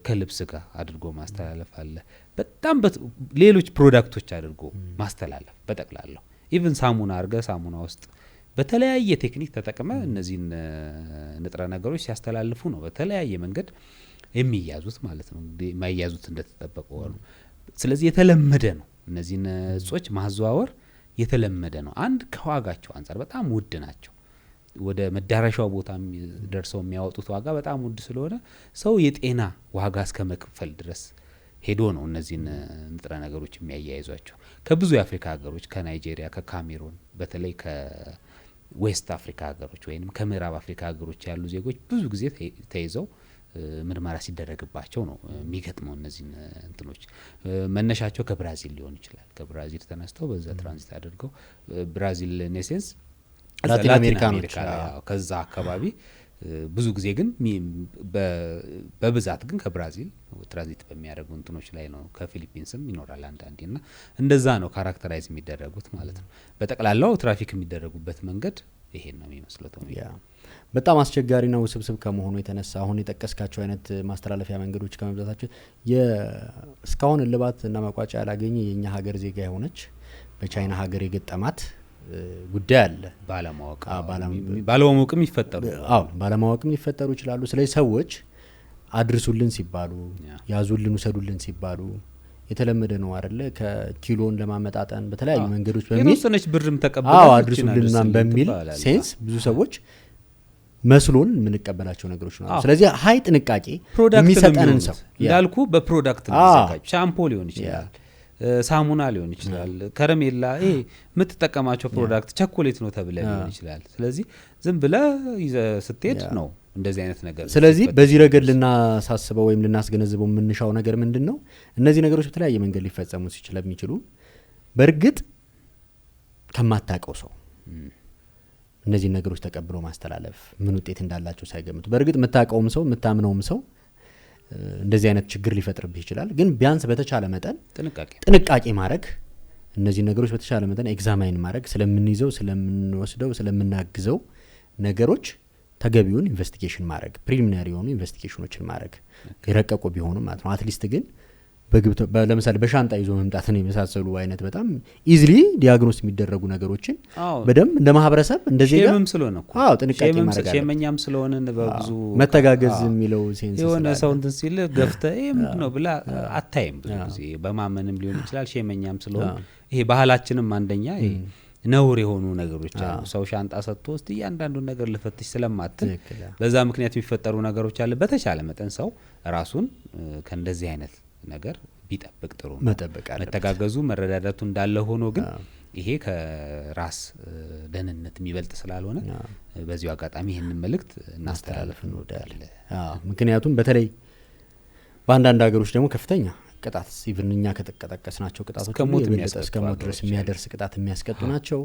ከልብስ ጋር አድርጎ ማስተላለፍ አለ። በጣም ሌሎች ፕሮዳክቶች አድርጎ ማስተላለፍ በጠቅላላው ኢቭን ሳሙና አድርገ ሳሙና ውስጥ በተለያየ ቴክኒክ ተጠቅመ እነዚህን ንጥረ ነገሮች ሲያስተላልፉ ነው በተለያየ መንገድ የሚያዙት ማለት ነው። የማይያዙት እንደተጠበቀው ነው። ስለዚህ የተለመደ ነው። እነዚህን እጾች ማዘዋወር የተለመደ ነው። አንድ ከዋጋቸው አንፃር በጣም ውድ ናቸው። ወደ መዳረሻው ቦታ ደርሰው የሚያወጡት ዋጋ በጣም ውድ ስለሆነ ሰው የጤና ዋጋ እስከ መክፈል ድረስ ሄዶ ነው እነዚህን ንጥረ ነገሮች የሚያያይዟቸው። ከብዙ የአፍሪካ ሀገሮች ከናይጄሪያ፣ ከካሜሩን በተለይ ከዌስት አፍሪካ ሀገሮች ወይም ከምዕራብ አፍሪካ ሀገሮች ያሉ ዜጎች ብዙ ጊዜ ተይዘው ምርመራ ሲደረግባቸው ነው የሚገጥመው። እነዚህን እንትኖች መነሻቸው ከብራዚል ሊሆን ይችላል። ከብራዚል ተነስተው በዛ ትራንዚት አድርገው ብራዚል ኔሴንስ ላቲን አሜሪካ ከዛ አካባቢ ብዙ ጊዜ ግን በብዛት ግን ከብራዚል ትራንዚት በሚያደርጉ እንትኖች ላይ ነው። ከፊሊፒንስም ይኖራል አንዳንዴና እንደዛ ነው ካራክተራይዝ የሚደረጉት ማለት ነው። በጠቅላላው ትራፊክ የሚደረጉበት መንገድ ይሄን ነው የሚመስለው። በጣም አስቸጋሪ ነው ውስብስብ ከመሆኑ የተነሳ አሁን የጠቀስካቸው አይነት ማስተላለፊያ መንገዶች ከመብዛታቸው እስካሁን እልባት እና መቋጫ ያላገኘ የኛ ሀገር ዜጋ የሆነች በቻይና ሀገር የገጠማት ጉዳይ አለ። ባለማወቅም ይፈጠሩ ባለማወቅም ሊፈጠሩ ይችላሉ። ስለዚህ ሰዎች አድርሱልን ሲባሉ ያዙልን ውሰዱልን ሲባሉ የተለመደ ነው አይደለ? ከኪሎን ለማመጣጠን በተለያዩ መንገዶች በሚል የተወሰነች ብርም ተቀበለው አድርሱልን በሚል ሴንስ ብዙ ሰዎች መስሎን የምንቀበላቸው ነገሮች ነው። ስለዚህ ሀይ ጥንቃቄ የሚሰጠንን ሰው እንዳልኩ በፕሮዳክት ነው የሚዘጋጅ። ሻምፖ ሊሆን ይችላል፣ ሳሙና ሊሆን ይችላል፣ ከረሜላ ይሄ የምትጠቀማቸው ፕሮዳክት ቸኮሌት ነው ተብለ ሊሆን ይችላል። ስለዚህ ዝም ብለ ስትሄድ ነው እንደዚህ አይነት ነገር። ስለዚህ በዚህ ረገድ ልናሳስበው ወይም ልናስገነዝበው የምንሻው ነገር ምንድነው? እነዚህ ነገሮች በተለያየ መንገድ ሊፈጸሙ ስለሚችሉ በእርግጥ ከማታውቀው ሰው እነዚህ ነገሮች ተቀብሎ ማስተላለፍ ምን ውጤት እንዳላቸው ሳይገምቱ፣ በእርግጥ የምታውቀውም ሰው የምታምነውም ሰው እንደዚህ አይነት ችግር ሊፈጥርብህ ይችላል። ግን ቢያንስ በተቻለ መጠን ጥንቃቄ ማድረግ፣ እነዚህ ነገሮች በተቻለ መጠን ኤግዛማይን ማድረግ፣ ስለምንይዘው ስለምንወስደው ስለምናግዘው ነገሮች ተገቢውን ኢንቨስቲጌሽን ማድረግ፣ ፕሪሊሚናሪ የሆኑ ኢንቨስቲጌሽኖችን ማድረግ የረቀቁ ቢሆኑ ማለት ነው። አትሊስት ግን ለምሳሌ በሻንጣ ይዞ መምጣትን የመሳሰሉ አይነት በጣም ኢዚሊ ዲያግኖስ የሚደረጉ ነገሮችን በደም እንደ ማህበረሰብ እንደዚህ ጋር ሸምም ስለሆነ እኮ ጥንቃቄ ማድረግ አለ። ሸመኛም ስለሆነ በብዙ መተጋገዝ የሚለው ሴንስ የሆነ ሰው እንትን ሲል ገፍተህ ምንድነው ብላ አታይም። ብዙ ጊዜ በማመንም ሊሆን ይችላል። ሸመኛም ስለሆነ ይሄ ባህላችንም አንደኛ ይሄ ነውር የሆኑ ነገሮች አሉ። ሰው ሻንጣ ሰጥቶ እስቲ እያንዳንዱ ነገር ልፈትሽ ስለማትል በዛ ምክንያት የሚፈጠሩ ነገሮች አለ። በተቻለ መጠን ሰው ራሱን ከእንደዚህ አይነት ነገር ቢጠብቅ ጥሩ ነው። መጠበቅ አለበት። መተጋገዙ መረዳዳቱ እንዳለ ሆኖ ግን ይሄ ከራስ ደህንነት የሚበልጥ ስላልሆነ በዚሁ አጋጣሚ ይህንን መልእክት እናስተላልፍ እንወዳለን። ምክንያቱም በተለይ በአንዳንድ ሀገሮች ደግሞ ከፍተኛ ቅጣት ኢቭን እኛ ከተቀጠቀስናቸው ቅጣቶች እስከ ሞት ድረስ የሚያደርስ ቅጣት የሚያስቀጡ ናቸው።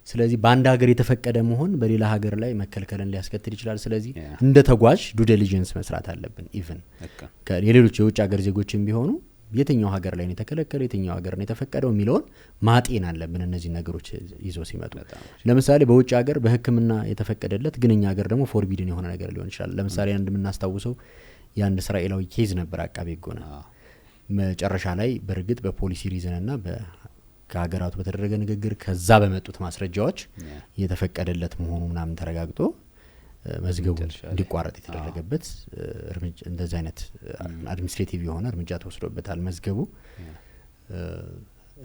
ስለዚህ በአንድ ሀገር የተፈቀደ መሆን በሌላ ሀገር ላይ መከልከልን ሊያስከትል ይችላል። ስለዚህ እንደ ተጓዥ ዱ ዲሊጀንስ መስራት አለብን። ኢቭን የሌሎች የውጭ ሀገር ዜጎችም ቢሆኑ የትኛው ሀገር ላይ ነው የተከለከለ የትኛው ሀገር ነው የተፈቀደው የሚለውን ማጤን አለብን። እነዚህ ነገሮች ይዘው ሲመጡ ለምሳሌ በውጭ ሀገር በሕክምና የተፈቀደለት ግን እኛ ሀገር ደግሞ ፎርቢድን የሆነ ነገር ሊሆን ይችላል። ለምሳሌ አንድ የምናስታውሰው የአንድ እስራኤላዊ ኬዝ ነበር። አቃቤ ሕግ ሆነ መጨረሻ ላይ በእርግጥ በፖሊሲ ሪዝንና ከሀገራቱ በተደረገ ንግግር ከዛ በመጡት ማስረጃዎች የተፈቀደለት መሆኑ ምናምን ተረጋግጦ መዝገቡ እንዲቋረጥ የተደረገበት እንደዚህ አይነት አድሚኒስትሬቲቭ የሆነ እርምጃ ተወስዶበታል። መዝገቡ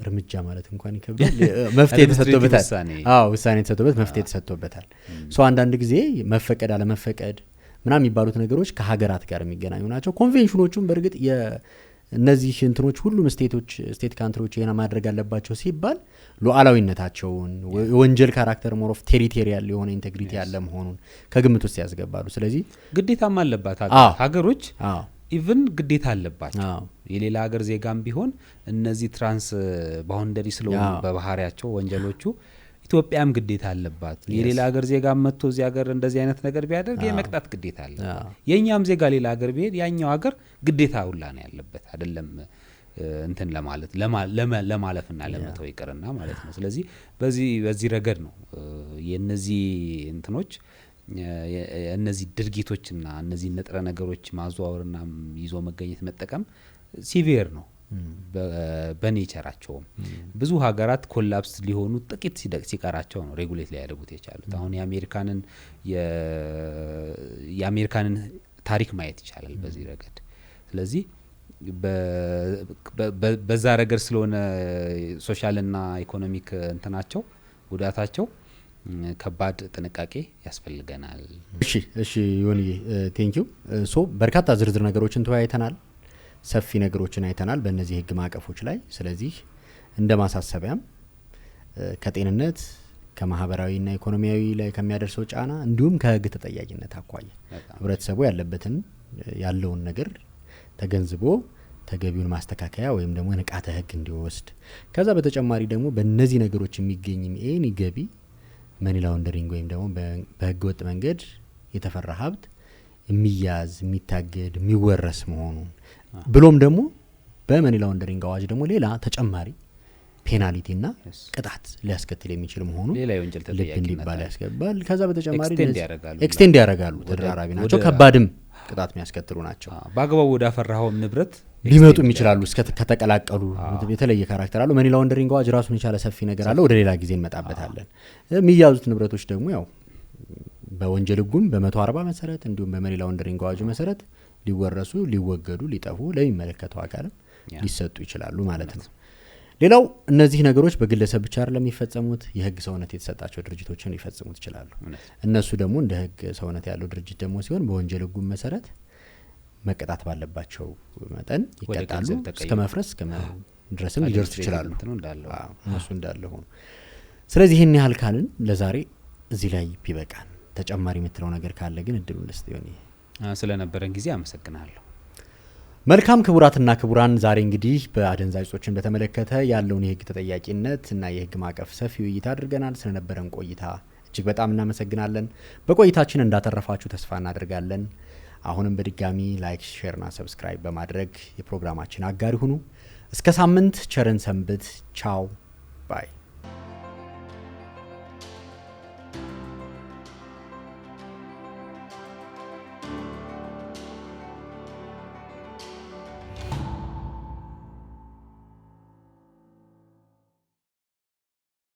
እርምጃ ማለት እንኳን ይከብዳል። መፍትሄ ተሰጥቶበታል። ውሳኔ ተሰጥቶበት መፍትሄ ተሰጥቶበታል። አንዳንድ ጊዜ መፈቀድ አለመፈቀድ ምናምን የሚባሉት ነገሮች ከሀገራት ጋር የሚገናኙ ናቸው። ኮንቬንሽኖቹም በእርግጥ እነዚህ እንትኖች ሁሉም ስቴት ካንትሪዎች ይሄን ማድረግ አለባቸው ሲባል ሉዓላዊነታቸውን ወንጀል ካራክተር ሞር ኦፍ ቴሪቶሪያል የሆነ ኢንቴግሪቲ ያለ መሆኑን ከግምት ውስጥ ያስገባሉ። ስለዚህ ግዴታም አለባት ሀገሮች ኢቭን ግዴታ አለባቸው። የሌላ ሀገር ዜጋም ቢሆን እነዚህ ትራንስ ባውንደሪ ስለሆኑ በባህሪያቸው ወንጀሎቹ ኢትዮጵያም ግዴታ አለባት። የሌላ ሀገር ዜጋ መጥቶ እዚህ ሀገር እንደዚህ አይነት ነገር ቢያደርግ የመቅጣት ግዴታ አለ። የኛም ዜጋ ሌላ ሀገር ቢሄድ ያኛው ሀገር ግዴታ ሁላ ነው ያለበት አይደለም እንትን ለማለት ለማለፍና ለመተው ይቀርና ማለት ነው። ስለዚህ በዚህ ረገድ ነው የነዚህ እንትኖች እነዚህ ድርጊቶችና እነዚህ ንጥረ ነገሮች ማዘዋወርና ይዞ መገኘት መጠቀም ሲቪር ነው በኔቸራቸውም። ብዙ ሀገራት ኮላፕስ ሊሆኑ ጥቂት ሲቀራቸው ነው ሬጉሌት ሊያደርጉት የቻሉት። አሁን የአሜሪካንን ታሪክ ማየት ይቻላል በዚህ ረገድ። ስለዚህ በዛ ረገድ ስለሆነ ሶሻልና ኢኮኖሚክ እንትናቸው ጉዳታቸው ከባድ ጥንቃቄ ያስፈልገናል። እሺ ዮኒዬ ቴንኪው። በርካታ ዝርዝር ነገሮችን ተወያይተናል። ሰፊ ነገሮችን አይተናል በእነዚህ ህግ ማዕቀፎች ላይ። ስለዚህ እንደ ማሳሰቢያም ከጤንነት ከማህበራዊና ኢኮኖሚያዊ ላይ ከሚያደርሰው ጫና እንዲሁም ከህግ ተጠያቂነት አኳያ ህብረተሰቡ ያለውን ነገር ተገንዝቦ ተገቢውን ማስተካከያ ወይም ደግሞ ንቃተ ህግ እንዲወስድ፣ ከዛ በተጨማሪ ደግሞ በእነዚህ ነገሮች የሚገኝም ኤኒ ገቢ መኒ ላውንደሪንግ ወይም ደግሞ በህገ ወጥ መንገድ የተፈራ ሀብት የሚያዝ የሚታገድ የሚወረስ መሆኑን ብሎም ደግሞ በመኒ ላውንደሪንግ አዋጅ ደግሞ ሌላ ተጨማሪ ፔናልቲና ቅጣት ሊያስከትል የሚችል መሆኑ ሌላ የወንጀል ልብ እንዲባል ያስገባል። ከዛ በተጨማሪ ኤክስቴንድ ያደርጋሉ። ተደራራቢ ናቸው፣ ከባድም ቅጣት የሚያስከትሉ ናቸው። በአግባቡ ወደ አፈራኸው ንብረት ሊመጡ ይችላሉ ከተቀላቀሉ የተለየ ካራክተር አለው። መኒ ላውንደሪንግ አዋጅ ራሱን የቻለ ሰፊ ነገር አለው። ወደ ሌላ ጊዜ እንመጣበታለን። የሚያዙት ንብረቶች ደግሞ ያው በወንጀል ህጉም በ140 መሰረት እንዲሁም በመኒ ላውንደሪንግ አዋጁ መሰረት ሊወረሱ ሊወገዱ ሊጠፉ ለሚመለከተው አካልም ሊሰጡ ይችላሉ ማለት ነው። ሌላው እነዚህ ነገሮች በግለሰብ ብቻ አይደለም የሚፈጸሙት፣ የህግ ሰውነት የተሰጣቸው ድርጅቶችን ሊፈጽሙት ይችላሉ። እነሱ ደግሞ እንደ ህግ ሰውነት ያለው ድርጅት ደግሞ ሲሆን በወንጀል ህጉ መሰረት መቀጣት ባለባቸው መጠን ይቀጣሉ። እስከ መፍረስ ድረስም ሊደርሱ ይችላሉ። እነሱ እንዳለ ሆኖ ስለዚህ ይህን ያህል ካልን ለዛሬ እዚህ ላይ ቢበቃን። ተጨማሪ የምትለው ነገር ካለ ግን እድሉ ልስጥ ይሆን? ስለነበረን ጊዜ አመሰግናለሁ። መልካም ክቡራትና ክቡራን፣ ዛሬ እንግዲህ በአደንዛዥ እጾችን በተመለከተ ያለውን የህግ ተጠያቂነት እና የህግ ማዕቀፍ ሰፊ ውይይት አድርገናል። ስለነበረን ቆይታ እጅግ በጣም እናመሰግናለን። በቆይታችን እንዳተረፋችሁ ተስፋ እናደርጋለን። አሁንም በድጋሚ ላይክ፣ ሼርና ሰብስክራይብ በማድረግ የፕሮግራማችን አጋሪ ሁኑ። እስከ ሳምንት ቸርን ሰንብት። ቻው ባይ